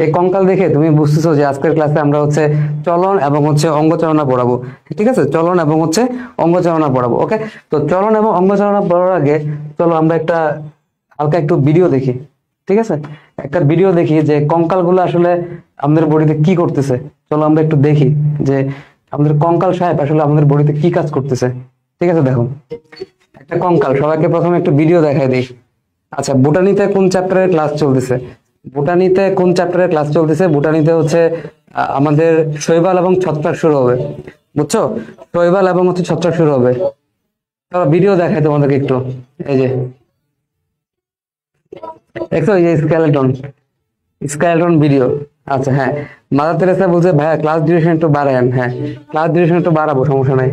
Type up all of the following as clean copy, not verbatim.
এই কঙ্কাল দেখে তুমি বুঝতেছো যে আজকের ক্লাসে আমরা হচ্ছে চলন এবং হচ্ছে অঙ্গচালনা পড়াবো। ঠিক আছে, চলন এবং হচ্ছে অঙ্গচালনা পড়াবো। ওকে, তো চলন এবং অঙ্গচালনা পড়ার আগে চলো আমরা একটা হালকা একটু ভিডিও দেখি। ঠিক আছে, একটা ভিডিও দেখি যে কঙ্কাল গুলো আসলে আমাদের বডিতে কি করতেছে। চলো আমরা একটু দেখি যে আমাদের কঙ্কাল সাহেব আসলে আমাদের বডিতে কি কাজ করতেছে। ঠিক আছে, দেখো একটা কঙ্কাল, সবাইকে প্রথমে একটু ভিডিও দেখাই দিই। আচ্ছা, বুটানিতে কোন চ্যাপ্টারের ক্লাস চলতেছে? বুটানিতে কোন চ্যাপ্টারের ক্লাস চলতেছে? বুটানিতে হচ্ছে আমাদের শৈবাল এবং ছত্রাক শুরু হবে। বুঝছো, শৈবাল এবং হচ্ছে ছত্রাক শুরু হবে। তারপর ভিডিও দেখাই তোমাদেরকে একটু। এই যে দেখছো, এই যে স্কেলেটন, স্কেলেটন ভিডিও। আচ্ছা হ্যাঁ, মাদার তেরেসা বলছে ভাইয়া ক্লাস ডিউরেশন একটু বাড়ায়েন। হ্যাঁ, ক্লাস ডিউরেশন একটু বাড়াবো, সমস্যা নাই।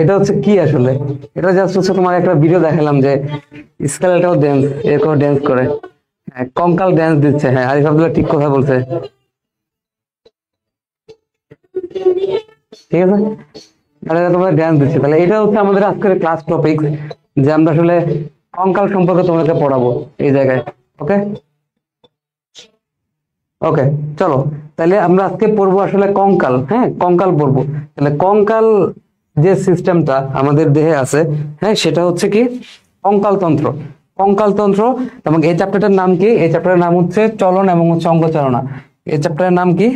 এটা হচ্ছে কি আসলে? এটা জাস্ট হচ্ছে তোমার একটা ভিডিও দেখালাম যে স্কেলেটন ড্যান্স, এরকম ড্যান্স করে। হ্যাঁ, কঙ্কাল ড্যান্স দিচ্ছে। হ্যাঁ, আরিফ আব্দুল্লাহ ঠিক কথা বলছে। ঠিক আছে, তাহলে তোমরা ড্যান্স দিচ্ছে। তাহলে এটা হচ্ছে আমাদের আজকের ক্লাস টপিক, যে আমরা আসলে কঙ্কাল সম্পর্কে তোমাদেরকে পড়াবো এই জায়গায়। ওকে ওকে, চলো তাহলে আমরা আজকে পড়বো আসলে কঙ্কাল। হ্যাঁ, কঙ্কাল পড়বো। তাহলে কঙ্কাল যে সিস্টেমটা আমাদের দেহে আছে, হ্যাঁ, সেটা হচ্ছে কি কঙ্কাল তন্ত্র। কঙ্কাল তন্ত্র। এবং এই চ্যাপ্টারটার নাম কি? এই চ্যাপ্টারের নাম হচ্ছে চলন এবং হচ্ছে অঙ্গচালনা। এই চ্যাপ্টারের নাম কি?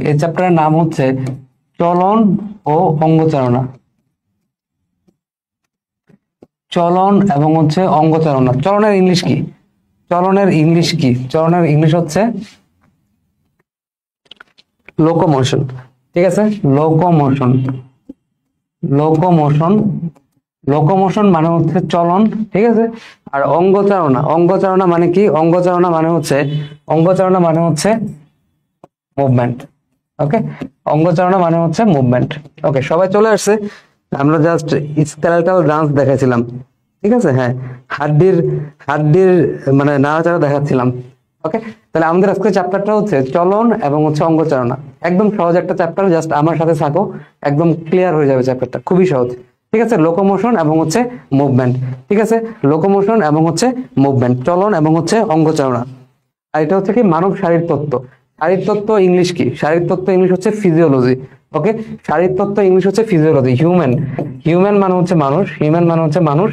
এই চ্যাপ্টারের নাম হচ্ছে চলন ও অঙ্গচালনা। চলন এবং হচ্ছে অঙ্গচালনা। চলনের ইংলিশ কি? চলনের ইংলিশ কি? চলনের ইংলিশ হচ্ছে লোকোমোশন। ঠিক আছে, লোকোমোশন। লোকোমোশন, লোকোমোশন মানে হচ্ছে চলন। ঠিক আছে, আর অঙ্গচালনা, অঙ্গচালনা মানে কি? অঙ্গচালনা মানে হচ্ছে, অঙ্গচালনা মানে হচ্ছে মুভমেন্ট। ওকে, অঙ্গচালনা মানে হচ্ছে মুভমেন্ট। ওকে, সবাই চলে আসছে। আমরা জাস্ট স্কেলেটাল ডান্স দেখাইছিলাম। ঠিক আছে, হ্যাঁ, হাড্ডির হাড্ডির মানে নাড়াচাড়া দেখাচ্ছিলাম। ওকে, তাহলে আমাদের আজকে চ্যাপ্টারটা হচ্ছে চলন এবং হচ্ছে অঙ্গচালনা। একদম সহজ একটা চ্যাপ্টার, জাস্ট আমার সাথে থাকো, একদম ক্লিয়ার হয়ে যাবে চ্যাপ্টারটা, খুবই সহজ। ঠিক আছে, লোকোমোশন এবং হচ্ছে মুভমেন্ট। ঠিক আছে, লোকোমোশন এবং হচ্ছে মুভমেন্ট, চলন এবং হচ্ছে অঙ্গচালনা। আর এটা হচ্ছে কি মানব শারীর তত্ত্ব। শারীর তত্ত্ব ইংলিশ কি? শারীর তত্ত্ব ইংলিশ হচ্ছে ফিজিওলজি। ওকে, শারীর তত্ত্ব ইংলিশ হচ্ছে ফিজিওলজি। হিউম্যান, হিউম্যান মানে হচ্ছে মানুষ, হিউম্যান মানে হচ্ছে মানুষ।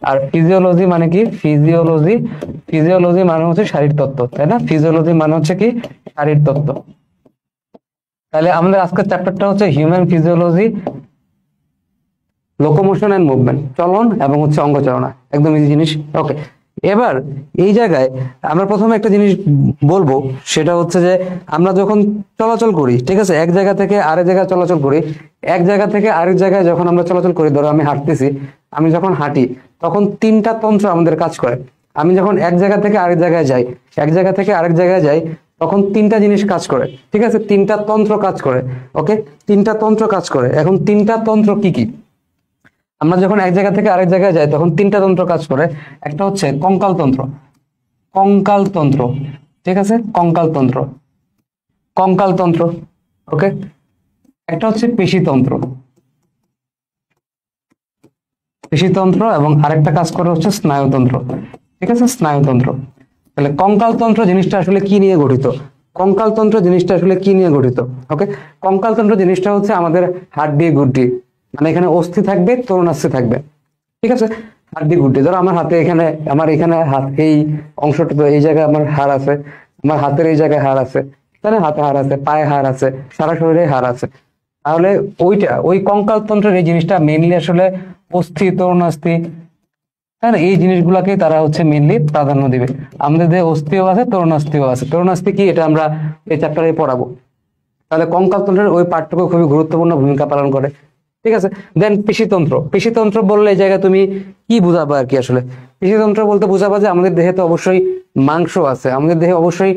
আর ফিজিওলজি মানে কি? ফিজিওলজি, ফিজিওলজি মানে হচ্ছে শারীর তত্ত্ব, তাই না? ফিজিওলজি মানে হচ্ছে কি? শারীর তত্ত্ব। তাহলে আমাদের আজকের চ্যাপ্টারটা হচ্ছে human physiology, locomotion and movement, চলন এবং হচ্ছে অঙ্গচালনা। একদম ইজি জিনিস। ওকে, এবার এই জায়গায় আমরা প্রথমে একটা জিনিস বলবো, সেটা হচ্ছে যে আমরা যখন চলাচল করি, ঠিক আছে, এক জায়গা থেকে আরেক জায়গায় চলাচল করি, এক জায়গা থেকে আরেক জায়গায় যখন আমরা চলাচল করি, ধরো আমি হাঁটতেছি, আমি যখন হাঁটি তখন তিনটা তন্ত্র আমাদের কাজ করে। আমি যখন এক জায়গা থেকে আরেক জায়গায় যাই, এক জায়গা থেকে আরেক জায়গায় যাই, তখন তিনটা জিনিস কাজ করে। ঠিক আছে, তিনটা তন্ত্র কাজ করে। ওকে, তিনটা তন্ত্র কাজ করে। এখন তিনটা তন্ত্র কি কি? আমরা যখন এক জায়গা থেকে আরেক জায়গায় যাই তখন তিনটা তন্ত্র কাজ করে। একটা হচ্ছে কঙ্কাল তন্ত্র, কঙ্কাল তন্ত্র। ঠিক আছে, কঙ্কাল তন্ত্র, কঙ্কাল তন্ত্র। ওকে, একটা হচ্ছে পেশিতন্ত্র, পেশিতন্ত্র, এবং আরেকটা কাজ করে হচ্ছে স্নায়ুতন্ত্র। ঠিক আছে, স্নায়ুতন্ত্র। তাহলে কঙ্কাল তন্ত্র জিনিসটা আসলে কি নিয়ে গঠিত? কঙ্কাল তন্ত্র জিনিসটা আসলে কি নিয়ে গঠিত? ওকে, কঙ্কাল তন্ত্র জিনিসটা হচ্ছে আমাদের হাড্ডি গুড্ডি, মানে এখানে অস্থি থাকবে, তরুণাস্থি থাকবে। ঠিক আছে, হাড্ডি গুড্ডি। ধরো আমার হাতে এখানে, আমার এখানে হাত, এই অংশটা, তো এই জায়গায় আমার হাড় আছে, আমার হাতের এই জায়গায় হাড় আছে, তাহলে হাতে হাড় আছে, পায়ে হাড় আছে, সারা শরীরে হাড় আছে। তাহলে ওইটা, ওই কঙ্কাল তন্ত্রের এই জিনিসটা মেইনলি আসলে অস্থি, তরুণাস্থি, হ্যাঁ, এই জিনিসগুলাকে তারা হচ্ছে মেইনলি প্রাধান্য দিবে। আমাদের দেহে অস্থিও আছে, তরুণাস্থিও আছে। তরুণাস্থি কি, এটা আমরা এই চ্যাপ্টারে পড়াবো। তাহলে কঙ্কাল তন্ত্রের ওই পার্টটুকু খুবই গুরুত্বপূর্ণ ভূমিকা পালন করে। ঠিক আছে, দেন পেশিতন্ত্র। পেশিতন্ত্র বললে এই জায়গায় তুমি কি বুঝাবা আর কি? আসলে পেশিতন্ত্র বলতে বুঝাবা যে আমাদের দেহে তো অবশ্যই মাংস আছে, আমাদের দেহে অবশ্যই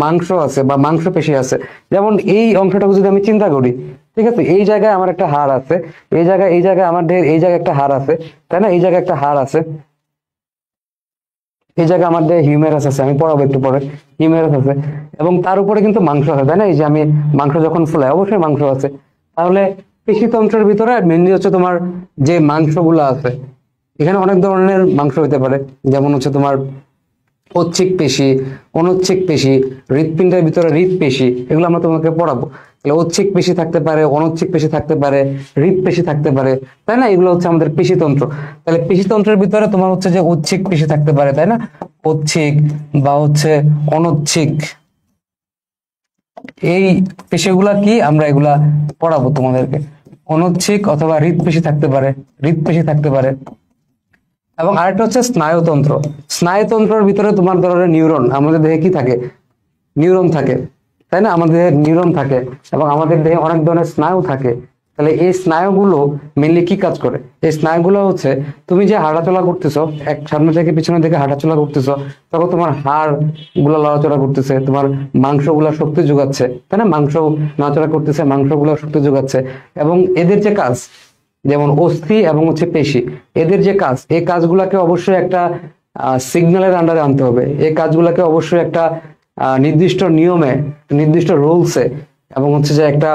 মাংস আছে বা মাংস পেশি আছে। যেমন এই অংশটাকে যদি আমি চিন্তা করি, ঠিক আছে, এই জায়গায় আমার একটা হাড় আছে, এই জায়গায়, এই জায়গায় আমার দেহের এই জায়গায় একটা হাড় আছে, তাই না? এই জায়গায় একটা হাড় আছে, এই জায়গায় আমার দেহে হিউমেরাস আছে, আমি পড়াবো একটু পরে, হিউমেরাস আছে, এবং তার উপরে কিন্তু মাংস আছে, তাই না? এই যে আমি মাংস যখন ফুলাই অবশ্যই মাংস আছে। তাহলে পেশিতন্ত্রের ভিতরে মেনলি হচ্ছে তোমার যে মাংসগুলো আছে, এখানে অনেক ধরনের মাংস হতে পারে, যেমন হচ্ছে তোমার ঐচ্ছিক পেশি, অনৈচ্ছিক পেশি, হৃৎপিণ্ডের ভিতরে হৃৎপেশি, এগুলো আমরা তোমাকে পড়াবো। তাহলে ঐচ্ছিক পেশি থাকতে পারে, অনৈচ্ছিক পেশি থাকতে পারে, হৃৎপেশি থাকতে পারে, তাই না? এগুলো হচ্ছে আমাদের পেশিতন্ত্র। তাহলে পেশিতন্ত্রের ভিতরে তোমার হচ্ছে যে ঐচ্ছিক পেশি থাকতে পারে, তাই না? ঐচ্ছিক বা হচ্ছে অনৈচ্ছিক, এই পেশিগুলা কি আমরা এগুলা পড়াবো তোমাদেরকে। অনৈচ্ছিক অথবা হৃৎপেশি থাকতে পারে, হৃৎপেশি থাকতে পারে। এবং আরেকটা হচ্ছে স্নায়ুতন্ত্র। স্নায়ুতন্ত্রের ভিতরে তোমার ধরনের নিউরন, আমাদের দেহে কি থাকে? নিউরন থাকে, তাই না? আমাদের দেহে নিউরন থাকে এবং আমাদের দেহে অনেক ধরনের স্নায়ু থাকে। তাহলে এই স্নায়ুগুলো মেনলি কি কাজ করে? এই স্নায়ুগুলো হচ্ছে তুমি যে হাঁটাচলা করতেছো, এক সামনে থেকে পিছনে থেকে হাঁটাচলা করতেছো, তখন তোমার হাড় গুলা লড়াচড়া করতেছে, তোমার মাংসগুলা শক্তি যোগাচ্ছে, তাই না? মাংস নড়াচড়া করতেছে, মাংসগুলা শক্তি যোগাচ্ছে। এবং এদের যে কাজ, যেমন অস্থি এবং হচ্ছে পেশি, এদের যে কাজ, এই কাজগুলাকে অবশ্যই একটা সিগন্যালের আন্ডারে আনতে হবে। এই কাজগুলাকে অবশ্যই একটা নির্দিষ্ট নিয়মে, নির্দিষ্ট রুলসে এবং হচ্ছে যে একটা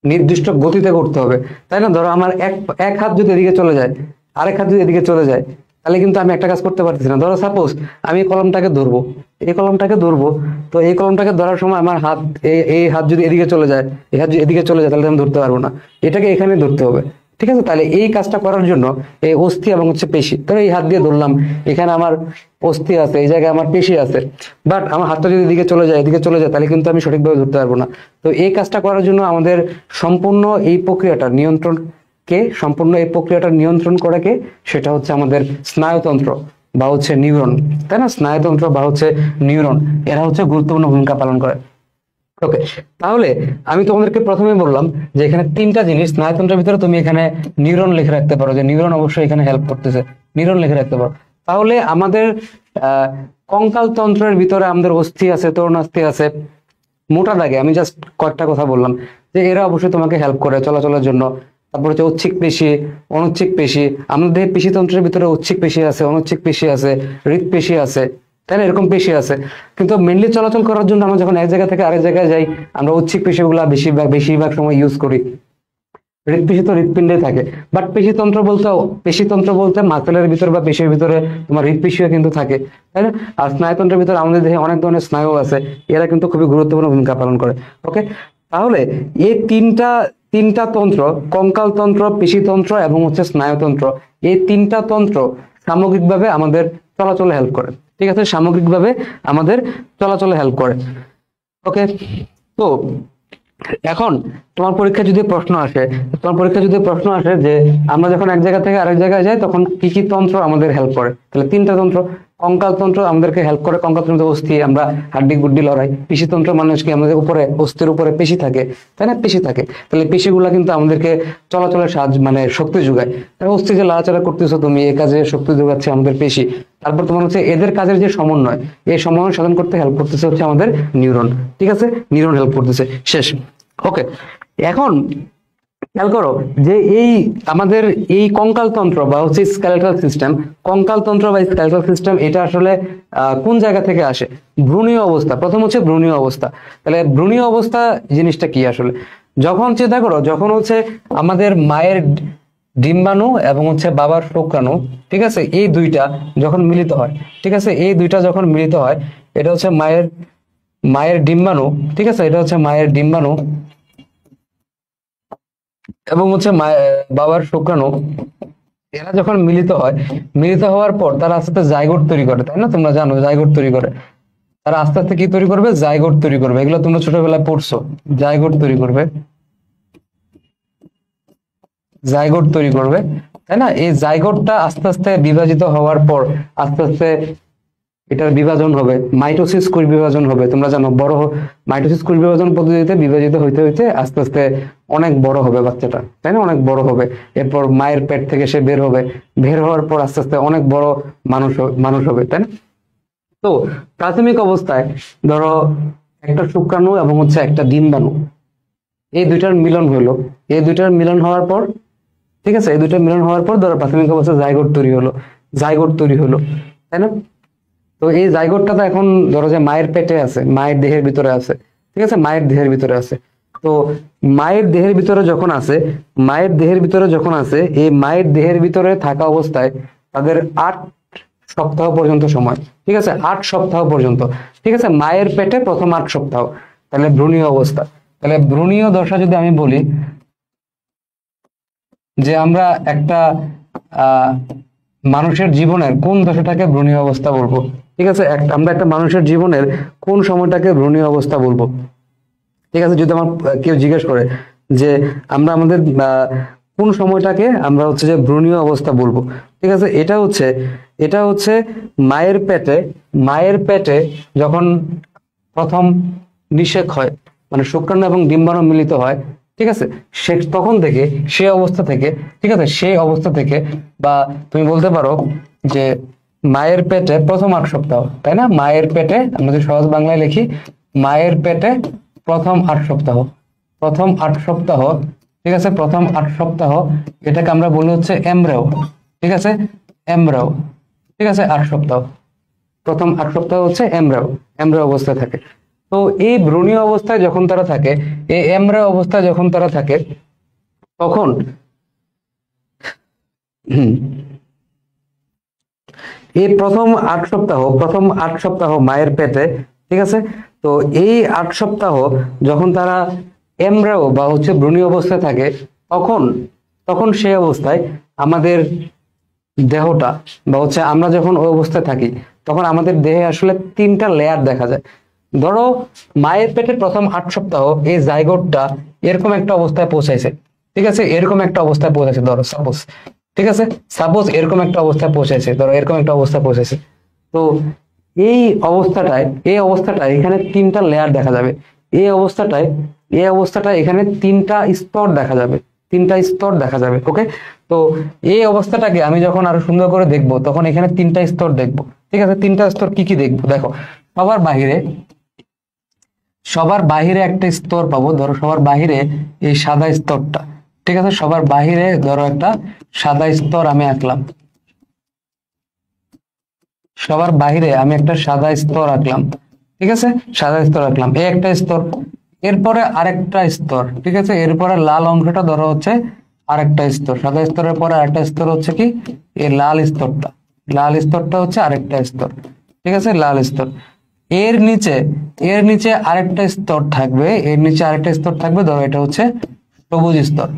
নির্দিষ্ট গতিতে করতে হবে, তাই না? ধরো আমার এক হাত যদি এদিকে চলে যায়, আরেক হাত যদি এদিকে চলে যায়, তাহলে কিন্তু আমি একটা কাজ করতে পারতেছি না। ধরো সাপোজ আমি এই কলমটাকে ধরবো, এই কলমটাকে ধরবো, তো এই কলমটাকে ধরার সময় আমার হাত, এই হাত যদি এদিকে চলে যায়, এই হাত যদি এদিকে চলে যায়, তাহলে আমি ধরতে পারবো না। এটাকে এখানে ধরতে হবে, ঠিক আছে? তাহলে এই কাজটা করার জন্য এই অস্থি এবং হচ্ছে পেশি, ধরো এই হাত দিয়ে ধরলাম, এখানে আমার অস্থি আছে, এই জায়গায় আমার পেশি আছে, বাট আমার হাতটা যদি এদিকে চলে যায়, এদিকে চলে যায়, তাহলে কিন্তু আমি সঠিকভাবে ধরতে পারবো না। তো এই কাজটা করার জন্য আমাদের সম্পূর্ণ এই প্রক্রিয়াটা নিয়ন্ত্রণ কে, সম্পূর্ণ এই প্রক্রিয়াটা নিয়ন্ত্রণ করে কে? সেটা হচ্ছে আমাদের স্নায়ুতন্ত্র বা হচ্ছে নিউরন, তাই না? স্নায়ুতন্ত্র বা হচ্ছে নিউরন, এরা হচ্ছে গুরুত্বপূর্ণ ভূমিকা পালন করে। ওকে, তাহলে আমি তোমাদেরকে প্রথমে বললাম যে এখানে তিনটা জিনিস স্নায়ুতন্ত্রের ভিতরে, তুমি এখানে নিউরন লিখে রাখতে পারো, যে নিউরন অবশ্যই এখানে হেল্প করতেছে, নিউরন লিখে রাখতে পারো। তাহলে আমাদের কঙ্কাল তন্ত্রের ভিতরে আমাদের অস্থি আছে, তরুণাস্থি আছে। মোটা দাগে আমি জাস্ট কয়েকটা কথা বললাম যে এরা অবশ্যই তোমাকে হেল্প করে চলাচলের জন্য। তারপর হচ্ছে ঐচ্ছিক পেশি, অনৈচ্ছিক পেশি, আমাদের পেশিতন্ত্রের ভিতরে ঐচ্ছিক পেশি আছে, অনৈচ্ছিক পেশি আছে, হৃৎপেশি আছে, তাই না? এরকম পেশি আছে। কিন্তু মেনলি চলাচল করার জন্য আমরা যখন এক জায়গা থেকে আরেক জায়গায় যাই, আমরা ঐচ্ছিক পেশিগুলা বেশিরভাগ সময় ইউজ করি। হৃৎপেশি তো হৃৎপিণ্ডে থাকে, বাট পেশিতন্ত্র বলতে মাসেলের ভিতরে বা পেশির ভিতরে তোমার হৃৎপেশিও কিন্তু থাকে, তাই না? আর স্নায়ুতন্ত্রের ভিতরে আমাদের দেহে অনেক ধরনের স্নায়ু আছে, এরা কিন্তু খুবই গুরুত্বপূর্ণ ভূমিকা পালন করে। ওকে, তাহলে এই তিনটা তন্ত্র, কঙ্কাল তন্ত্র, পেশিতন্ত্র এবং হচ্ছে স্নায়ুতন্ত্র, এই তিনটা তন্ত্র সামগ্রিকভাবে আমাদের চলাচলে হেল্প করে, ঠিক আছে? সামগ্রিকভাবে আমাদের চলাচলে হেল্প করে। ওকে, তো এখন তোমার পরীক্ষায় যদি প্রশ্ন আসে যে আমরা যখন এক জায়গা থেকে আরেক জায়গায় যাই, তখন কি কি তন্ত্র আমাদের হেল্প করে? তাহলে তিনটা তন্ত্র। কঙ্কাল তন্ত্র আমাদেরকে হেল্প করে, কঙ্কাল তন্ত্র অস্থি, আমরা হাড্ডি গুড্ডি লড়াই। পেশিতন্ত্র মানুষকে আমাদের উপরে, অস্থির উপরে পেশি থাকে, তাই না? পেশি থাকে, তাহলে পেশিগুলা কিন্তু আমাদেরকে চলাচলের সাহায্য, মানে শক্তি যোগায়। অস্থি যে লাড়াচাড়া করতেছো তুমি, এই কাজে শক্তি যোগাচ্ছে আমাদের পেশি। তারপর তোমার হচ্ছে এদের কাজের যে সমন্বয়, এই সমন্বয় সাধন করতে হেল্প করতেছে হচ্ছে আমাদের নিউরন, ঠিক আছে? নিউরন হেল্প করতেছে। শেষ। ওকে, এখন খেয়াল করো যে আমাদের এই কঙ্কাল তন্ত্র বা হচ্ছে স্কেলেটাল সিস্টেম, কঙ্কাল তন্ত্র বা স্কেলেটাল সিস্টেম, এটা আসলে কোন জায়গা থেকে আসে? ভ্রূণীয় অবস্থা। প্রথম হচ্ছে ভ্রূণীয় অবস্থা। তাহলে ভ্রূণীয় অবস্থা জিনিসটা কি আসলে? যখন চিন্তা করো, যখন হচ্ছে আমাদের মায়ের ডিম্বাণু এবং হচ্ছে বাবার শুক্রাণু, ঠিক আছে, এই দুইটা যখন মিলিত হয়, ঠিক আছে, এই দুইটা যখন মিলিত হয়, এটা হচ্ছে মায়ের ডিম্বাণু, ঠিক আছে, এটা হচ্ছে মায়ের ডিম্বাণু এবং হচ্ছে বাবার শুক্রাণু, এরা যখন মিলিত হয়, মিলিত হওয়ার পর তারা আস্তে আস্তে জাইগোট তৈরি করে, তাই না? তোমরা জানো জাইগোট তৈরি করে। তারা আস্তে আস্তে কি তৈরি করবে? জাইগোট তৈরি করবে। এগুলো তোমরা ছোটবেলায় পড়ছো, জাইগোট তৈরি করবে, জাইগোট তৈরি করবে, তাই না? এই জাইগোটটা আস্তে আস্তে বিভাজিত হওয়ার পর আস্তে আস্তে এটার বিভাজন হবে, মাইটোসিস কোষ বিভাজন হবে। তোমরা জানো মাইটোসিস কোষ বিভাজন পদ্ধতিতে বিভাজিত হইতে হইতে আস্তে আস্তে অনেক বড় হবে বাচ্চাটা, তাই না? অনেক বড় হবে। এরপর মায়ের পেট থেকে সে বের হবে, বের হওয়ার পর আস্তে আস্তে অনেক বড় মানুষ হবে, তাই না? তো প্রাথমিক অবস্থায় ধরো একটা শুক্রাণু এবং হচ্ছে একটা ডিম্বাণু, এই দুইটার মিলন হলো। এই দুইটার মিলন হওয়ার পর, ঠিক আছে, এই দুইটার মিলন হওয়ার পর ধরো প্রাথমিক অবস্থায় জাইগোট তৈরি হলো, তাই না? তো এই জাইগোটটা তো এখন ধরো যে মায়ের পেটে আছে, মায়ের দেহের ভিতরে আছে, ঠিক আছে, মায়ের দেহের ভিতরে আছে। তো মায়ের দেহের ভিতরে যখন আছে, মায়ের দেহের ভিতরে যখন আছে, এই মায়ের দেহের ভিতরে থাকা অবস্থায় তাদের 8 সপ্তাহ পর্যন্ত সময়, ঠিক আছে, 8 সপ্তাহ পর্যন্ত, ঠিক আছে, মায়ের পেটে প্রথম 8 সপ্তাহ, তাহলে ভ্রূণীয় অবস্থা। তাহলে ভ্রূণীয় দশা যদি আমি বলি যে আমরা একটা মানুষের জীবনের কোন দশাটাকে ভ্রূণীয় অবস্থা বলবো, ঠিক আছে, আমরা একটা মানুষের জীবনের কোন সময়টাকে ভ্রূণীয় অবস্থা বলবো, ঠিক আছে, যদি আমার কেউ জিজ্ঞেস করে যে আমরা আমাদের কোন সময়টাকে আমরা হচ্ছে যে ভ্রূণীয় অবস্থা বলবো, ঠিক আছে, এটা হচ্ছে মায়ের পেটে যখন প্রথম নিষেক হয়, মানে শুক্রাণু এবং ডিম্বাণু মিলিত হয়, ঠিক আছে, তখন থেকে সেই অবস্থা থেকে, ঠিক আছে, সেই অবস্থা থেকে, বা তুমি বলতে পারো যে মায়ের পেটে প্রথম 8 সপ্তাহ, তাই না, মায়ের পেটে আমরা যদি সহজ বাংলায় লিখি, মায়ের পেটে প্রথম 8 সপ্তাহ, প্রথম 8 সপ্তাহ, ঠিক আছে, প্রথম 8 সপ্তাহ, এটাকে আমরা বলি হচ্ছে এমব্রায়ো, ঠিক আছে, এমব্রায়ো, ঠিক আছে, 8 সপ্তাহ, প্রথম 8 সপ্তাহ হচ্ছে এমব্রায়ো অবস্থায় থাকে। তো এই ভ্রূণীয় অবস্থায় যখন তারা থাকে, এই এমব্রায়ো অবস্থায় যখন তারা থাকে, তখন এই প্রথম 8 সপ্তাহ মায়ের পেটে, ঠিক আছে, তো এই 8 সপ্তাহ যখন তারা এমব্রায়ো বা হচ্ছে ভ্রূণীয় অবস্থায় থাকে, তখন সেই অবস্থায় আমাদের দেহটা বা হচ্ছে আমরা যখন ওই অবস্থায় থাকি, তখন আমাদের দেহে আসলে 3টা লেয়ার দেখা যায়। ধরো মায়ের পেটে প্রথম 8 সপ্তাহ এই জাইগোটটা এরকম একটা অবস্থায় পৌঁছাইছে, ঠিক আছে, এরকম একটা অবস্থায় পৌঁছাইছে, ধরো সাপোজ, ঠিক আছে, সাপোজ এরকম একটা অবস্থায় পৌঁছাইছে, ধরো এরকম একটা অবস্থায় পৌঁছাইছে। তো এই অবস্থাটায় এখানে 3টা লেয়ার দেখা যাবে, এই অবস্থাটায় এখানে 3টা স্তর দেখা যাবে, 3টা স্তর দেখা যাবে, ওকে। তো এই অবস্থাটাকে আমি যখন আরো সুন্দর করে দেখবো, তখন এখানে 3টা স্তর দেখবো, ঠিক আছে, 3টা স্তর কি কি দেখবো, দেখো, সবার বাহিরে একটা স্তর পাবো, ধরো সবার বাহিরে এই সাদা স্তরটা, ঠিক আছে, সবার বাহিরে ধরো একটা সাদা স্তর আমি আঁকলাম, সবার বাহিরে আমি একটা সাদা স্তর আঁকলাম, ঠিক আছে, সাদা স্তর আঁকলাম, এই একটা স্তর, এরপরে আরেকটা স্তর, ঠিক আছে, এরপরে লাল অংশটা ধরো হচ্ছে আরেকটা স্তর, সাদা স্তরের পরে আরেকটা স্তর হচ্ছে কি এই লাল স্তরটা হচ্ছে আরেকটা স্তর, ঠিক আছে, লাল স্তর, এর নিচে আরেকটা স্তর থাকবে, ধরো এটা হচ্ছে সবুজ স্তর,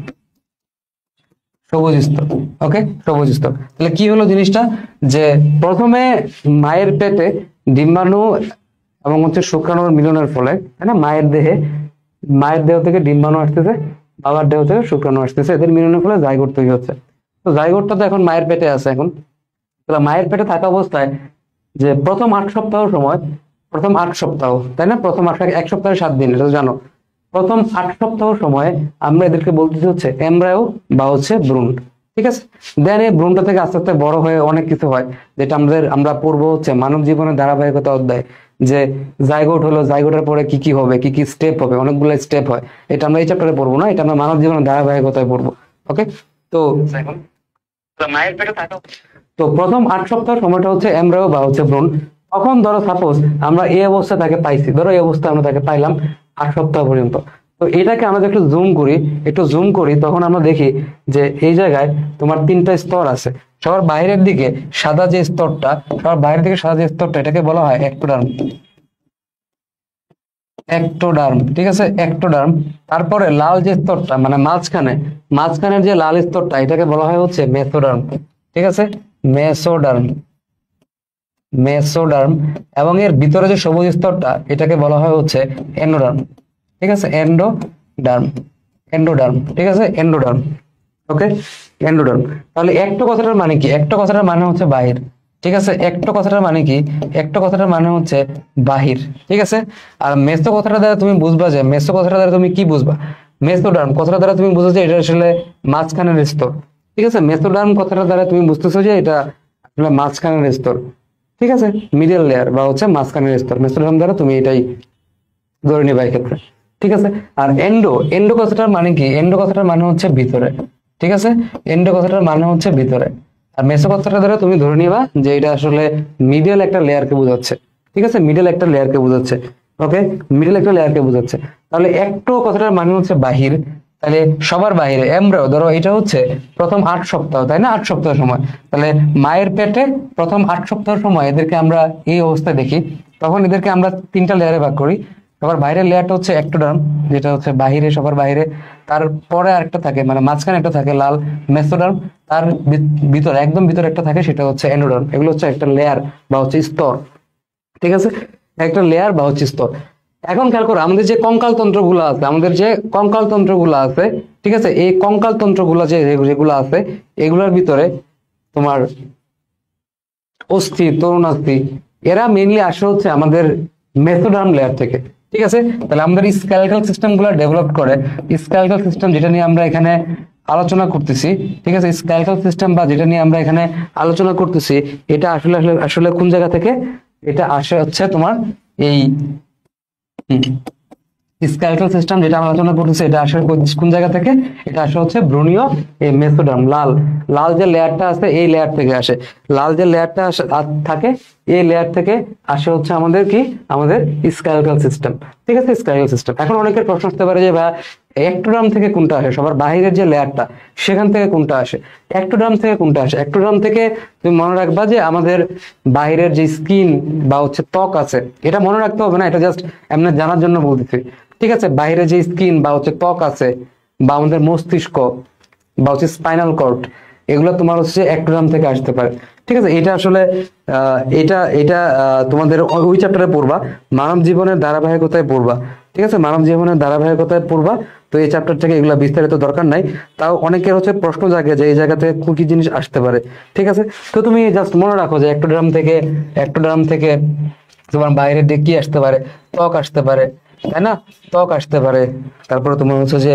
ওকে, সবুজ স্তর। তাহলে কি হলো জিনিসটা, যে প্রথমে মায়ের পেটে ডিম্বাণু এবং হচ্ছে শুক্রাণুর মিলনের ফলে, তাই না, মায়ের দেহ থেকে ডিম্বাণু আসতেছে, বাবার দেহ থেকে শুক্রাণু আসতেছে, এদের মিলনের ফলে জাইগোট তৈরি হচ্ছে। তো জাইগোটটা তো এখন মায়ের পেটে আছে, এখন তাহলে মায়ের পেটে থাকা অবস্থায় যে প্রথম 8 সপ্তাহ সময়, প্রথম 8 সপ্তাহ, তাই না, প্রথম 1 সপ্তাহে 7 দিন, এটা তো জানো, প্রথম 8 সপ্তাহ সময়ে আমরা এদেরকে বলতেছি হচ্ছে এমব্রায়ো বা হচ্ছে ভ্রূণ, ঠিক আছে। দেন এই ভ্রূণটা থেকে আস্তে আস্তে বড় হয়ে অনেক কিছু হয়, যেটা আমরা পড়বো হচ্ছে মানব জীবনের ধারাবাহিকতা অধ্যায়, যে জাইগোট হলো, জাইগোটের পরে কি কি হবে, কি কি স্টেপ হবে, অনেকগুলো স্টেপ হয়, এটা আমরা এই চ্যাপ্টারে পড়বো না, এটা আমরা মানব জীবনের ধারাবাহিকতায় পড়বো, ওকে। তো মায়ের পেটে থাকা, তো প্রথম 8 সপ্তাহ সময়টা হচ্ছে এমব্রায়ো বা হচ্ছে ভ্রূণ। তখন ধরো সাপোজ আমরা এই অবস্থা তাকে পাইছি, ধরো এই অবস্থা আমরা তাকে পাইলাম 8 সপ্তাহ পর্যন্ত। তো এটাকে আমরা একটু জুম করি, তখন আমরা দেখি যে এই জায়গায় তোমার 3টা স্তর আছে। সবার বাইরের দিকে সাদা যে স্তরটা, এটাকে বলা হয় একটোডার্ম, ঠিক আছে, একটোডার্ম। তারপরে লাল যে স্তরটা, মানে মাঝখানের যে লাল স্তরটা, এটাকে বলা হয় হচ্ছে মেসোডার্ম, ঠিক আছে, মেসোডার্ম। এবং এর ভিতরে যে সবুজ স্তরটা, এটাকে বলা হয় হচ্ছে এন্ডোডার্ম, ঠিক আছে, এন্ডোডার্ম, ঠিক আছে, এন্ডোডার্ম, ওকে, এন্ডোডার্ম। তাহলে একটো কথাটার মানে কি, একটো কথাটার মানে হচ্ছে বাহির, ঠিক আছে, একটো কথাটার মানে কি, একটো কথাটার মানে হচ্ছে বাহির, ঠিক আছে। আর মেসো কথাটা দ্বারা তুমি বুঝবা, যে মেসো কথাটা দ্বারা তুমি কি বুঝবা, মেসোডার্ম কথাটা দ্বারা তুমি বুঝো যে এটা আসলে মাঝখানের স্তর, ঠিক আছে, মেসোডার্ম কথাটা দ্বারা তুমি বুঝতেছো যে এটা আসলে মাঝখানের স্তর, ঠিক আছে, মিডল লেয়ার বা হচ্ছে মাঝখানের স্তর, মেসোডার্ম দ্বারা তুমি এটাই ধরে নিবা এই ক্ষেত্রে, ঠিক আছে। আর এন্ডো কথাটার মানে কি, এন্ডো কথাটার মানে হচ্ছে ভিতরে, ঠিক আছে, এন্ডো কথাটার মানে হচ্ছে ভিতরে। আর মেসো কথাটা দ্বারা তুমি ধরে নিবা যে এটা আসলে মিডল একটা লেয়ারকে বোঝাচ্ছে, ঠিক আছে, মিডল একটা লেয়ারকে বোঝাচ্ছে। ওকে, মিডল একটা লেয়ারকে বোঝাচ্ছে। তাহলে একটো কথাটার মানে হচ্ছে বাহির, তাহলে সবার বাহিরে এমব্রায়ো, ধরো এটা হচ্ছে প্রথম 8 সপ্তাহ, তাই না, 8 সপ্তাহ সময়, তাহলে মায়ের পেটে প্রথম 8 সপ্তাহ সময় এদেরকে আমরা এই অবস্থায় দেখি, তখন এদেরকে আমরা 3টা লেয়ারে ভাগ করি। সবার বাইরের লেয়ারটা হচ্ছে একটোডার্ম, যেটা হচ্ছে বাহিরে, সবার বাইরে। তারপরে আরেকটা থাকে, মানে মাঝখানে একটা থাকে লাল, মেসোডার্ম। তার ভিতরে, একদম ভিতরে একটা থাকে, সেটা হচ্ছে এন্ডোডার্ম। এগুলো হচ্ছে একটা লেয়ার বা হচ্ছে স্তর, ঠিক আছে, একটা লেয়ার বা হচ্ছে স্তর। এখন খেয়াল করো, আমাদের যে কঙ্কাল তন্ত্র গুলো আছে, আমাদের যে কঙ্কাল তন্ত্র গুলো আছে, ঠিক আছে, এই কঙ্কাল তন্ত্র গুলো যেগুলো আছে, এগুলোর ভিতরে তোমার অস্থি, তরুণাস্থি, এরা মেইনলি আসে হচ্ছে আমাদের মেসোডার্ম লেয়ার থেকে, ঠিক আছে। তাহলে আমাদের স্কেলেটাল সিস্টেম গুলো ডেভেলপ করে, স্কেলেটাল সিস্টেম যেটা নিয়ে আমরা এখানে আলোচনা করতেছি, ঠিক আছে, স্কেলেটাল সিস্টেম বা যেটা নিয়ে আমরা এখানে আলোচনা করতেছি, এটা আসলে আসলে আসলে কোন জায়গা থেকে? এটা আসে হচ্ছে তোমার এই স্কেলেটাল সিস্টেম যেটা আমরা আলোচনা করতেছি, এটা আসলে কোন জায়গা থেকে? এটা আসে হচ্ছে ব্রুনীয় এই মেসোডার্ম, লাল লাল যে লেয়ারটা আছে, এই লেয়ার থেকে আসে। লাল যে লেয়ারটা থাকে, এই লেয়ার থেকে আসে হচ্ছে আমাদের কি? আমাদের স্কেলেটাল সিস্টেম, ঠিক আছে, স্কেলেটাল সিস্টেম। এখন অনেকের প্রশ্ন আসতে পারে যে ভাই একটোডার্ম থেকে কোনটা আসে? সবার বাহিরের যে লেয়ারটা, সেখান থেকে কোনটা আসে? একটোডার্ম থেকে কোনটা আসে? একটোডার্ম থেকে তুমি মনে রাখবা যে আমাদের বাহিরের যে স্কিন বা হচ্ছে ত্বক আছে, এটা মনে রাখতে হবে না, এটা জাস্ট এমনি জানার জন্য বলতেছি, ঠিক আছে। বাইরে যে স্কিন বা হচ্ছে ত্বক আছে, বা আমাদের মস্তিষ্ক বা হচ্ছে স্পাইনাল কর্ড, এগুলো তোমার হচ্ছে একটোডার্ম থেকে আসতে পারে, ঠিক আছে। এটা আসলে এটা এটা তোমাদের ওই চ্যাপ্টারে পড়বা, মানব জীবনের ধারাবাহিকতায় পড়বা, ঠিক আছে, মানব জীবনের ধারাবাহিকতায় পড়বা। তো এই চ্যাপ্টার থেকে এগুলা বিস্তারিত দরকার নাই। তাও অনেকের হচ্ছে প্রশ্ন জাগে যে এই জায়গা থেকে কি জিনিস আসতে পারে, ঠিক আছে। তো তুমি জাস্ট মনে রাখো যে একটোডার্ম থেকে তোমার বাইরের দিকে কি আসতে পারে? ত্বক আসতে পারে, তাই না, ত্বক আসতে পারে। তারপরে তোমার হচ্ছে যে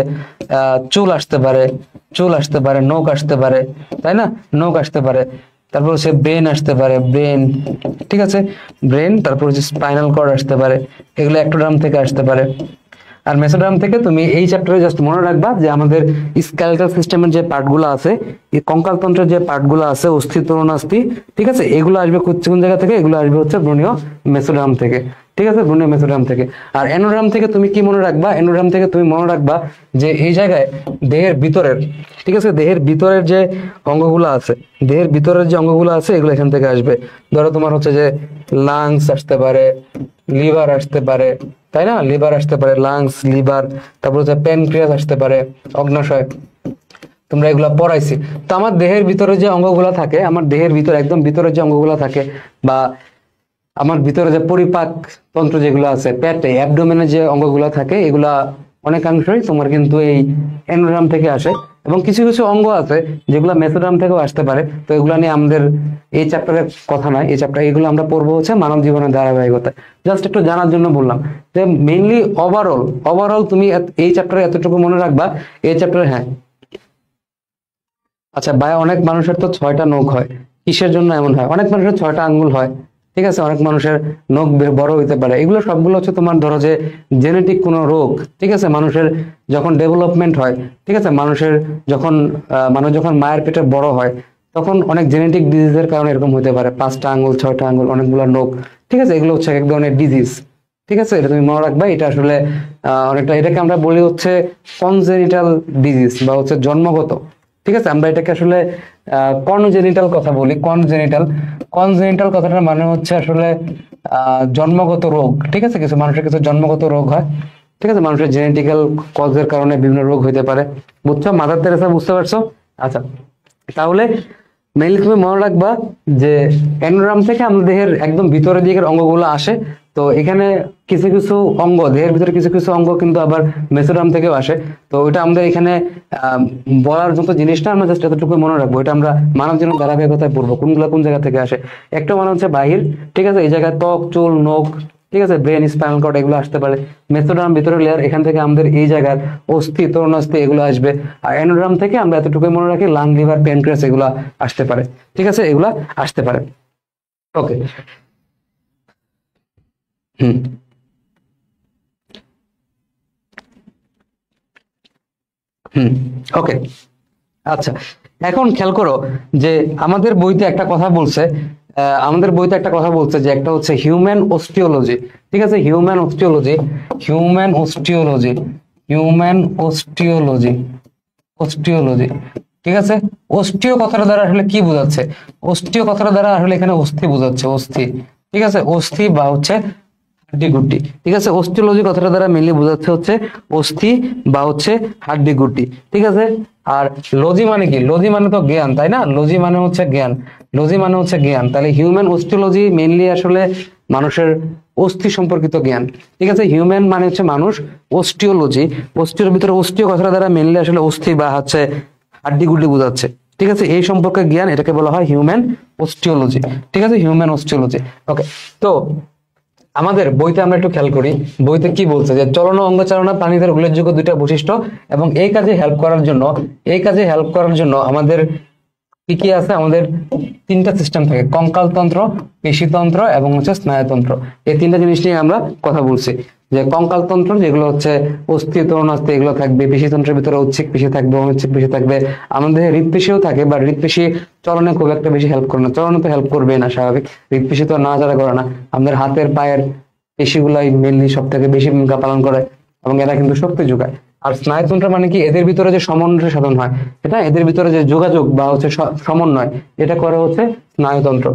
চুল আসতে পারে, চুল আসতে পারে, নখ আসতে পারে, তাই না, নখ আসতে পারে। তারপর হচ্ছে ব্রেন আসতে পারে, ব্রেন, ঠিক আছে, ব্রেন। তারপর হচ্ছে স্পাইনাল কর্ড আসতে পারে, এগুলো একটোডার্ম থেকে আসতে পারে। আর মেসোডার্ম থেকে তুমি এই চ্যাপ্টারে জাস্ট মনে রাখবা যে আমাদের স্কেলেটাল সিস্টেমের যে পার্টগুলো আছে, এই কঙ্কাল তন্ত্রের যে পার্টগুলো আছে, অস্থি, তরুণাস্থি, ঠিক আছে, এগুলো আসবে কোন জায়গা থেকে? এগুলো আসবে হচ্ছে ব্রুনীয় মেসোডার্ম থেকে, ঠিক আছে, ব্রুনীয় মেসোডার্ম থেকে। আর এন্ডোডার্ম থেকে তুমি কি মনে রাখবা? এন্ডোডার্ম থেকে তুমি মনে রাখবা যে এই জায়গায় দেহের ভিতরের, ঠিক আছে, দেহের ভিতরের যে অঙ্গগুলো আছে, দেহের ভিতরের যে অঙ্গগুলো আছে, এগুলো এখান থেকে আসবে। ধরো তোমার হচ্ছে যে লাংস আসতে পারে, লিভার আসতে পারে, তাই না, লিভার আসতে পারে, লাংস, লিভার। তারপর হচ্ছে প্যানক্রিয়াস আসতে পারে, অগ্নাশয়। তোমরা এগুলা পড়াইছি। তো আমার দেহের ভিতরে যে অঙ্গগুলো থাকে, আমার দেহের ভিতরে একদম ভিতরে যে অঙ্গগুলো থাকে, বা আমার ভিতরে যে পরিপাক তন্ত্র যেগুলো আছে, পেটে অ্যাবডোমেনে যে অঙ্গগুলো থাকে, এগুলা অনেকাংশই তোমার কিন্তু এই এন্ডোডার্ম থেকে আসে। এবং কিছু কিছু অঙ্গ আছে যেগুলো মেসোডার্ম থেকেও আসতে পারে। তো এগুলো নিয়ে আমাদের এই চ্যাপ্টারের কথা নয়, এই চ্যাপ্টার এগুলো আমরা পড়বো হচ্ছে মানব জীবনের ধারাবাহিকতা। জাস্ট একটু জানার জন্য বললাম যে মেইনলি ওভারঅল তুমি এই চ্যাপ্টারে এতটুকু মনে রাখবা। এই চ্যাপ্টারে, হ্যাঁ, আচ্ছা ভাই, অনেক মানুষের তো 6টা নখ হয়, কিসের জন্য এমন হয়? অনেক মানুষের 6টা আঙ্গুল হয়, ঠিক আছে, অনেক মানুষের নখ বড় হইতে পারে। এগুলো সবগুলো হচ্ছে তোমার ধরো যে জেনেটিক কোনো রোগ, ঠিক আছে। মানুষের যখন ডেভেলপমেন্ট হয়, ঠিক আছে, মানুষের যখন মানুষ যখন মায়ের পেটে বড় হয়, তখন অনেক জেনেটিক ডিজিজের কারণে এরকম হতে পারে, 5টা আঙ্গুল, 6টা আঙ্গুল, অনেকগুলো নখ, ঠিক আছে। এগুলো হচ্ছে এক ধরনের ডিজিজ, ঠিক আছে, এটা তুমি মনে রাখবা। এটা আসলে অনেকটা, এটাকে আমরা বলি হচ্ছে কনজেনিটাল ডিজিজ বা হচ্ছে জন্মগত, ঠিক আছে। আমরা এটাকে আসলে কনজেনিটাল কথা বলি, কনজেনিটাল। কনজেনিটাল কথাটার মানে হচ্ছে আসলে জন্মগত রোগ, ঠিক আছে। কিছু মানুষের কিছু জন্মগত রোগ হয়, ঠিক আছে, মানুষের জেনেটিক্যাল কজের কারণে বিভিন্ন রোগ হইতে পারে, বুঝছো? মাদার তেরেসা, বুঝতে পারছো? আচ্ছা, তাহলে মেইনলি তুমি মনে রাখবা যে এন্ডোডার্ম থেকে আমাদের দেহের একদম ভিতরের দিকের অঙ্গগুলো আসে। তো এখানে কিছু কিছু অঙ্গ, দেহের ভিতরে কিছু কিছু অঙ্গ কিন্তু আবার মেসোডার্ম থেকেও আসে। তো ওইটা আমাদের এখানে বলার মতো জিনিসটা, আমরা জাস্ট এতটুকু মনে রাখবো। এটা আমরা মানব জীবন ধারাবাহিকতায় পড়বো, কোনগুলো কোন জায়গা থেকে আসে। একটা মানে হচ্ছে বাহির, ঠিক আছে, এই জায়গায় ত্বক, চুল, নখ, ঠিক আছে, ব্রেন, স্পাইনাল কর্ড, এগুলো আসতে পারে। মেসোডার্ম ভিতরের লেয়ার, এখান থেকে আমাদের এই জায়গার অস্থি, তরুণাস্থি, এগুলো আসবে। আর এন্ডোডার্ম থেকে আমরা এতটুকু মনে রাখি লাং, লিভার, প্যানক্রিয়াস, এগুলা আসতে পারে, ঠিক আছে, এগুলা আসতে পারে। ওকে, হুম, হুম, ওকে, আচ্ছা। এখন খেয়াল করো যে আমাদের বইতে একটা কথা বলছে, আমাদের বইতে একটা কথা বলছে যে একটা হচ্ছে হিউম্যান অস্টিওলজি, ঠিক আছে, human osteology, human osteology, human osteology, osteology, ঠিক আছে। অস্টিও কথাটা দ্বারা আসলে কি বোঝাচ্ছে? অস্টিও কথাটা দ্বারা আসলে এখানে অস্থি বোঝাচ্ছে, অস্থি, ঠিক আছে, অস্থি বা হচ্ছে হাড্ডি গুড্ডি, ঠিক আছে। অস্টিওলজি কথাটা দ্বারা মেনলি বোঝাচ্ছে হচ্ছে অস্থি বা হচ্ছে হাড্ডি গুড্ডি, ঠিক আছে। আর লজি মানে কি? লজি মানে তো জ্ঞান, তাই না? লজি মানে হচ্ছে জ্ঞান, লজি মানে হচ্ছে জ্ঞান। তাহলে হিউম্যান অস্টিওলজি মেনলি আসলে মানুষের অস্থি সম্পর্কিত জ্ঞান, ঠিক আছে। হিউম্যান মানে হচ্ছে মানুষ, অস্টিওলজি, অস্টিওর ভিতরে অস্টিও কথাটা দ্বারা মেনলি আসলে অস্থি বা হচ্ছে হাড্ডি গুড্ডি বোঝাচ্ছে, ঠিক আছে। এই সম্পর্কে জ্ঞান, এটাকে বলা হয় হিউম্যান অস্টিওলজি, ঠিক আছে, হিউম্যান অস্টিওলজি। ওকে, তো আমাদের বইতে আমরা একটু খেয়াল করি, বইতে কি বলছে যে চলন ও অঙ্গচালনা প্রাণীদের উল্লেখযোগ্য দুইটা বৈশিষ্ট্য, এবং এই কাজে হেল্প করার জন্য, এই কাজে হেল্প করার জন্য আমাদের কি কি আছে? আমাদের তিনটা সিস্টেম থাকে, কঙ্কালতন্ত্র, পেশিতন্ত্র এবং হচ্ছে স্নায়ুতন্ত্র। এই তিনটা জিনিস নিয়ে আমরা কথা বলছি, যে কঙ্কালতন্ত্র যেগুলো হচ্ছে অস্থি, তরুণাস্থি, এগুলো থাকবে। পেশিতন্ত্রের ভিতরে ঐচ্ছিক পেশি থাকবে, অনৈচ্ছিক পেশি থাকবে। আমাদের হৃদপেশিও থাকে, বা হৃদপেশি চলনে খুব একটা বেশি হেল্প করে না, চলনে তো হেল্প করবে না স্বাভাবিক, হৃদপেশি তো নাড়াচাড়া করে না। আমাদের হাতের পায়ের পেশিগুলাই মেনলি সব থেকে বেশি ভূমিকা পালন করে, এবং এরা কিন্তু শক্তি যোগায়। আর স্নায়ুতন্ত্র মানে কি? এদের ভিতরে যে সমন্বয় সাধন হয়, এটা এদের ভিতরে যে যোগাযোগ বা হচ্ছে সমন্বয়, এটা করে হচ্ছে স্নায়ুতন্ত্র।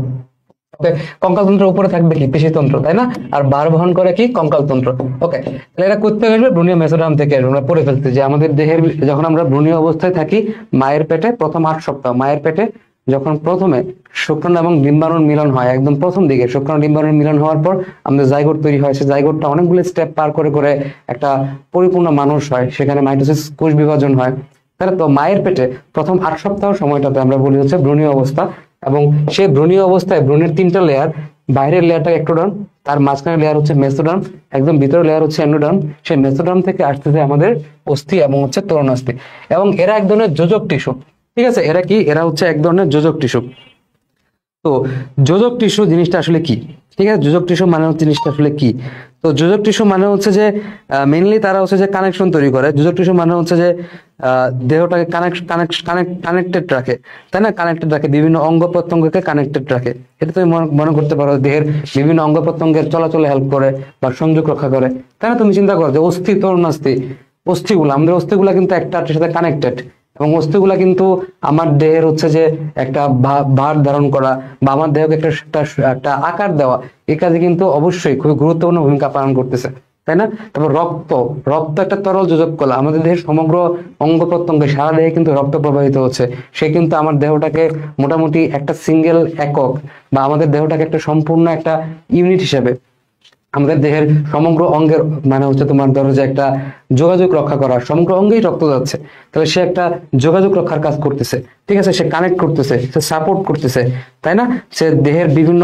ওকে, কঙ্কালতন্ত্রের উপরে থাকবে কি? পেশিতন্ত্র, তাই না? আর ভার বহন করে কি? কঙ্কালতন্ত্র। ওকে, তাহলে এটা করতে গেলে ভ্রূণীয় মেসোডার্ম থেকে আমরা পড়ে ফেলতে, যে আমাদের দেহের যখন আমরা ভ্রূণীয় অবস্থায় থাকি মায়ের পেটে প্রথম 8 সপ্তাহ, মায়ের পেটে যখন প্রথমে শুক্রাণু এবং ডিম্বাণুর মিলন হয়, একদম প্রথম দিকে শুক্রাণু ডিম্বাণুর মিলন হওয়ার পর আমাদের জাইগোট তৈরি হয়। সেই জাইগোটটা অনেকগুলো স্টেপ পার করে করে একটা পরিপূর্ণ মানুষ হয়, সেখানে মাইটোসিস, কোষ বিভাজন হয়। তাহলে তো মায়ের পেটে প্রথম 8 সপ্তাহ সময়টাতে আমরা বলি হচ্ছে ভ্রূণীয় অবস্থা, এবং সেই ভ্রূণীয় অবস্থায় ভ্রূণের 3টা লেয়ার, বাইরের লেয়ারটা একটোডার্ম, তার মাঝখানে লেয়ার হচ্ছে মেসোডার্ম, একদম ভিতরের লেয়ার হচ্ছে এন্ডোডার্ম। সেই মেসোডার্ম থেকে আসতেছে আমাদের অস্থি এবং হচ্ছে তরুণাস্থি, এবং এরা এক ধরনের যোজক টিস্যু, ঠিক আছে। এরা কি? এরা হচ্ছে এক ধরনের যোজক টিস্যু। তো যোজক টিস্যু জিনিসটা আসলে কি? ঠিক আছে, যোজক টিস্যু মানে হচ্ছে জিনিসটা আসলে কি? তো যোজক টিস্যু মানে হচ্ছে যে মেইনলি তারা হচ্ছে যে কানেকশন তৈরি করে। যোজক টিস্যু মানে হচ্ছে যে দেহটাকে কানেক্টেড রাখে, তাই না? কানেক্টেড রাখে, বিভিন্ন অঙ্গ প্রত্যঙ্গকে কানেক্টেড রাখে। এটা তুমি মনে করতে পারো দেহের বিভিন্ন অঙ্গ প্রত্যঙ্গের চলাচলে হেল্প করে বা সংযোগ রক্ষা করে, তাই না? তুমি চিন্তা করো যে অস্থি, তরুণাস্থি, অস্থিগুলো, আমাদের অস্থিগুলো কিন্তু একটা আরেকটার সাথে কানেক্টেড, এবং অস্থিগুলা কিন্তু আমার দেহের হচ্ছে যে একটা ভার ধারণ করা বা আমার দেহকে একটা আকার দেওয়া, এই কাজে কিন্তু অবশ্যই খুবই গুরুত্বপূর্ণ ভূমিকা পালন করতেছে, তাই না? তারপর রক্ত, রক্ত একটা তরল যোজক কলা, আমাদের দেহের সমগ্র অঙ্গ প্রত্যঙ্গে সারা দেহে কিন্তু রক্ত প্রবাহিত হচ্ছে। সে কিন্তু আমার দেহটাকে মোটামুটি একটা সিঙ্গেল একক, বা আমাদের দেহটাকে একটা সম্পূর্ণ একটা ইউনিট হিসেবে, আমাদের দেহের সমগ্র অঙ্গের মানে হচ্ছে তোমার ধরো যে একটা যোগাযোগ রক্ষা করা, সমগ্র অঙ্গেই রক্ত যাচ্ছে, তাহলে সে একটা যোগাযোগ রক্ষার কাজ করতেছে, ঠিক আছে। সে কানেক্ট করতেছে, সে সাপোর্ট করতেছে, তাই না? সে দেহের বিভিন্ন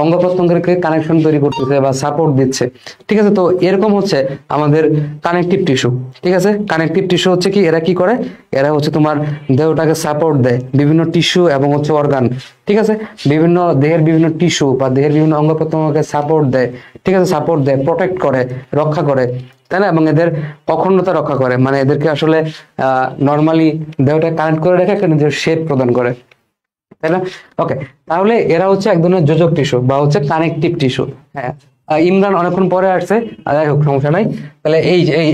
অঙ্গ প্রত্যঙ্গের কানেকশন তৈরি করতেছে বা সাপোর্ট দিচ্ছে, ঠিক আছে। তো এরকম হচ্ছে আমাদের কানেকটিভ টিস্যু, ঠিক আছে। কানেকটিভ টিস্যু হচ্ছে কি? এরা কি করে? এরা হচ্ছে তোমার দেহটাকে সাপোর্ট দেয়, বিভিন্ন টিস্যু এবং হচ্ছে অর্গান, ঠিক আছে। বিভিন্ন দেহের বিভিন্ন টিস্যু বা দেহের বিভিন্ন অঙ্গ প্রত্যঙ্গকে সাপোর্ট দেয়, ঠিক আছে, সাপোর্ট দেয়, প্রোটেক্ট করে, রক্ষা করে, তাই না? এবং এদের অখণ্ডতা রক্ষা করে, মানে এদেরকে আসলে নর্মালি দেহটা কানেক্ট করে রেখে একটা নিজের শেপ প্রদান করে, তাই না? ওকে, তাহলে এরা হচ্ছে এক ধরনের যোজক টিস্যু বা হচ্ছে কানেকটিভ টিস্যু। হ্যাঁ, ইমরান অনেকক্ষণ পরে আসছে, যাই হোক সমস্যা নাই। তাহলে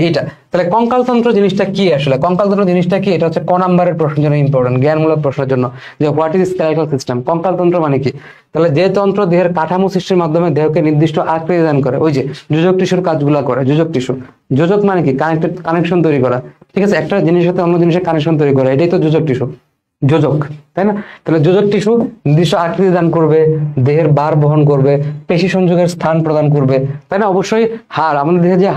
এইটা, তাহলে কঙ্কালতন্ত্র জিনিসটা কি আসলে? কঙ্কালতন্ত্র জিনিসটা কি? এটা হচ্ছে ক নাম্বারের প্রশ্নের জন্য ইম্পর্টেন্ট, জ্ঞানমূলক প্রশ্নের জন্য, যে হোয়াট ইজ স্কেলেটাল সিস্টেম, কঙ্কালতন্ত্র মানে কি? তাহলে যে তন্ত্র দেহের কাঠামো সৃষ্টির মাধ্যমে দেহকে নির্দিষ্ট আকৃতি দান করে, ওই যে যোজক টিস্যুর কাজগুলো করে যোজক টিস্যু। যোজক মানে কি? কানেকশন তৈরি করা, ঠিক আছে, একটা জিনিসের সাথে অন্য জিনিসের কানেকশন তৈরি করা, এটাই তো যোজক টিস্যু, যোজক, তাই না? তাহলে যোজক টিস্যু নির্দিষ্ট আকৃতি দান করবে, দেহের ভার বহন করবে, পেশি সংযোগের স্থান প্রদান করবে, তাই না? অবশ্যই হাড়, আমাদের দেহে যে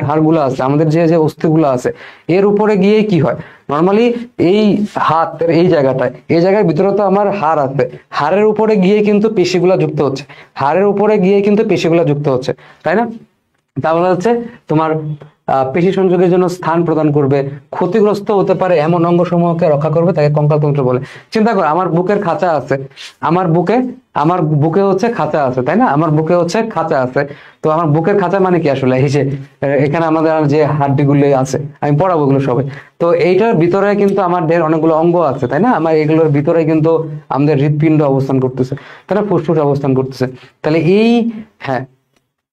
হাড়গুলো আছে, আমাদের যে অস্থিগুলো আছে, এর উপরে গিয়ে কি হয় নর্মালি? এই হাতের এই জায়গাটায়, এই জায়গার ভিতরে তো আমার হাড় আছে, হাড়ের উপরে গিয়ে কিন্তু পেশিগুলা যুক্ত হচ্ছে, হাড়ের উপরে গিয়ে কিন্তু পেশিগুলা যুক্ত হচ্ছে, তাই না? তাহলে হচ্ছে তোমার পেশি সংযোগের জন্য স্থান প্রদান করবে, ক্ষতিগ্রস্ত হতে পারে এমন অঙ্গ সমূহকে রক্ষা করবে, তাকে কঙ্কাল তন্ত্র বলে। চিন্তা করো, আমার বুকের খাঁচা আছে, আমার বুকে আমার বুকে হচ্ছে খাঁচা আছে, তাই না? আমার বুকে হচ্ছে খাঁচা আছে। তো আমার বুকের খাঁচা মানে কি আসলে, এই যে এখানে আমাদের যে হাড্ডিগুলো আছে, আমি পড়াবো এগুলো সবে। তো এইটার ভিতরে কিন্তু আমার দেহের অনেকগুলো অঙ্গ আছে, তাই না? আমার এগুলোর ভিতরে কিন্তু আমাদের হৃৎপিণ্ড অবস্থান করতেছে, তাই না? ফুসফুস অবস্থান করতেছে। তাহলে হ্যাঁ,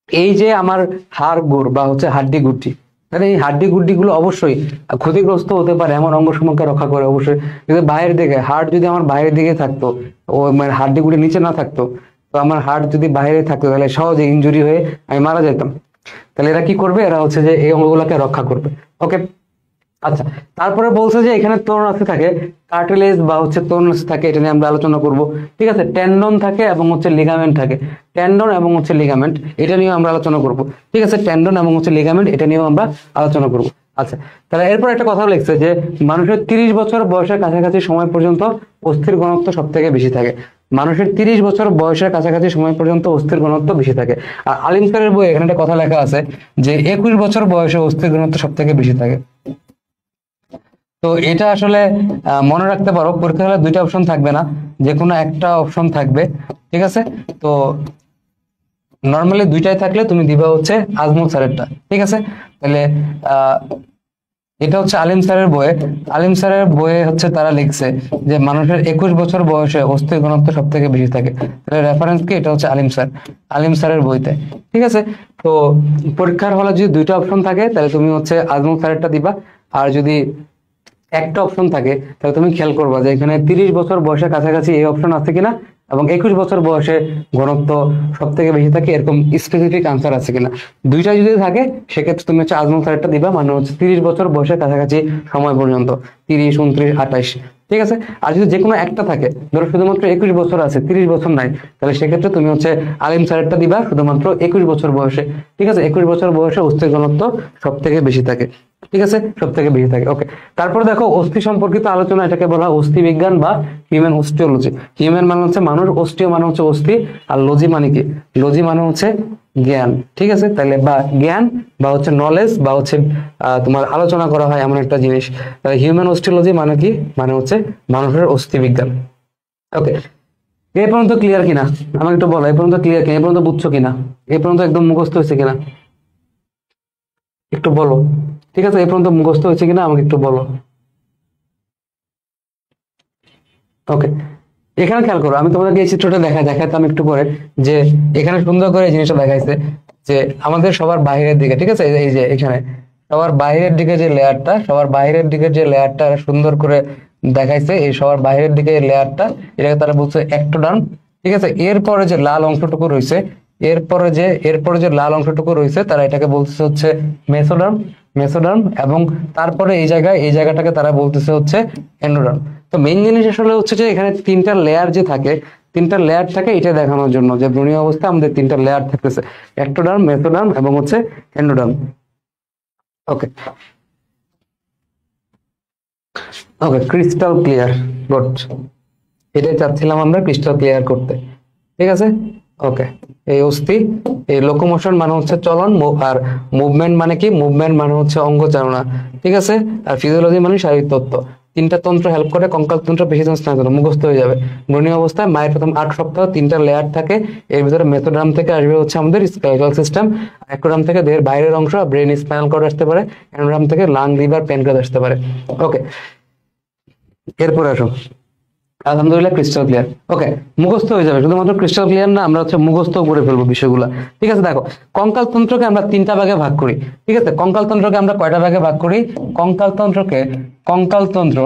এই যে আমার হাড় গোড় বা হচ্ছে হাড্ডি গুড্ডি, তাহলে এই হাড্ডি গুড্ডি গুলো অবশ্যই ক্ষতিগ্রস্ত হতে পারে এমন অঙ্গ সমূহকে রক্ষা করে অবশ্যই। যদি বাইরের দিকে হাড় যদি আমার বাইরের দিকে থাকতো, ও মানে হাড্ডি গুড্ডি নিচে না থাকতো, তো আমার হাড় যদি বাইরে থাকতো তাহলে সহজে ইনজুরি হয়ে আমি মারা যেতাম। তাহলে এরা কি করবে, এরা হচ্ছে যে এই অঙ্গগুলোকে রক্ষা করবে। ওকে, আচ্ছা। তারপরে বলছে যে এখানে তরুণাস্থি থাকে, কার্টিলেজ বা হচ্ছে তরুণাস্থি থাকে, এটা নিয়ে আমরা আলোচনা করব। ঠিক আছে, টেন্ডন থাকে এবং হচ্ছে লিগামেন্ট থাকে, টেন্ডন এবং হচ্ছে লিগামেন্ট, এটা নিয়ে আমরা আলোচনা করব। ঠিক আছে, টেন্ডন এবং হচ্ছে লিগামেন্ট, এটা নিয়েও আমরা আলোচনা করব। আচ্ছা, তাহলে এরপর একটা কথা লিখছে যে মানুষের 30 বছর বয়সের কাছাকাছি সময় পর্যন্ত অস্থির ঘনত্ব সব থেকে বেশি থাকে। মানুষের 30 বছর বয়সের কাছাকাছি সময় পর্যন্ত অস্থির ঘনত্ব বেশি থাকে। আর আলিম স্যারের বই এখানে একটা কথা লেখা আছে যে 21 বছর বয়সে অস্থির ঘনত্ব সব থেকে বেশি থাকে। তো এটা আসলে মনে রাখতে পারো, পরীক্ষা হলে দুইটা অপশন থাকবে না, যে কোনো একটা অপশন থাকবে। ঠিক আছে, তো নর্মালি দুইটাই থাকলে তুমি দিবা হচ্ছে আজমল স্যারেরটা। ঠিক আছে, তাহলে আহ এটা হচ্ছে আলিম স্যারের বইয়ে। আলিম স্যারের বইয়ে হচ্ছে তারা লিখছে যে মানুষের 21 বছর বয়সে অস্থির ঘনত্ব সব থেকে বেশি থাকে। তাহলে রেফারেন্স কি, এটা হচ্ছে আলিম স্যার, আলিম স্যারের বইতে। ঠিক আছে, তো পরীক্ষার হলে যদি দুইটা অপশন থাকে তাহলে তুমি হচ্ছে আজমল স্যারেরটা দিবা। আর যদি একটা অপশন থাকে তাহলে তুমি খেয়াল করবা যে এখানে 30 বছর বয়সের কাছাকাছি এই অপশন আছে কিনা, এবং 21 বছর বয়সে ঘনত্ব সব থেকে বেশি থাকে এরকম স্পেসিফিক আনসার আছে কিনা। দুইটা যদি থাকে সেক্ষেত্রে তুমি হচ্ছে আজমল স্যারটা দিবা, মানে হচ্ছে 30 বছর বয়সের কাছাকাছি সময় পর্যন্ত, 30, 29, 28। ঠিক আছে, আর যদি যে কোনো একটা থাকে, ধরো শুধুমাত্র 21 বছর আছে, 30 বছর নাই, তাহলে সেক্ষেত্রে তুমি হচ্ছে আলিম স্যারেরটা দিবা শুধুমাত্র 21 বছর বয়সে। ঠিক আছে, 21 বছর বয়সে অস্থির ঘনত্ব সব থেকে বেশি থাকে। ঠিক আছে, সব থেকে বেশি থাকে। ওকে, তারপরে দেখো অস্থি সম্পর্কিত আলোচনা, এটাকে বলা হয় অস্থি বিজ্ঞান বা হিউম্যান অস্টিওলজি। হিউম্যান মানে হচ্ছে মানুষ, অস্টিও মানে হচ্ছে অস্থি, আর লজি মানে কি, লজি মানে হচ্ছে জ্ঞান। ঠিক আছে, তাহলে বা জ্ঞান বা হচ্ছে নলেজ বা হচ্ছে তোমার আলোচনা করা হয় এমন একটা জিনিস। তাহলে হিউম্যান অস্টিওলজি মানে কি, মানে হচ্ছে মানুষের অস্থি বিজ্ঞান। ওকে, এই পর্যন্ত ক্লিয়ার কিনা আমাকে একটু বলো, এই পর্যন্ত ক্লিয়ার কিনা, এই পর্যন্ত বুঝছো কিনা, এই পর্যন্ত একদম মুখস্থ হয়েছে কিনা একটু বলো। ঠিক আছে, এই পর্যন্ত মুখস্থ হয়েছে কিনা আমাকে একটু বলো। ওকে, এখানে খেয়াল করো, আমি তোমাদেরকে এই চিত্রটা দেখাতাম একটু পরে, যে এখানে সুন্দর করে এই জিনিসটা দেখাইছে যে আমাদের সবার বাইরের দিকে, ঠিক আছে, এই যে এখানে সবার বাইরের দিকে যে লেয়ারটা, সবার বাইরের দিকে যে লেয়ারটা সুন্দর করে দেখাইছে, এই সবার বাইরের দিকে এই লেয়ারটা, এটাকে তারা বলছে একটোডার্ম। ঠিক আছে, এরপরে যে লাল অংশটুকু রয়েছে, এরপরে যে লাল অংশটুকু রয়েছে, তারা এটাকে বলতেছে হচ্ছে মেসোডার্ম, মেসোডার্ম। এবং তারপরে এই জায়গাটাকে তারা বলতেছে হচ্ছে এন্ডোডার্ম। তো মেইন জিনিস আসলে হচ্ছে যে এখানে তিনটা লেয়ার যে থাকে, তিনটা লেয়ার থাকে, এটা দেখানোর জন্য যে ভ্রূণীয় অবস্থায় আমাদের তিনটা লেয়ার থাকতেছে, একটোডার্ম, মেসোডার্ম এবং হচ্ছে এন্ডোডার্ম। ওকে, ওকে, ক্রিস্টাল ক্লিয়ার, গুড। এটাই চাচ্ছিলাম আমরা ক্রিস্টাল ক্লিয়ার করতে। ঠিক আছে, ওকে। এই অস্থি, এই লোকোমোশন মানে হচ্ছে চলন, আর মুভমেন্ট মানে কি, মুভমেন্ট মানে হচ্ছে অঙ্গচালনা। ঠিক আছে, আর ফিজিওলজি মানে শারীরিক তত্ত্ব। তিনটা তন্ত্র হেল্প করে, কঙ্কাল তন্ত্র, পেশিতন্ত্র, স্নায়ুতন্ত্র, মুখস্থ হয়ে যাবে। ভ্রূণীয় অবস্থায় মায়ের প্রথম 8 সপ্তাহ তিনটা লেয়ার থাকে, এর ভিতরে মেসোডার্ম থেকে আসবে হচ্ছে আমাদের স্কেলেটাল সিস্টেম, একটোডার্ম থেকে দেহের বাইরের অংশ, ব্রেন, স্পাইনাল কর্ড আসতে পারে, এন্ডোডার্ম থেকে লাং, লিভার, প্যানক্রিয়াস আসতে পারে। ওকে, এরপরে আসো, আলহামদুলিল্লাহ ক্রিস্টাল ক্লিয়ার। ওকে, মুখস্থ হয়ে যাবে, শুধুমাত্র ক্রিস্টাল ক্লিয়ার না, আমরা হচ্ছে মুখস্থ করে ফেলবো বিষয়গুলো। ঠিক আছে, দেখো কঙ্কাল তন্ত্রকে আমরা তিনটা ভাগে ভাগ করি। ঠিক আছে, কঙ্কাল তন্ত্রকে আমরা কয়টা ভাগে ভাগ করি, কঙ্কাল তন্ত্রকে কঙ্কাল তন্ত্র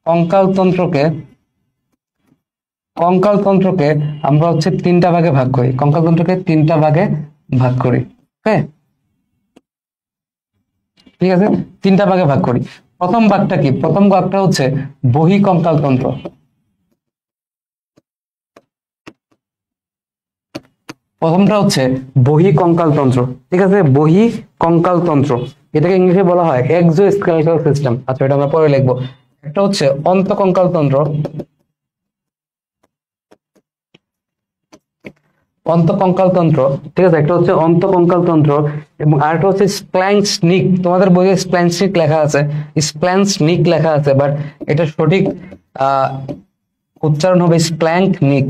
কঙ্কাল তন্ত্রকে কঙ্কাল তন্ত্রকে আমরা হচ্ছে তিনটা ভাগে ভাগ করি, কঙ্কাল তন্ত্রকে তিনটা ভাগে ভাগ করি। ওকে, ঠিক আছে, তিনটা ভাগে ভাগ করি। প্রথম ভাগটা কি, প্রথম ভাগটা হচ্ছে বহিঃকঙ্কাল তন্ত্র। প্রথমটা হচ্ছে বহিঃকঙ্কাল তন্ত্র। ঠিক আছে, বহিঃকঙ্কাল তন্ত্র, এটাকে ইংলিশে বলা হয় এক্সোস্কেলেটাল সিস্টেম। আচ্ছা, এটা আমরা পরে লিখবো। একটা হচ্ছে অন্তঃকঙ্কাল তন্ত্র, অন্তঃকঙ্কাল তন্ত্র, ঠিক আছে, একটা হচ্ছে অন্তঃকঙ্কাল তন্ত্র এবং আরেকটা হচ্ছে স্প্ল্যাঙ্কনিক। তোমাদের বইয়ে স্প্ল্যাঙ্কনিক লেখা আছে, স্প্ল্যাঙ্কনিক লেখা আছে, বাট এটা সঠিক উচ্চারণ হবে স্প্ল্যাঙ্কনিক।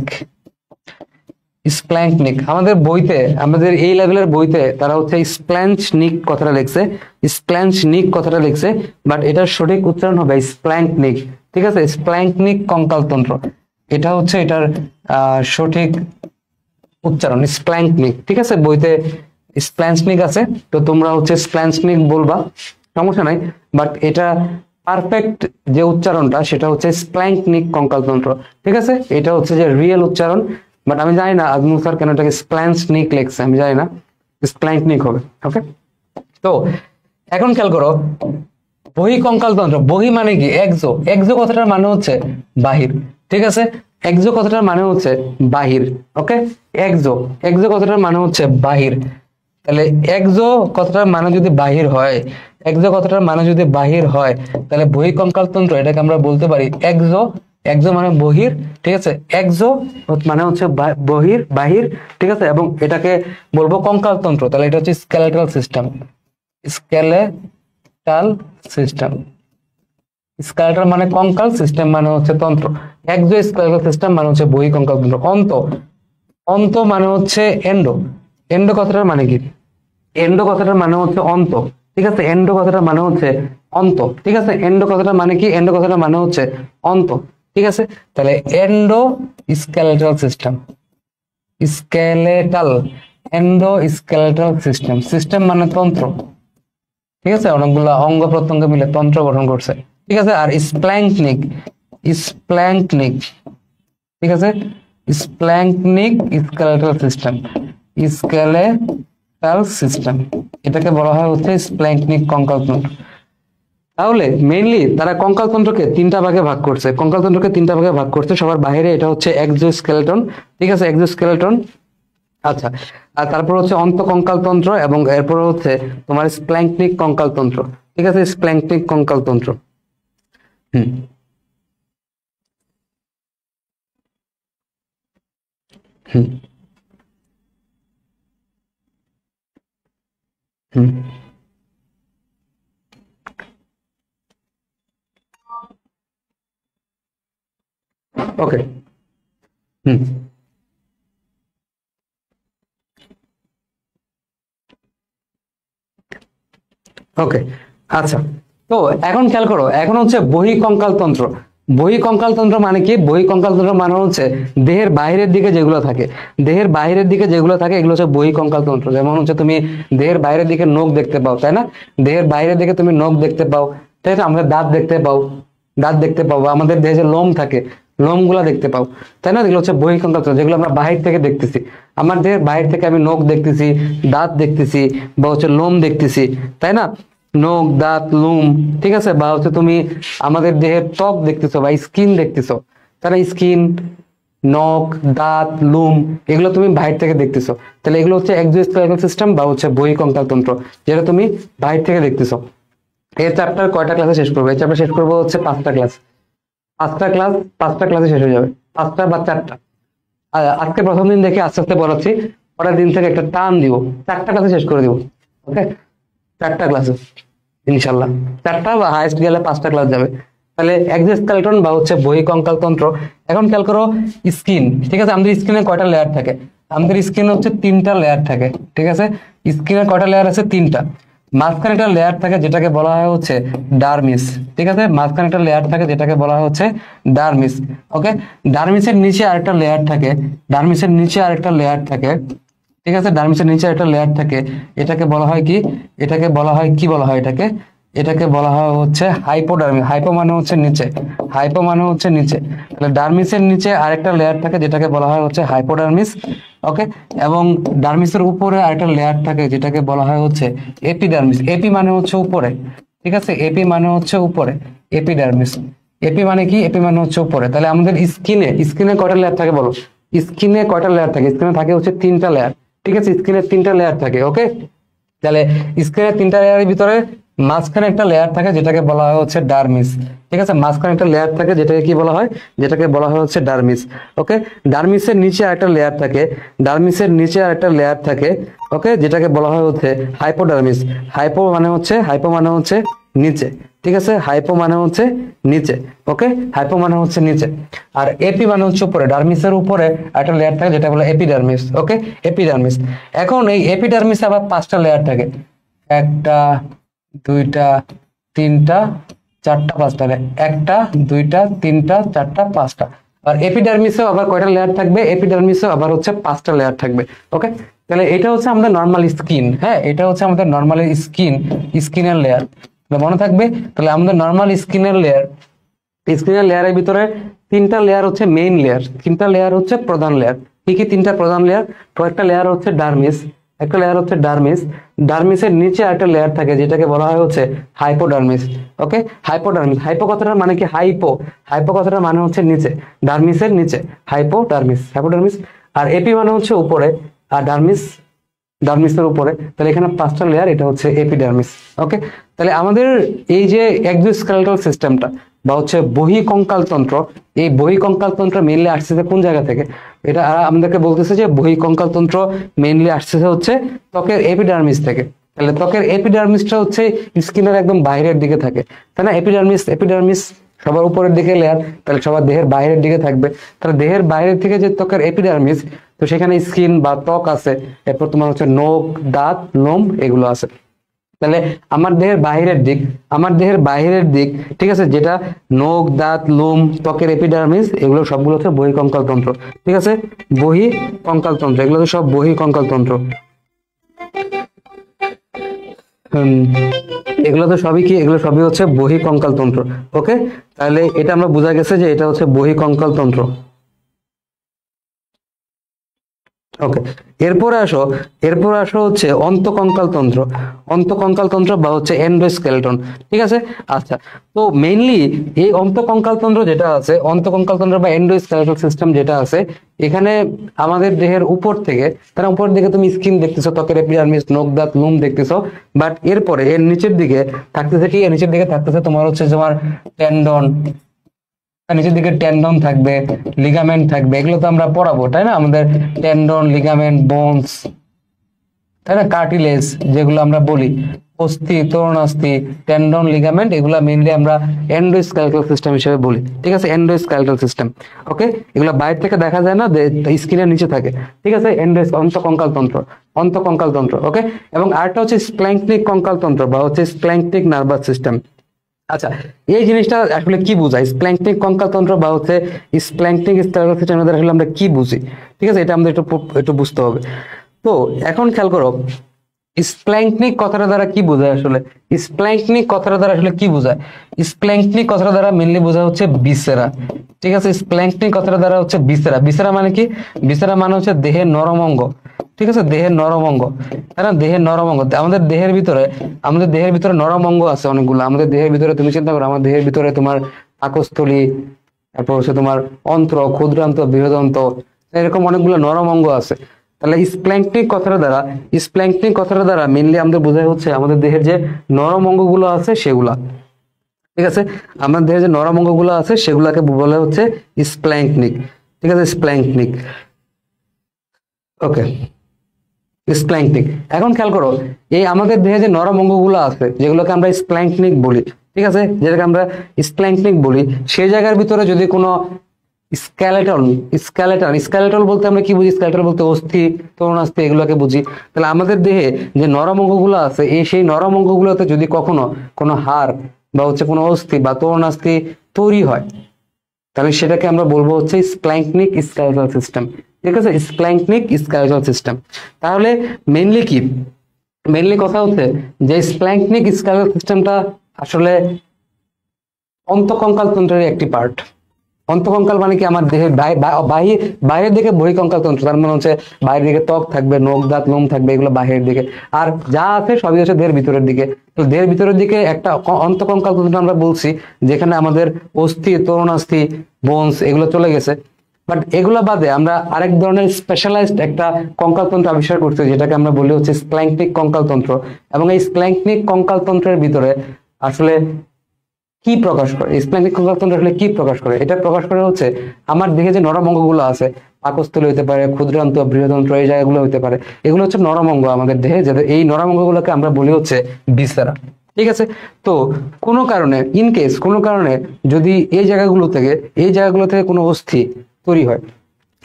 স্প্ল্যাঙ্কনিক আমাদের বইতে, আমাদের এই লেভেলের বইতে তারা হচ্ছে স্প্ল্যাঙ্কনিক কথাটা লিখছে, স্প্ল্যাঙ্কনিক কথাটা লিখছে, বাট এটার সঠিক উচ্চারণ হবে স্প্ল্যাঙ্কনিক। ঠিক আছে, স্প্ল্যাঙ্কনিক কঙ্কাল তন্ত্র, এটা হচ্ছে এটার সঠিক উচ্চারণ স্প্ল্যাঙ্কনিক। ঠিক আছে, বইতে স্প্ল্যাঙ্কনিক আছে, তো তোমরা হচ্ছে স্প্ল্যাঙ্কনিক বলবা, সমস্যা নাই, বাট এটা পারফেক্ট যে উচ্চারণটা সেটা হচ্ছে স্প্ল্যাঙ্কনিক কঙ্কাল তন্ত্র। ঠিক আছে, এটা হচ্ছে যে রিয়েল উচ্চারণ, বাট আমি জানি না আজমল স্যার কেন এটাকে স্প্ল্যাঙ্কনিক লিখছে, আমি জানি না, স্প্ল্যাঙ্কনিক হবে। ওকে, তো এখন খেয়াল করো বহিঃকঙ্কাল তন্ত্র। বহি মানে কি? এক্সো। এক্সো কথাটার মানে হচ্ছে বাহির। ঠিক আছে, এক্সো কথাটার মানে হচ্ছে বাহির। ওকে, এক্সো, এক্সো কথাটার মানে হচ্ছে বাহির। তাহলে এক্সো কথাটার মানে যদি বাহির হয়, এক্সো কথাটার মানে যদি বাহির হয়, তাহলে বহিঃকঙ্কাল তন্ত্র এটাকে আমরা বলতে পারি এক্সো। এক্সো মানে বহির, ঠিক আছে, এক্সো মানে হচ্ছে বহির, বাহির। ঠিক আছে, এবং এটাকে বলবো কঙ্কাল তন্ত্র। তাহলে এটা হচ্ছে skeletal system, skeletal system. Skeletal মানে কঙ্কাল, সিস্টেম মানে হচ্ছে তন্ত্র। এক্সো স্কেলেটাল সিস্টেম মানে হচ্ছে বহিঃকঙ্কাল তন্ত্র। অন্ত, অন্ত মানে হচ্ছে এন্ডো। এন্ডো কথাটার মানে কি? এন্ডো কথাটার মানে হচ্ছে অন্ত। ঠিক আছে, এন্ডো কথাটার মানে হচ্ছে অন্ত। ঠিক আছে, এন্ডো কথাটার মানে কি? এন্ডো কথাটার মানে হচ্ছে অন্ত। ঠিক আছে, তাহলে endo skeletal system, skeletal, endo skeletal system. System মানে তন্ত্র। ঠিক আছে, অনেকগুলো অঙ্গ প্রত্যঙ্গ মিলে তন্ত্র গঠন করছে। ঠিক আছে, আর স্প্ল্যাঙ্কনিক, স্প্ল্যাঙ্কনিক, ঠিক আছে, স্প্ল্যাঙ্কনিক স্কেলেটাল সিস্টেম, স্কেলেটাল সিস্টেম, এটাকে বলা হয় হচ্ছে স্প্ল্যাঙ্কনিক কঙ্কাল তন্ত্র। তাহলে মেইনলি তারা কঙ্কাল তন্ত্রকে তিনটা ভাগে ভাগ করছে, কঙ্কাল তন্ত্রকে তিনটা ভাগে ভাগ করছে। সবার বাইরে এটা হচ্ছে এক্সোস্কেলেটন। ঠিক আছে, এক্সোস্কেলেটন। আচ্ছা, আর তারপর হচ্ছে অন্তঃকঙ্কাল তন্ত্র এবং এরপর হচ্ছে তোমার স্প্ল্যাঙ্কনিক কঙ্কাল তন্ত্র। ঠিক আছে, স্প্ল্যাঙ্কনিক কঙ্কাল তন্ত্র। হুম হুম হুম ওকে। হুম ওকে, আচ্ছা, তো এখন খেয়াল করো, এখন হচ্ছে বহিঃকঙ্কাল তন্ত্র। বহিঃকঙ্কাল তন্ত্র মানে কি? বহিঃকঙ্কাল তন্ত্র মানে হচ্ছে দেহের বাইরের দিকে যেগুলো থাকে, দেহের বাইরের দিকে যেগুলো থাকে এগুলো হচ্ছে বহিঃকঙ্কাল তন্ত্র। যেমন হচ্ছে তুমি দেহের বাইরের দিকে নখ দেখতে পাও, তাই না? দেহের বাইরের দিকে তুমি নখ দেখতে পাও, তাই না? আমাদের দাঁত দেখতে পাও, দাঁত দেখতে পাও, বা আমাদের দেহে যে লোম থাকে লোম গুলা দেখতে পাও, তাই না? এগুলো হচ্ছে বহিঃকঙ্কাল তন্ত্র, যেগুলো আমরা বাহির থেকে দেখতেছি। আমার দেহের বাইরে থেকে আমি নখ দেখতেছি, দাঁত দেখতেছি, বা হচ্ছে লোম দেখতেছি, তাই না? নখ, দাঁত, লোম, ঠিক আছে, বা হচ্ছে তুমি আমাদের দেহের ত্বক দেখতেছো বা স্কিন দেখতেছো, তাই না? স্কিন, নখ, দাঁত, লোম, এগুলো তুমি বাইরে থেকে দেখতেছো। তাহলে এগুলো হচ্ছে এক্সোস্কেলেটাল সিস্টেম বা হচ্ছে বহিঃকঙ্কাল তন্ত্র, যেটা তুমি বাইরে থেকে দেখতেছো। এই চ্যাপ্টার কয়টা ক্লাসে শেষ করবো? এই চ্যাপ্টার শেষ করবো হচ্ছে 5টা ক্লাস। 5টা ক্লাস, 5টা ক্লাসে শেষ হয়ে যাবে, 5টা বা 4টা। আজকে প্রথম দিন দেখে আস্তে আস্তে পড়াচ্ছি, পরের দিন থেকে একটা টান দিব, 4টা ক্লাসে শেষ করে দিব। ওকে, 4টা ক্লাসে ইনশাল্লাহ, 4টা বা হাইস্ট গেলে 5টা ক্লাস যাবে। তাহলে এক্সোস্কেলেটন বা হচ্ছে বহিঃকঙ্কাল তন্ত্র। এখন খেয়াল করো স্কিন। ঠিক আছে, আমাদের স্কিনে কয়টা লেয়ার থাকে? আমাদের স্কিন হচ্ছে 3টা লেয়ার থাকে। ঠিক আছে, স্কিনের কয়টা লেয়ার আছে? 3টা। মাঝখানে একটা লেয়ার থাকে যেটাকে বলা হয় হচ্ছে ডার্মিস। ঠিক আছে, মাঝখানে একটা লেয়ার থাকে যেটাকে বলা হয় হচ্ছে ডার্মিস। ওকে, ডার্মিসের নিচে আরেকটা লেয়ার থাকে, ডার্মিসের নিচে আরেকটা লেয়ার থাকে। ঠিক আছে, ডার্মিসের নিচে একটা লেয়ার থাকে, এটাকে বলা হয় কি? এটাকে বলা হয় কি বলা হয় এটাকে? এটাকে বলা হয় হচ্ছে হাইপোডার্মিস। হাইপো মানে হচ্ছে নিচে, হাইপো মানে হচ্ছে নিচে। তাহলে ডার্মিসের নিচে আরেকটা লেয়ার থাকে যেটাকে বলা হয় হচ্ছে হাইপোডার্মিস। ওকে, এবং ডার্মিসের উপরে আরেকটা লেয়ার থাকে যেটাকে বলা হয় হচ্ছে এপিডার্মিস। এপি মানে হচ্ছে উপরে। ঠিক আছে, এপি মানে হচ্ছে উপরে, এপিডার্মিস। এপি মানে কি? এপি মানে হচ্ছে উপরে। তাহলে আমাদের স্কিনে, স্কিনে কয়টা লেয়ার থাকে বলো? স্কিনে কয়টা লেয়ার থাকে? স্কিনে থাকে হচ্ছে 3টা লেয়ার। ঠিক আছে, স্কিনের 3টা লেয়ার থাকে। ওকে, তাহলে স্কিনের 3টা লেয়ারের ভিতরে মাঝখানে একটা লেয়ার থাকে যেটাকে বলা হয় হচ্ছে ডার্মিস। ঠিক আছে, মাঝখানে একটা লেয়ার থাকে যেটাকে কি বলা হয়, যেটাকে বলা হয় হচ্ছে ডার্মিস। ওকে, ডার্মিসের নিচে আরেকটা লেয়ার থাকে, ডার্মিসের নিচে আরেকটা লেয়ার থাকে, ওকে, যেটাকে বলা হয় হচ্ছে হাইপোডার্মিস। হাইপো মানে হচ্ছে নিচে। ঠিক আছে, হাইপো মানে হচ্ছে নিচে। ওকে, হাইপো মানে হচ্ছে নিচে। আর এপি মানে হচ্ছে উপরে, ডার্মিসের উপরে একটা লেয়ার থাকে যেটা বলে এপিডার্মিস। ওকে, এপিডার্মিস। এখন এই এপিডার্মিসে আবার 5টা লেয়ার থাকে, একটা, দুইটা, তিনটা, চারটা, পাঁচটা। একটা, দুইটা, তিনটা, চারটা, পাঁচটা। আর এপিডার্মিসেও আবার কয়টা লেয়ার থাকবে, এপিডার্মিসেও আবার হচ্ছে 5টা লেয়ার থাকবে। ওকে, তাহলে এটা হচ্ছে আমাদের নর্মাল স্কিন। হ্যাঁ, এটা হচ্ছে আমাদের নর্মাল স্কিনের লেয়ার, মনে থাকবে। তাহলে আমাদের নর্মাল স্কিনের লেয়ারের ভিতরে 3টা লেয়ার হচ্ছে মেইন লেয়ার, 3টা লেয়ার হচ্ছে প্রধান লেয়ার। কি কি 3টা প্রধান লেয়ার? একটা লেয়ার হচ্ছে ডার্মিস, একটা লেয়ার হচ্ছে ডার্মিস। ডার্মিসের নিচে একটা লেয়ার থাকে যেটাকে বলা হয় হচ্ছে হাইপোডার্মিস। ওকে, হাইপোডার্মিস। হাইপো কথাটার মানে কি? হাইপো কথাটার মানে হচ্ছে নিচে, ডার্মিসের নিচে, হাইপোডার্মিস। আর এপি মানে হচ্ছে উপরে, আর ডার্মিসের উপরে। তাহলে এখানে 5টা লেয়ার, এটা হচ্ছে এপিডার্মিস। ওকে, তাহলে আমাদের এই যে এক্সোস্কেলেটাল সিস্টেমটা বা হচ্ছে বহিঃকঙ্কাল তন্ত্র, এই বহিঃকঙ্কাল তন্ত্র মেইনলি আসছে কোন জায়গা থেকে? এটা আমাদেরকে বলতেছে যে বহিঃকঙ্কাল তন্ত্র মেইনলি আসছে হচ্ছে ত্বকের এপিডার্মিস থেকে। তাহলে ত্বকের এপিডার্মিসটা হচ্ছে স্কিনের একদম বাইরের দিকে থাকে, তাই না? এপিডার্মিস সবার উপরের দিকে লেয়ার, তাহলে সবার দেহের বাইরের দিকে থাকবে। তাহলে দেহের বাইরের থেকে যে ত্বকের এপিডার্মিস, তো সেখানে স্কিন বা ত্বক আছে, এরপর তোমার হচ্ছে নখ, দাঁত, লোম এগুলো আছে। তাহলে আমার দেহের বাহিরের দিক, ঠিক আছে, যেটা নখ, দাঁত, লোম, ত্বকের এপিডার্মিস, এগুলো সবগুলো হচ্ছে বহিঃকঙ্কাল তন্ত্র। ঠিক আছে, বহিঃকঙ্কাল তন্ত্র, এগুলো সব বহিঃকঙ্কাল তন্ত্র। এগুলো সবই হচ্ছে বহিঃকঙ্কাল তন্ত্র। ওকে, তাহলে এটা আমরা বোঝা গেছে যে এটা হচ্ছে বহিঃকঙ্কাল তন্ত্র। ওকে, এরপরে আসো হচ্ছে অন্তঃকঙ্কাল তন্ত্র বা হচ্ছে এন্ডোস্কেলেটন। ঠিক আছে, আচ্ছা। তো মেইনলি এই অন্তঃকঙ্কাল তন্ত্র যেটা আছে, অন্তঃকঙ্কাল তন্ত্র বা এন্ডোস্কেলেটল সিস্টেম যেটা আছে, এখানে আমাদের দেহের উপর থেকে, তারা উপর দিকে তুমি স্কিন দেখতেছো, ত্বকের এপিডার্মিস, নখ, দাঁত, লোম দেখতেছো, বাট এরপরে এর নিচের দিকে থাকতেছে তোমার হচ্ছে তোমার টেন্ডন, নিচের দিকে টেন্ডন থাকবে, লিগামেন্ট থাকবে। এগুলো তো আমরা পড়াবো, তাই না? আমাদের টেন্ডন, লিগামেন্ট, বোনস, তাই না, কার্টিলেজ যেগুলো আমরা বলি, অস্থি, তরুণাস্থি, টেন্ডন, লিগামেন্ট, এগুলো মেইনলি আমরা এন্ডোস্কেলেটাল সিস্টেম হিসেবে বলি। ঠিক আছে, এন্ডোস্কেলেটাল সিস্টেম। ওকে, এগুলো বাইরে থেকে দেখা যায় না, স্কিনের নিচে থাকে। ঠিক আছে, অন্তঃকঙ্কাল তন্ত্র। ওকে, এবং আরেকটা হচ্ছে স্প্ল্যাঙ্কনিক কঙ্কাল তন্ত্র বা হচ্ছে স্প্ল্যাঙ্কনিক নার্ভাস সিস্টেম। আচ্ছা, এই জিনিসটা আসলে কি বোঝায়? স্প্ল্যাঙ্কনিক কঙ্কাল তন্ত্র বা হচ্ছে স্প্ল্যাঙ্কনিক স্কেলেটাল সিস্টেম আসলে আমরা কি বুঝি? ঠিক আছে, এটা আমাদের একটু বুঝতে হবে। তো এখন খেয়াল করো, স্প্ল্যাঙ্কনিক কথাটা দ্বারা কি বোঝায় আসলে? স্প্ল্যাঙ্কনিক কথাটা দ্বারা আসলে কি বোঝায়? স্প্ল্যাঙ্কনিক কথাটা দ্বারা মেইনলি বোঝা হচ্ছে ভিসেরা। ঠিক আছে, স্প্ল্যাঙ্কনিক কথাটা দ্বারা হচ্ছে ভিসেরা মানে কি? ভিসেরা মানে হচ্ছে দেহের নরম অঙ্গ। ঠিক আছে, দেহের নরম অঙ্গ, তাই না? দেহের নরম অঙ্গ। আমাদের দেহের ভিতরে নরম অঙ্গ আছে অনেকগুলো। আমাদের দেহের ভিতরে তুমি চিন্তা করো, আমার দেহের ভিতরে তোমার পাকস্থলী, তারপর হচ্ছে তোমার অন্ত্র, ক্ষুদ্রান্ত, বৃহদন্ত, এরকম অনেকগুলো নরম অঙ্গ আছে। তাহলে স্প্ল্যাঙ্কনিক কথাটা দ্বারা মেইনলি আমাদের বোঝায় হচ্ছে আমাদের দেহের যে নরম অঙ্গগুলো আছে সেগুলা। ঠিক আছে, আমাদের দেহের যে নরম অঙ্গগুলো আছে সেগুলাকে বলা হচ্ছে স্প্ল্যাঙ্কনিক। ঠিক আছে, স্প্ল্যাঙ্কনিক। ওকে, স্প্ল্যাঙ্কনিক। এখন খেয়াল করো, এই আমাদের দেহে যে নরম অঙ্গগুলো আছে যেগুলোকে আমরা স্প্ল্যাঙ্কনিক বলি, ঠিক আছে, যেটাকে আমরা স্প্ল্যাঙ্কনিক বলি, সেই জায়গার ভিতরে যদি কোনো স্কেলেটল বলতে আমরা কি বুঝি? স্কেলেটল বলতে অস্থি, তরুণাস্থি এগুলোকে বুঝি। তাহলে আমাদের দেহে যে নরম অঙ্গগুলো আছে, সেই নরম অঙ্গগুলোতে যদি কখনো কোনো হাড় বা হচ্ছে কোনো অস্থি বা তরুণাস্থি তৈরি হয়, তাহলে সেটাকে আমরা বলবো হচ্ছে স্প্ল্যাঙ্কনিক স্কেলেটাল সিস্টেম। ঠিক আছে, স্প্ল্যাঙ্কনিক স্কেলেটাল সিস্টেম। তাহলে মেইনলি কথা হচ্ছে যে স্প্ল্যাঙ্কনিক স্কেলেটাল সিস্টেমটা আসলে অন্তঃকঙ্কাল তন্ত্রের একটি পার্ট। অন্তঃকঙ্কাল মানে কি? আমার দেহের বাইরের দিকে বহিঃকঙ্কাল তন্ত্র, তার মানে হচ্ছে বাইরের দিকে ত্বক থাকবে, নখ, দাঁত, লোম থাকবে, এগুলো বাইরের দিকে। আর যা আছে সবই হচ্ছে দেহের ভিতরের দিকে। তো দেহের ভিতরের দিকে একটা অন্তঃকঙ্কাল তন্ত্র আমরা বলছি, যেখানে আমাদের অস্থি, তরুণাস্থি, বোনস এগুলো চলে গেছে। বাট এগুলা বাদে আমরা আরেক ধরনের স্পেশালাইজড একটা কঙ্কালতন্ত্র আবিষ্কার করছি, যেটাকে আমরা বলি হচ্ছে স্প্ল্যাঙ্কনিক কঙ্কালতন্ত্র। এবং এই স্প্ল্যাঙ্কনিক কঙ্কালতন্ত্রের ভিতরে আসলে কি প্রকাশ করে, স্প্ল্যাঙ্কনিক কঙ্কালতন্ত্র আসলে কি প্রকাশ করে? এটা প্রকাশ করে হচ্ছে আমার দেহে যে নরম অঙ্গগুলো আছে, পাকস্থলী হইতে পারে, ক্ষুদ্রান্ত, বৃহদন্ত্র, এই জায়গাগুলো হইতে পারে, এগুলো হচ্ছে নরম অঙ্গ আমাদের দেহে, যাতে এই নরম অঙ্গগুলোকে আমরা বলি হচ্ছে ভিসেরা। ঠিক আছে, তো কোনো কারণে ইনকেস কোনো কারণে যদি এই জায়গাগুলো থেকে কোনো অস্থি তৈরি হয়,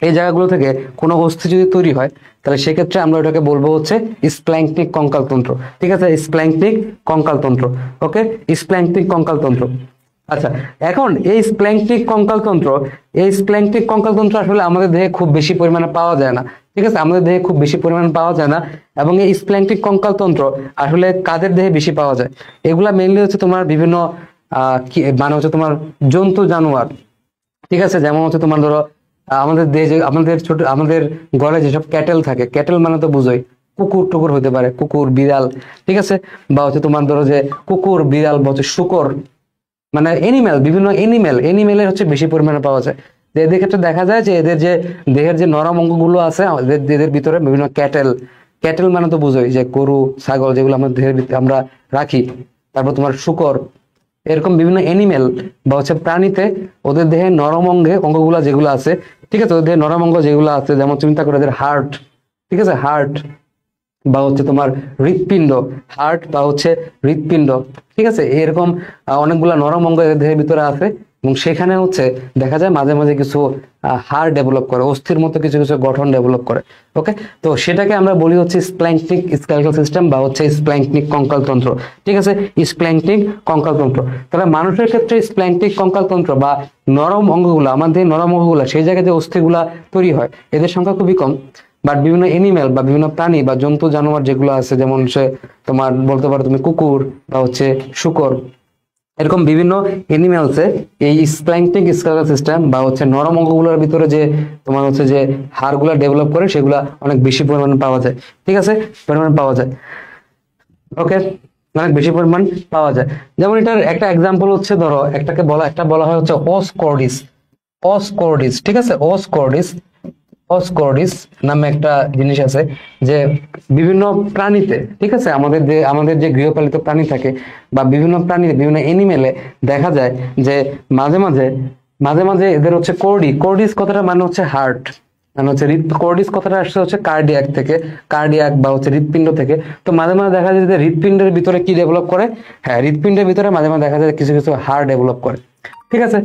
এই জায়গাগুলো থেকে কোনো অস্থি যদি তৈরি হয়, তাহলে সেক্ষেত্রে আমরা ওটাকে বলবো হচ্ছে স্প্ল্যাঙ্কনিক কঙ্কালতন্ত্র। ঠিক আছে, স্প্ল্যাঙ্কনিক কঙ্কালতন্ত্র। ওকে, স্প্ল্যাঙ্কনিক কঙ্কালতন্ত্র। আচ্ছা, এখন এই স্প্ল্যাঙ্কনিক কঙ্কালতন্ত্র আসলে আমাদের দেহে খুব বেশি পরিমাণে পাওয়া যায় না। ঠিক আছে, আমাদের দেহে খুব বেশি পরিমাণে পাওয়া যায় না। এবং এই স্প্ল্যাঙ্কনিক কঙ্কালতন্ত্র আসলে কাদের দেহে বেশি পাওয়া যায়? এগুলা মেইনলি হচ্ছে তোমার বিভিন্ন মানে হচ্ছে তোমার জন্তু জানোয়ার। ঠিক আছে, যেমন হচ্ছে তোমার ধরো আমাদের দেশে আমাদের ঘরে যেসব ক্যাটেল থাকে, ক্যাটেল মানে তো বুঝোই, কুকুর টুকুর হতে পারে, কুকুর বিড়াল। ঠিক আছে, বা হচ্ছে তোমার ধরো যে কুকুর বিড়াল বা হচ্ছে শুকর, মানে এনিম্যাল, বিভিন্ন এনিমেলের হচ্ছে বেশি পরিমাণে পাওয়া যায়। এদের ক্ষেত্রে দেখা যায় যে এদের যে দেহের যে নরম অঙ্গগুলো আছে এদের ভিতরে বিভিন্ন ক্যাটেল মানে তো বুঝোই যে গরু ছাগল, যেগুলো আমাদের দেহের ভিতরে আমরা রাখি। তারপর তোমার শুকর, এরকম বিভিন্ন এনিমেল বা হচ্ছে প্রাণীতে ওদের দেহে নরম অঙ্গগুলো যেগুলো আছে, ঠিক আছে, ওদের দেহে নরম অঙ্গ যেগুলো আছে, যেমন চিন্তা করে ওদের হার্ট। ঠিক আছে, হার্ট বা হচ্ছে তোমার হৃৎপিণ্ড, ঠিক আছে, এরকম অনেকগুলা নরম অঙ্গ এদের দেহের ভিতরে আছে। এবং সেখানে হচ্ছে দেখা যায় মাঝে মাঝে কিছু হাড় ডেভেলপ করে, অস্থির মতো কিছু কিছু গঠন ডেভেলপ করে। ওকে, তো সেটাকে আমরা বলি হচ্ছে স্প্ল্যাঙ্কনিক স্কেলেটাল সিস্টেম বা হচ্ছে স্প্ল্যাঙ্কনিক কঙ্কালতন্ত্র। ঠিক আছে, স্প্ল্যাঙ্কনিক কঙ্কালতন্ত্র। তাহলে মানুষের ক্ষেত্রে স্প্ল্যাঙ্কনিক কঙ্কালতন্ত্র বা নরম অঙ্গগুলো, আমাদের নরম অঙ্গগুলো, সেই জায়গায় যে অস্থিগুলা তৈরি হয়, এদের সংখ্যা খুবই কম। বাট বিভিন্ন এনিম্যাল বা বিভিন্ন প্রাণী বা জন্তু জানোয়ার যেগুলো আছে, যেমন সে তোমার বলতে পারো তুমি কুকুর বা হচ্ছে শুকর, এরকম বিভিন্ন এনিম্যালসে এই স্প্ল্যাঙ্কনিক স্কেলেটাল সিস্টেম বা হচ্ছে নরম অঙ্গগুলোর ভিতরে যে তোমার হচ্ছে যে হাড়গুলা ডেভেলপ করে, সেগুলা অনেক বেশি পরিমাণে পাওয়া যায়। ঠিক আছে, পাওয়া যায়। ওকে, অনেক বেশি পরিমাণ পাওয়া যায়। যেমন এটার একটা এক্সাম্পল হচ্ছে, ধরো একটা বলা হয় হচ্ছে অসকর্ডিস। ঠিক আছে, অসকর্ডিস নামে একটা জিনিস আছে, যে বিভিন্ন প্রাণীতে, ঠিক আছে, আমাদের যে গৃহপালিত প্রাণী থাকে বা বিভিন্ন প্রাণীতে, বিভিন্ন এনিমেলে দেখা যায় যে মাঝে মাঝে এদের হচ্ছে কোর্ডিস কথাটা মানে হচ্ছে হার্ট, মানে হচ্ছে কোর্ডিস কথাটা আসছে হচ্ছে কার্ডিয়াক বা হচ্ছে হৃৎপিণ্ড থেকে। তো মাঝে মাঝে দেখা যায় যে হৃৎপিণ্ডের ভিতরে কি ডেভেলপ করে, হ্যাঁ, হৃৎপিণ্ডের ভিতরে মাঝে মাঝে দেখা যায় কিছু কিছু হাড় ডেভেলপ করে। ঠিক আছে,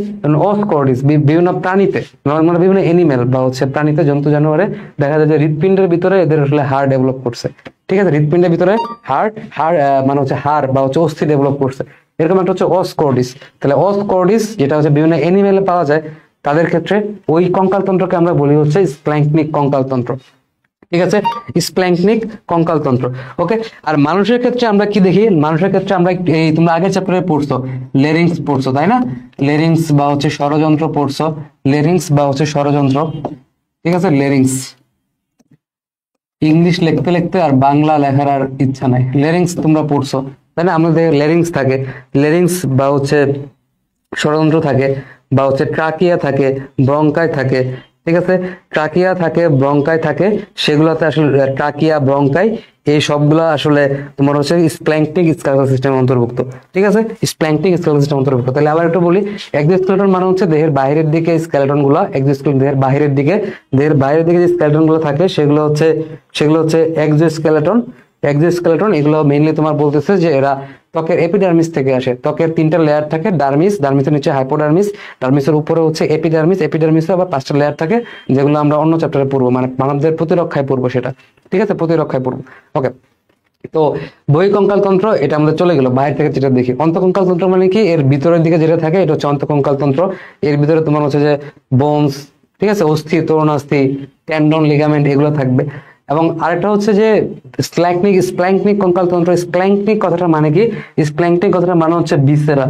অসকর্ডিস বিভিন্ন প্রাণীতে, মানে বিভিন্ন এনিমেল বা হচ্ছে প্রাণীতে, জন্তু জানোয়ারে দেখা যায় যে হৃৎপিণ্ডের ভিতরে এদের আসলে হাড় ডেভেলপ করছে। ঠিক আছে, হৃৎপিণ্ডের ভিতরে হাড় মানে হচ্ছে হাড় বা হচ্ছে অস্থি ডেভেলপ করছে, এরকম একটা হচ্ছে অসকর্ডিস। তাহলে অসকর্ডিস যেটা হচ্ছে বিভিন্ন এনিমেলে পাওয়া যায়, তাদের ক্ষেত্রে ওই কঙ্কালতন্ত্রকে আমরা বলি হচ্ছে স্প্ল্যাঙ্কনিক কঙ্কালতন্ত্র। ঠিক আছে, স্প্ল্যাঙ্কনিক কঙ্কালতন্ত্র। ওকে, আর মানুষের ক্ষেত্রে আমরা কি দেখি? মানুষের ক্ষেত্রে আমরা এই তোমরা আগের চ্যাপ্টারে পড়ছো, লেরিংস পড়ছো, তাই না? লেরিংস বা হচ্ছে ষড়যন্ত্র পড়ছো, ঠিক আছে, লেরিংস। ইংলিশ লিখতে লিখতে আর বাংলা লেখার আর ইচ্ছা নাই। লেরিংস তোমরা পড়ছো, তাই না? আমাদের লেরিংস থাকে, লেরিংস বা হচ্ছে ষড়যন্ত্র থাকে, বা হচ্ছে ট্রাকিয়া থাকে, ব্রঙ্কাই থাকে। ঠিক আছে, ট্রাকিয়া থাকে, ব্রঙ্কাই থাকে, সেগুলোতে আসলে ট্রাকিয়া, ব্রঙ্কাই, এই সবগুলো আসলে তোমার হচ্ছে স্প্ল্যাঙ্কনিক স্কেলেটাল সিস্টেমের অন্তর্ভুক্ত। ঠিক আছে, স্প্ল্যাঙ্কনিক স্কেলেটাল সিস্টেম অন্তর্ভুক্ত। তাহলে আবার একটু বলি, এক্সোস্কেলেটন মানে হচ্ছে দেহের বাইরের দিকে স্কেলেটন গুলো, দেহের বাইরের দিকে যে স্কেলেটন গুলো থাকে, সেগুলো হচ্ছে এক্সোস্কেলেটন। এগুলো মেইনলি তোমার বলতেছে যে এরা ত্বকের এপিডার্মিস থেকে আসে। ত্বকের 3টা লেয়ার থাকে, ডার্মিসের নিচে হাইপোডার্মিস, ডার্মিসের উপরে হচ্ছে এপিডার্মিসের আবার 5টা লেয়ার থাকে, যেগুলো আমরা অন্য চ্যাপ্টারে পড়বো, মানে মানবদের প্রতিরক্ষায় পড়বো সেটা। ঠিক আছে, প্রতিরক্ষায় পড়বো। ওকে, তো বহিঃকঙ্কালতন্ত্র এটা আমাদের চলে গেল। বাইরে থেকে যেটা দেখি, অন্তঃকঙ্কালতন্ত্র মানে কি? এর ভিতরের দিকে যেটা থাকে এটা হচ্ছে অন্তঃকঙ্কালতন্ত্র। এর ভিতরে তোমার হচ্ছে যে বোনস, ঠিক আছে, অস্থি, তরুণাস্থি, টেন্ডন, লিগামেন্ট, এগুলো থাকবে। এবং আরেকটা হচ্ছে যে স্প্ল্যাঙ্কনিক কঙ্কালতন্ত্র। স্প্ল্যাঙ্কনিক কথাটা মানে কি? স্প্ল্যাঙ্কনিক কথাটা মানে হচ্ছে ভিসেরা।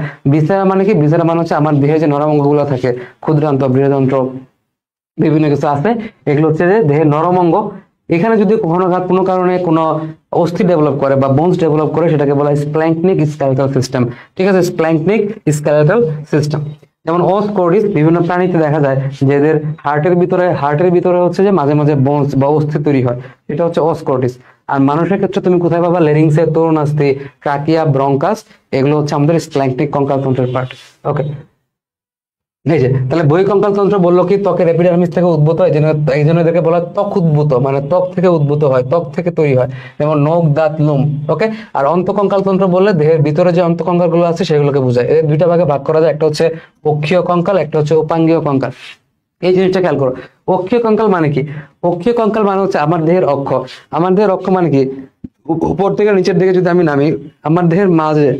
মানে কি? ভিসেরা মানে হচ্ছে আমার দেহে যে নরম অঙ্গগুলো থাকে, ক্ষুদ্রান্ত, বৃহদন্ত্র, বিভিন্ন কিছু আছে, এগুলো হচ্ছে যে দেহের নরম অঙ্গ। এখানে যদি কোনো কারণে কোনো অস্থি ডেভেলপ করে বা বোনস ডেভেলপ করে, সেটাকে বলা হয় স্প্ল্যাঙ্কনিক স্কেলেটাল সিস্টেম। ঠিক আছে, স্প্ল্যাঙ্কনিক স্কেলেটাল সিস্টেম। যেমন অস্করিস বিভিন্ন প্রাণীতে দেখা যায় যে এদের হার্টের ভিতরে হচ্ছে যে মাঝে মাঝে বোনস বা অস্থি তৈরি হয়, এটা হচ্ছে অস্করিস। আর মানুষের ক্ষেত্রে তুমি কোথায় পাবা, লেরিংসে, তরুণাস্থি, ট্রাকিয়া, ব্রঙ্কাস, এগুলো হচ্ছে আমাদের স্প্ল্যাঙ্কটিক কঙ্কাল তন্ত্রের পার্ট। ওকে, এই যে তাহলে বহিঃকঙ্কাল তন্ত্র বললো কি ত্বকের এপিডার্মিস থেকে উদ্ভূত হয়, এই জন্য এদেরকে বলা হয় ত্বক উদ্ভূত, মানে ত্বক থেকে উদ্ভূত হয়, ত্বক থেকে তৈরি হয়, যেমন নখ, দাঁত, লোম। ওকে, আর অন্তঃকঙ্কাল তন্ত্র বললে দেহের ভিতরে যে অন্তঃকঙ্কাল গুলো আছে সেগুলোকে বোঝায়। এদের দুইটা ভাগে ভাগ করা যায়, একটা হচ্ছে অক্ষীয় কঙ্কাল, একটা হচ্ছে উপাঙ্গীয় কঙ্কাল। এই জিনিসটা খেয়াল করো, অক্ষীয় কঙ্কাল মানে কি? অক্ষীয় কঙ্কাল মানে হচ্ছে আমার দেহের অক্ষ। আমার দেহের অক্ষ মানে কি, উপর থেকে নিচের দিকে যদি আমি নামি, আমার দেহের মাঝে,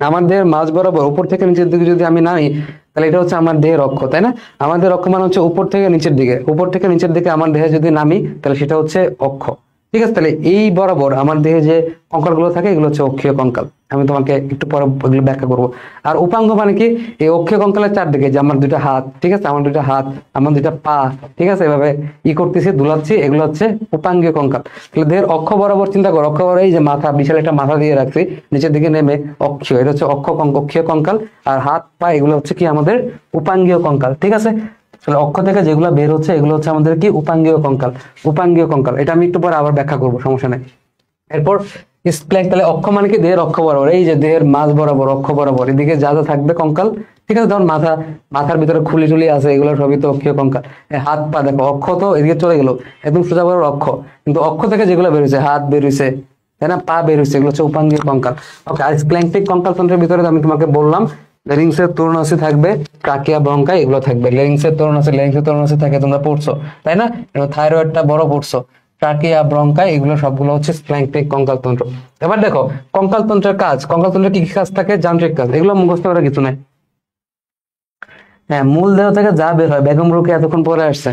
আমার দেহের মাঝ বরাবর উপর থেকে নিচের দিকে যদি আমি নামি, তাহলে এটা হচ্ছে আমার দেহের অক্ষ, তাই না? আমাদের অক্ষ মানে হচ্ছে উপর থেকে নিচের দিকে, উপর থেকে নিচের দিকে আমার দেহে যদি নামি তাহলে সেটা হচ্ছে অক্ষ। ঠিক আছে, তাহলে এই বরাবর আমার দেহে যে কঙ্কাল গুলো থাকে এগুলো হচ্ছে অক্ষীয় কঙ্কাল। আমি তোমাকে একটু পরে এগুলো ব্যাখ্যা করবো। আর উপাঙ্গ মানে কি, এই অক্ষীয় কঙ্কালের চারদিকে যে আমার দুইটা হাত, ঠিক আছে, আমার দুইটা হাত, আমার দুইটা পা, ঠিক আছে, এভাবে করতেছি, দুলাচ্ছি, এগুলো হচ্ছে উপাঙ্গীয় কঙ্কাল। তাহলে দেহের অক্ষ বরাবর চিন্তা করো, অক্ষ বরাবর এই যে মাথা, বিশাল একটা মাথা দিয়ে রাখছি, নিচের দিকে নেমে অক্ষীয়, এটা হচ্ছে অক্ষীয় কঙ্কাল। আর হাত, পা, এগুলো হচ্ছে কি আমাদের উপাঙ্গীয় কঙ্কাল। ঠিক আছে, তাহলে অক্ষ থেকে যেগুলো বের হচ্ছে এগুলো হচ্ছে আমাদের কি উপাঙ্গীয় কঙ্কাল। উপাঙ্গীয় কঙ্কাল এটা আমি একটু পরে আবার ব্যাখ্যা করবো, সমস্যা নেই। এরপর স্প্ল্যাঙ্ক, তাহলে অক্ষ মানে কি দেহের অক্ষ বরাবর, এই যে দেহের মাঝ বরাবর, অক্ষ বরাবর, এদিকে যা যা থাকবে কঙ্কাল, ঠিক আছে, ধর মাথার ভিতরে খুলি টুলি আছে, এগুলো সবই তো অক্ষীয় কঙ্কাল। হাত পা দেখো, অক্ষ তো এদিকে চলে গেল, একদম সোজা বরাবর অক্ষ, কিন্তু অক্ষ থেকে যেগুলো বেরোছে, হাত বেরোছে, তাই না, পা বেরোছে, এগুলো হচ্ছে উপাঙ্গীয় কঙ্কাল। ওকে, আর স্প্ল্যাঙ্কটিক কঙ্কাল তন্ত্রের ভিতরে আমি তোমাকে বললাম লেরিংসের তরুণাস্থি থাকবে, ট্রাকিয়া, ব্রঙ্কাই, এগুলো থাকবে। লেরিংসের তরুণাস্থি থাকে, তোমরা পড়ছো তাই না, থাইরয়েডটা বড় পড়ছো, ট্রাকিয়া, ব্রঙ্কাই, এগুলো সবগুলো হচ্ছে স্প্ল্যাঙ্কটিক কঙ্কাল তন্ত্র। এবার দেখো কঙ্কাল তন্ত্রের কাজ, কঙ্কাল তন্ত্রের কি কি কাজ থাকে, যান্ত্রিক কাজ, এগুলো মুখস্থ করার কিছু নাই। হ্যাঁ, মূল দেহ থেকে যা বের হয়, বেগম রোকেয়া এতক্ষণ পরে আসছে,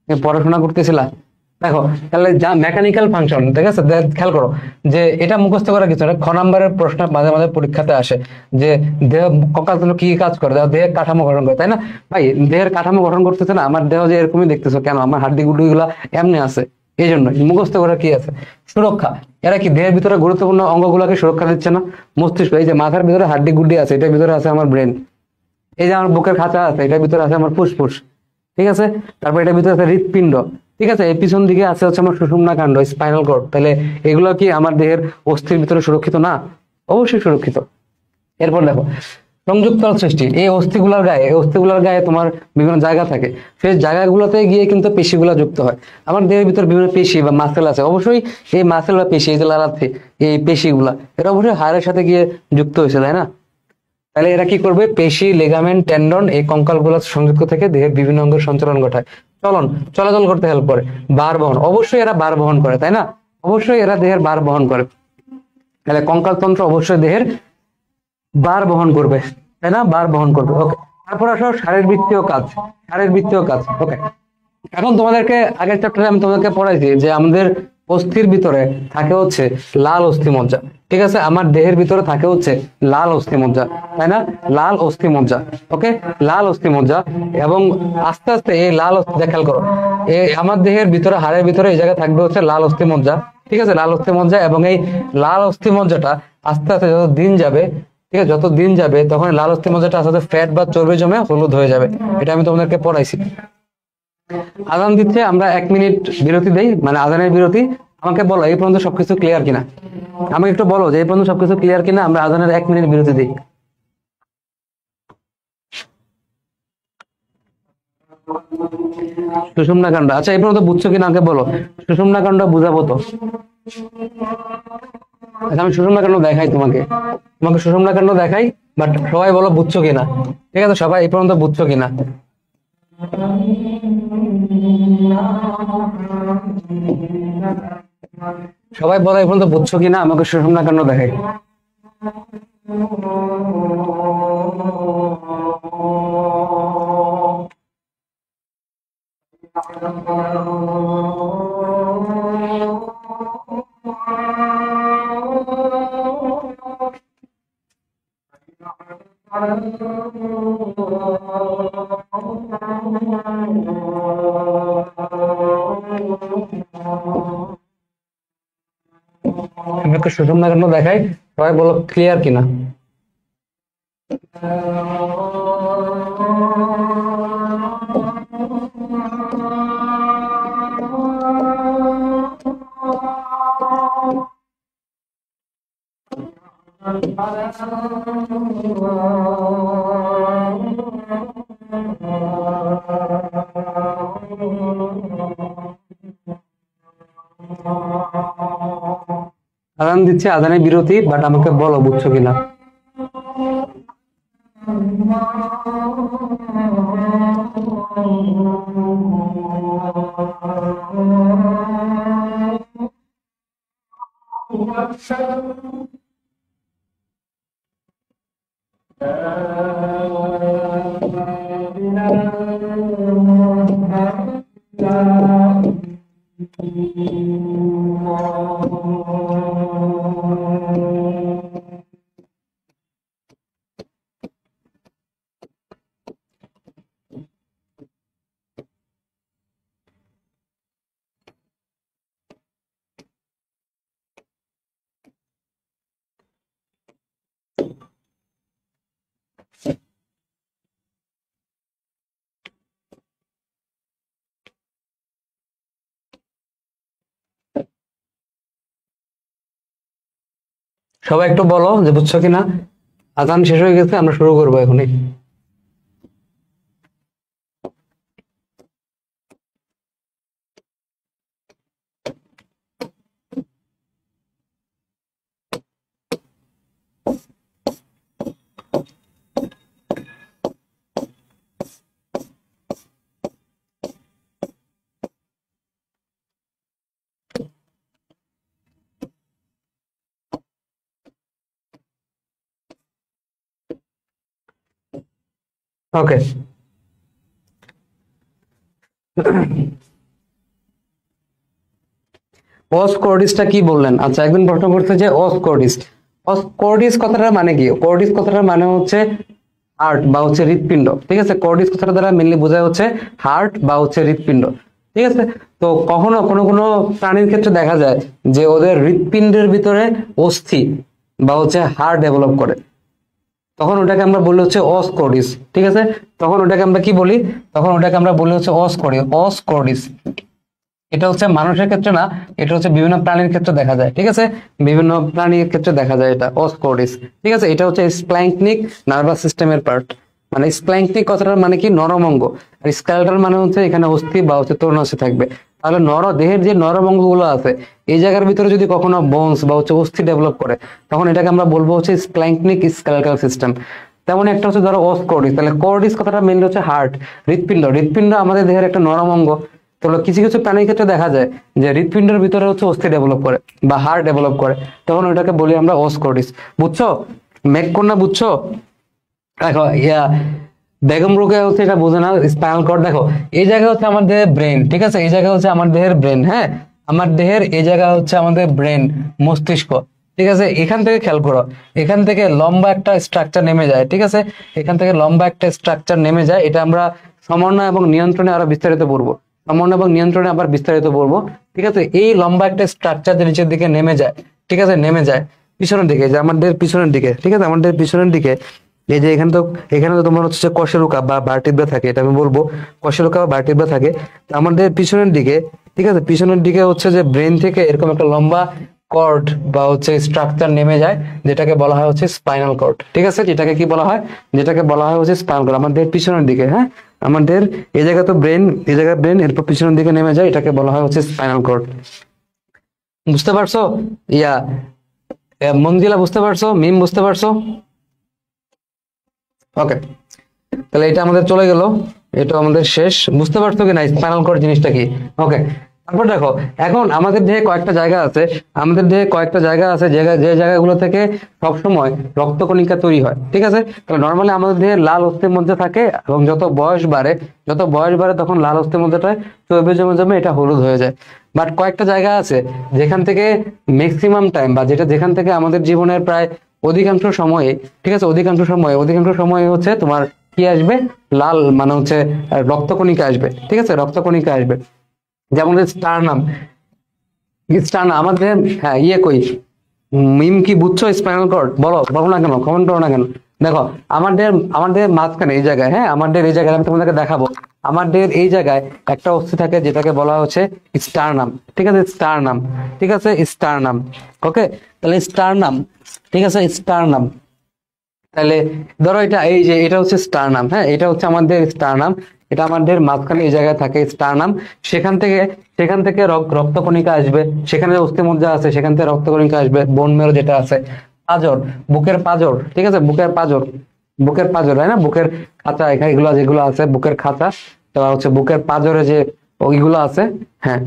পড়াশোনা করতেছিলা, দেখো তাহলে যা মেকানিক্যাল ফাংশন, ঠিক আছে, খেয়াল করো যে এটা মুখস্থ করার কিছু না, খ নাম্বারের প্রশ্ন মাঝে মাঝে পরীক্ষাতে আসে যে দেহ, কঙ্কাল তন্ত্র কি কি কাজ করে, দেহের কাঠামো গঠন করে, তাই না? ভাই, দেহের কাঠামো গঠন করতেছে না, আমার দেহ যে এরকমই দেখতেছো কেন, আমার হাড্ডি গুড্ডি গুলা এমনি আছে, এই জন্য মুখস্থ করার কি আছে, সুরক্ষা। এরা কি দেহের ভিতরে গুরুত্বপূর্ণ অঙ্গগুলোকে সুরক্ষা দিচ্ছে না? মস্তিষ্ক, এই যে মাথার ভিতরে হাড্ডি গুড্ডি আছে, এটার ভিতরে আছে আমার ব্রেন, এই যে আমার বুকের খাঁচা আছে, এটার ভিতরে আছে আমার ফুসফুস, ঠিক আছে, তারপর এটার ভিতরে আছে হৃৎপিণ্ড, ঠিক আছে, এই পিছন দিকে আছে হচ্ছে আমার সুষুম্না কাণ্ড, স্পাইনাল কর্ড। তাহলে এগুলো কি আমার দেহের অস্থির ভিতরে সুরক্ষিত না? অবশ্যই সুরক্ষিত। এরপর দেখো সংযুক্তল সৃষ্টি, এই অস্থিগুলার গায়ে তোমার বিভিন্ন জায়গা থাকে, সেই জায়গাগুলোতে গিয়ে কিন্তু পেশিগুলো যুক্ত হয়। আমার দেহের ভিতরে বিভিন্ন পেশি বা মাসেল আছে, অবশ্যই এই মাসেল বা পেশি, এই যে লালাতে এই পেশিগুলা, এটা অবশ্যই হাড়ের সাথে গিয়ে যুক্ত হয়েছে, তাই না? তাহলে এরা কি করবে, পেশি, লিগামেন্ট, টেন্ডন, এই কঙ্কালগুলো সংযুক্ত থেকে দেহের বিভিন্ন অঙ্গের সঞ্চালন ঘটায়, চলাচল করতে হেল্প করে। ভার বহন, অবশ্যই এরা ভার বহন করে, তাই না? অবশ্যই এরা দেহের ভার বহন করে, তাহলে কঙ্কাল তন্ত্র অবশ্যই দেহের ভার বহন করবে, তাই না, ভার বহন করবে। ওকে, তারপর আসো শারীরবৃত্তীয় কাজ। ওকে, এখন তোমাদেরকে আগের চ্যাপ্টারে আমি তোমাদেরকে পড়াইছি যে আমাদের অস্থির ভিতরে থাকে হচ্ছে লাল অস্থিমজ্জা, ঠিক আছে, আমার দেহের ভিতরে থাকে হচ্ছে লাল অস্থিমজ্জা, তাই না, লাল অস্থিমজ্জা। ওকে, লাল অস্থিমজ্জা, এবং আস্তে আস্তে এই লাল খেয়াল করো, আমার দেহের ভিতরে, হাড়ের ভিতরে এই জায়গায় থাকবে হচ্ছে লাল অস্থিমজ্জা, ঠিক আছে, লাল অস্থিমজ্জা, এবং এই লাল অস্থিমজ্জাটা আস্তে আস্তে যত দিন যাবে, ঠিক আছে, যত দিন যাবে তখন লাল অস্থিমজ্জাটা আস্তে আস্তে ফ্যাট বা চর্বি জমে হলুদ হয়ে যাবে। এটা আমি তোমাদেরকে পড়াইছি। আজান দিচ্ছে, আমরা 1 মিনিট বিরতি দেই, মানে আজানের বিরতি। আমাকে বলো এই পর্যন্ত সবকিছু ক্লিয়ার কিনা, আমাকে একটু বলো যে এই পর্যন্ত সবকিছু ক্লিয়ার কিনা, আমরা আজানের 1 মিনিট বিরতি দিই। সুষুম্না কাণ্ড, আচ্ছা এই পর্যন্ত বুঝছো কিনা আমাকে বলো, সুষুম্না কাণ্ড বুঝাবো তো। আচ্ছা আমি সুষুম্না কাণ্ড দেখাই তোমাকে, সুষুম্না কাণ্ড দেখাই, বাট সবাই বলো বুঝছো কিনা, ঠিক আছে, সবাই এই পর্যন্ত বুঝছো কিনা। সবাই বলো এই পর্যন্ত বুঝছো কিনা, আমাকে সুষুম্না কাণ্ড দেখাই। আমি একটা সুষুম্না কাণ্ড দেখাই, সবাই বলো ক্লিয়ার কিনা। আজান দিচ্ছে, আজানে বিরতি, বাট আমাকে বলো বুঝছো কিনা। সবাই একটু বলো যে বুঝছো কিনা। আজান শেষ হয়ে গেছে, আমরা শুরু করবো এখনই। ওকে, অসকর্ডিসটা কি বললেন? আচ্ছা, একজন প্রশ্ন করছে যে অসকর্ডিস, অসকর্ডিস কথাটার মানে কি? কর্ডিস কথাটার মানে হচ্ছে হার্ট বা হচ্ছে হৃৎপিণ্ড। ঠিক আছে, কর্ডিস কথাটা দ্বারা মেনলি বোঝায় হচ্ছে হার্ট বা হচ্ছে হৃৎপিণ্ড। ঠিক আছে, তো কখনো কোনো কোনো প্রাণীর ক্ষেত্রে দেখা যায় যে ওদের হৃৎপিণ্ডের ভিতরে অস্থি বা হচ্ছে হাড় ডেভেলপ করে, তখন ওটাকে আমরা বলি হচ্ছে অসকর্ডিস। ঠিক আছে, তখন ওটাকে আমরা কি বলি? তখন ওটাকে আমরা বলি হচ্ছে অসকর্ডিস, অসকর্ডিস। এটা হচ্ছে মানুষের ক্ষেত্রে না, এটা হচ্ছে বিভিন্ন প্রাণীর ক্ষেত্রে দেখা যায়। ঠিক আছে, বিভিন্ন প্রাণীর ক্ষেত্রে দেখা যায় এটা অসকর্ডিস। ঠিক আছে, এটা হচ্ছে স্প্ল্যাঙ্কনিক নার্ভাস সিস্টেমের পার্ট। মানে স্প্ল্যাঙ্কনিক কথাটার মানে কি? নরম অঙ্গ। আর স্কেলেটাল মানে হচ্ছে এখানে অস্থি বা হচ্ছে তরুণাস্থি থাকবে। তাহলে দেহের যে নরম অঙ্গগুলো আছে এই জায়গার ভিতরে যদি কখনো বোনস বা হচ্ছে অস্থি ডেভেলপ করে, তখন এটাকে আমরা বলবো হচ্ছে স্প্ল্যাঙ্কনিক স্কেলেটাল সিস্টেম। তেমন একটা হচ্ছে ধরো অসকর্ডিস। তাহলে কর্ডিস কথাটা মেনলি হচ্ছে হার্ট, হৃৎপিণ্ড। হৃৎপিণ্ড আমাদের দেহের একটা নরম অঙ্গ। তো কিছু কিছু প্রাণীর ক্ষেত্রে দেখা যায় যে হৃৎপিণ্ডের ভিতরে হচ্ছে অস্থি ডেভেলপ করে বা হাড় ডেভেলপ করে, তখন ওটাকে বলি আমরা অসকর্ডিস। বুঝছো? মেঘকন্যা বুঝছো? দেখো বেগম রোকেয়া হচ্ছে এটা বোঝে না, স্পাইনাল কর্ড। দেখো এই জায়গা হচ্ছে আমার দেহের ব্রেন। ঠিক আছে, এই জায়গা হচ্ছে আমার দেহের ব্রেন। হ্যাঁ, আমার দেহের এই জায়গা হচ্ছে আমাদের ব্রেন, মস্তিষ্ক। ঠিক আছে, এখান থেকে খেয়াল করো, এখান থেকে লম্বা একটা স্ট্রাকচার নেমে যায়। ঠিক আছে, এখান থেকে লম্বা একটা স্ট্রাকচার নেমে যায়। এটা আমরা সমন্বয় এবং নিয়ন্ত্রণে আরো বিস্তারিত পড়বো, সমন্বয় এবং নিয়ন্ত্রণে আবার বিস্তারিত পড়বো। ঠিক আছে, এই লম্বা একটা স্ট্রাকচার যে নিচের দিকে নেমে যায়, ঠিক আছে, নেমে যায় পিছনের দিকে, যে আমাদের পিছনের দিকে। ঠিক আছে, আমাদের পিছনের দিকে এই যে এখানে তো তোমার হচ্ছে কশেরুকা বা ভার্টিব্রা থাকে, এটা আমি বলবো কশেরুকা বা ভার্টিব্রা থাকে। তো আমাদের পিছনের দিকে, ঠিক আছে, পিছনের দিকে হচ্ছে যে ব্রেন থেকে এরকম একটা লম্বা কর্ড বা হচ্ছে স্ট্রাকচার নেমে যায়, যেটাকে বলা হয় হচ্ছে স্পাইনাল কর্ড। ঠিক আছে, যেটাকে কি বলা হয়? যেটাকে বলা হয় হচ্ছে স্পাইনাল কর্ড, আমাদের পিছনের দিকে। হ্যাঁ, আমাদের এই জায়গা তো ব্রেন, এই জায়গায় ব্রেন, এরপর পিছনের দিকে নেমে যায়, এটাকে বলা হয় হচ্ছে স্পাইনাল কর্ড। বুঝতে পারছো? ইয়া মঞ্জিলা বুঝতে পারছো? মিম বুঝতে পারছো? ওকে, তাহলে এটা আমাদের চলে গেল, এটা আমাদের শেষ। বুঝতে পারছো কি না স্পাইনাল কর্ড জিনিসটা কি? ওকে, তারপর দেখো, এখন আমাদের দেহে কয়েকটা জায়গা আছে, আমাদের দেহে কয়েকটা জায়গা আছে যে জায়গাগুলো থেকে সবসময় রক্তকণিকা তৈরি হয়। ঠিক আছে, তাহলে নর্মালি আমাদের দেহে লাল অস্থির মধ্যে থাকে, এবং যত বয়স বাড়ে তখন লাল অস্থির মধ্যেটা চর্বি জমে জমে এটা হলুদ হয়ে যায়। বাট কয়েকটা জায়গা আছে যেখান থেকে ম্যাক্সিমাম টাইম, বা যেখান থেকে আমাদের জীবনের প্রায় অধিকাংশ সময়ে, ঠিক আছে, অধিকাংশ সময়ে হচ্ছে তোমার কি আসবে? লাল মানে হচ্ছে রক্তকণিকা আসবে। ঠিক আছে, রক্তকণিকা আসবে। যেমন স্টারনাম, স্টারনাম আমাদের, হ্যাঁ, কই মিম কি বুঝছো? স্পাইনাল কর্ড বলো, বলো না কেন, কমেন্ট করো না কেন? দেখো আমাদের আমাদের মাঝখানে এই জায়গায়, হ্যাঁ আমাদের এই জায়গায় আমি তোমাদেরকে দেখাবো, আমাদের এই জায়গায় একটা অস্থি থাকে যেটাকে বলা হচ্ছে স্টারনাম। ঠিক আছে, স্টারনাম। ঠিক আছে, স্টারনাম। ওকে, তাহলে স্টারনাম, ঠিক আছে স্টারনাম। তাহলে ধরো এটা, এই যে এটা হচ্ছে স্টারনাম, হ্যাঁ এটা হচ্ছে আমাদের স্টারনাম, এটা আমাদের মাঝখানে এই জায়গায় থাকে স্টারনাম। সেখান থেকে রক্তকণিকা আসবে, সেখানে অস্থিমজ্জা আছে, সেখান থেকে রক্তকণিকা আসবে, বোন মেরু যেটা আছে, পাঁজর, বুকের পাঁজর, ঠিক আছে বুকের পাঁজর, বুকের পাঁজর, তাই না, বুকের খাঁচা, এখানে এগুলো যেগুলো আছে বুকের খাঁচা, তারপর হচ্ছে বুকের পাঁজরে যে ওইগুলো আছে। হ্যাঁ,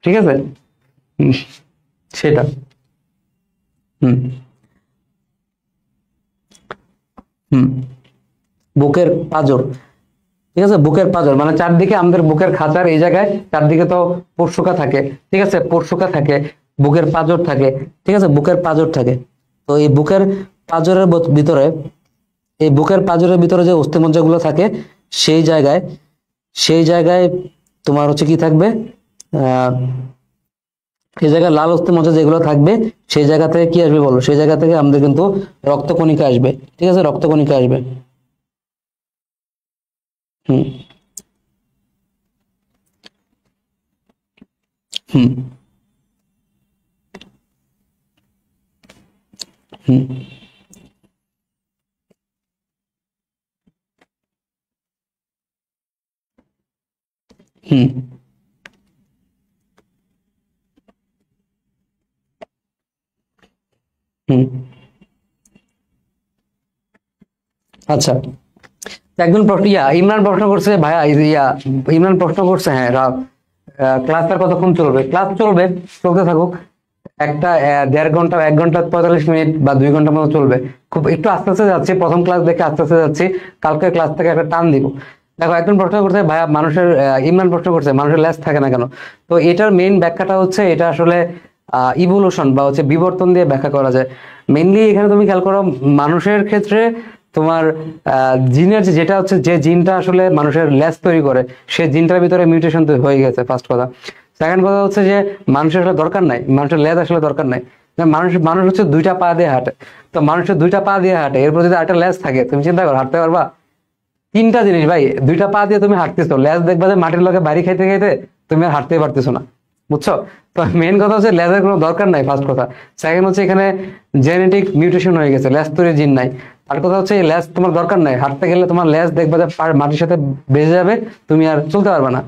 ঠিক আছে। হুম, সেটা। হুম। হুম, বুকের পাঁজর, ঠিক আছে বুকের পাঁজর মানে চারদিকে আমাদের বুকের খাঁচার এই জায়গায় চারদিকে তো পরশুকা থাকে, ঠিক আছে পরশুকা থাকে, বুকের পাঁজর থাকে, ঠিক আছে বুকের পাঁজর থাকে। তো এই বুকের পাঁজরের ভিতরে, এই বুকের পাঁজরের ভিতরে যে অস্থিমজ্জা গুলো থাকে, সেই জায়গায়, সেই জায়গায় তোমার হচ্ছে কি থাকবে, আহ সেই জায়গায় লাল অস্থিমজ্জা যেগুলো থাকবে, সেই জায়গা থেকে কি আসবে বলো, সেই জায়গা থেকে আমাদের কিন্তু রক্তকণিকা আসবে, ঠিক আছে রক্তকণিকা আসবে। হুম। হুম। হুম। হুম। হুম। আচ্ছা, একজন প্রশ্ন, ইমরান প্রশ্ন করছে ভাইয়া, ইমরান প্রশ্ন করছে, হ্যাঁ ক্লাস আর কতক্ষণ চলবে, ক্লাস চলবে, চলতে থাকুক। একটা 1.5 ঘন্টা, 1 ঘন্টা 45 মিনিট বা 2 ঘন্টা মতো চলবে। খুব একটু আস্তে আস্তে যাচ্ছি, প্রথম ক্লাস দেখে আস্তে আস্তে যাচ্ছি, কালকে ক্লাস থেকে একটা টান দিব। দেখো একজন প্রশ্ন করছে ভাইয়া মানুষের, ইমরান প্রশ্ন করছে মানুষের ল্যাজ থাকে না কেন। তো এটার মেইন ব্যাখ্যাটা হচ্ছে, এটা আসলে ইভলিউশন বা হচ্ছে বিবর্তন দিয়ে ব্যাখ্যা করা যায়। মেইনলি এখানে তুমি খেয়াল করো, মানুষের ক্ষেত্রে তোমার জিনের যেটা হচ্ছে, যে জিনটা আসলে মানুষের ল্যাজ তৈরি করে, সেই জিনটার ভিতরে মিউটেশন হয়ে গেছে, ফার্স্ট কথা। সেকেন্ড কথা হচ্ছে যে মানুষের আসলে দরকার নাই, মানুষের লেজ আসলে দরকার নাই। মানুষ মানুষ হচ্ছে দুইটা পা দিয়ে হাঁটে। তো মানুষের দুইটা পা দিয়ে হাঁটে, এরপর যদি একটা লেজ থাকে, তুমি চিন্তা করো হাঁটতে পারবা? তিনটা জিনিস ভাই, দুইটা পা দিয়ে তুমি হাঁটতেছো, লেজ দেখবা যে মাটির লগে বাড়ি খাইতে খাইতে তুমি আর হাঁটতে পারতেছো না, বুঝছো? তো মেন কথা হচ্ছে লেজের কোনো দরকার নাই, ফার্স্ট কথা। সেকেন্ড হচ্ছে এখানে জেনেটিক মিউটেশন হয়ে গেছে, লেজ তৈরি জিন নাই। আর কথা হচ্ছে এই লেজ তোমার দরকার নাই, হাঁটতে গেলে তোমার লেজ দেখবা যে মাটির সাথে বেজে যাবে, তুমি আর চলতে পারবে না।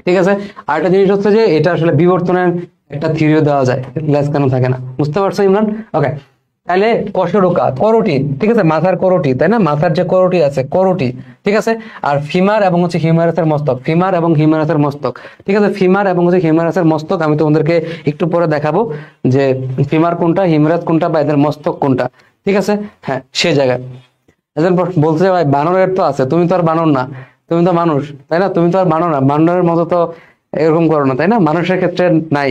ঠিক আছে। আর একটা জিনিস হচ্ছে যে এটা আসলে বিবর্তনের একটা থিওরিও দেওয়া যায়, লেজ কেন থাকে না, বুঝতে পারছো ইমরান? ওকে, তাহলে কশরুকা, করোটি, ঠিক আছে মাথার করোটি, তাই না, মাথার যে করোটি আছে করোটি, ঠিক আছে। আর ফিমার এবং হচ্ছে হিউমারাসের মস্তক, ফিমার এবং হিউমারাসের মস্তক, ঠিক আছে ফিমার এবং হচ্ছে হিউমারাসের মস্তক আমি তোমাদেরকে একটু পরে দেখাবো যে ফিমার কোনটা, হিউমারাস কোনটা, বা এদের মস্তক কোনটা, ঠিক আছে। হ্যাঁ, সে জায়গায় একজন বলছে যে ভাই বানরের তো আছে, তুমি তো আর বানর না, তুমি তো মানুষ, তাই না, তুমি তো আর বানর না, বানরের মতো তো এরকম করো না, তাই না, মানুষের ক্ষেত্রে নাই।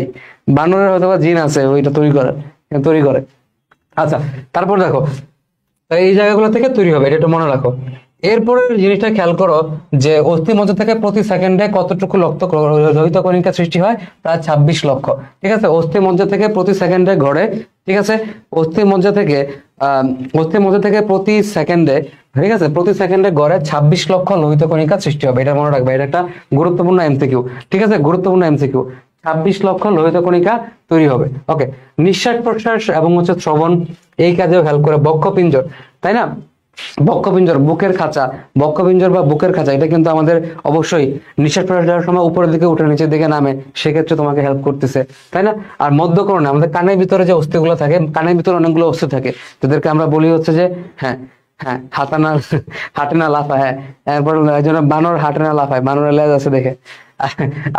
বানরের হয়তো বা জিন আছে ওইটা তৈরি করে, তৈরি করে। আচ্ছা, তারপর দেখো, তো এই জায়গাগুলো থেকে তৈরি হবে, এটা একটু মনে রাখো। এরপরে জিনিসটা খেয়াল করো যে অস্থিমজ্জ থেকে প্রতি সেকেন্ডে কতটুকু লোহিত কণিকা সৃষ্টি হয়, প্রায় 26 লক্ষ। ঠিক আছে, অস্থিমজ্জ থেকে প্রতি সেকেন্ডে ঘরে, ঠিক আছে, অস্থিমজ্জ থেকে আহ অস্থিমজ্জ থেকে প্রতি সেকেন্ডে, ঠিক আছে প্রতি সেকেন্ডে গড়ে 26 লক্ষ লোহিত কণিকা সৃষ্টি হবে, এটা মনে রাখবে, এটা একটা গুরুত্বপূর্ণ এমসিকিউ। ঠিক আছে, গুরুত্বপূর্ণ এমসিকিউ। 26 লক্ষ লোহিত কণিকা তৈরি হবে। ওকে, নিঃশ্বাস প্রশ্বাস এবং হচ্ছে শ্রবণ, এই কাজেও হেল্প করে বক্ষপিঞ্জর, তাই না, বক্ষপিঞ্জর, বুকের খাঁচা, বক্ষপিঞ্জর বা বুকের খাঁচা, এটা কিন্তু আমাদের অবশ্যই নিঃশ্বাস প্রশ্বাস দেওয়ার সময় উপরের দিকে উঠে নিচের দিকে নামে, সেক্ষেত্রে তোমাকে হেল্প করতেছে, তাই না। আর মধ্যকর্ণে আমাদের কানের ভিতরে যে অস্থিগুলো থাকে, কানের ভিতরে অনেকগুলো অস্থি থাকে, যাদেরকে আমরা বলি হচ্ছে যে, হ্যাঁ হ্যাঁ হাঁটা না, হাঁটে না লাফা, হ্যাঁ এরপর এই জন্য বানর হাঁটে না লাফায়, বানরের লেজ আছে দেখে,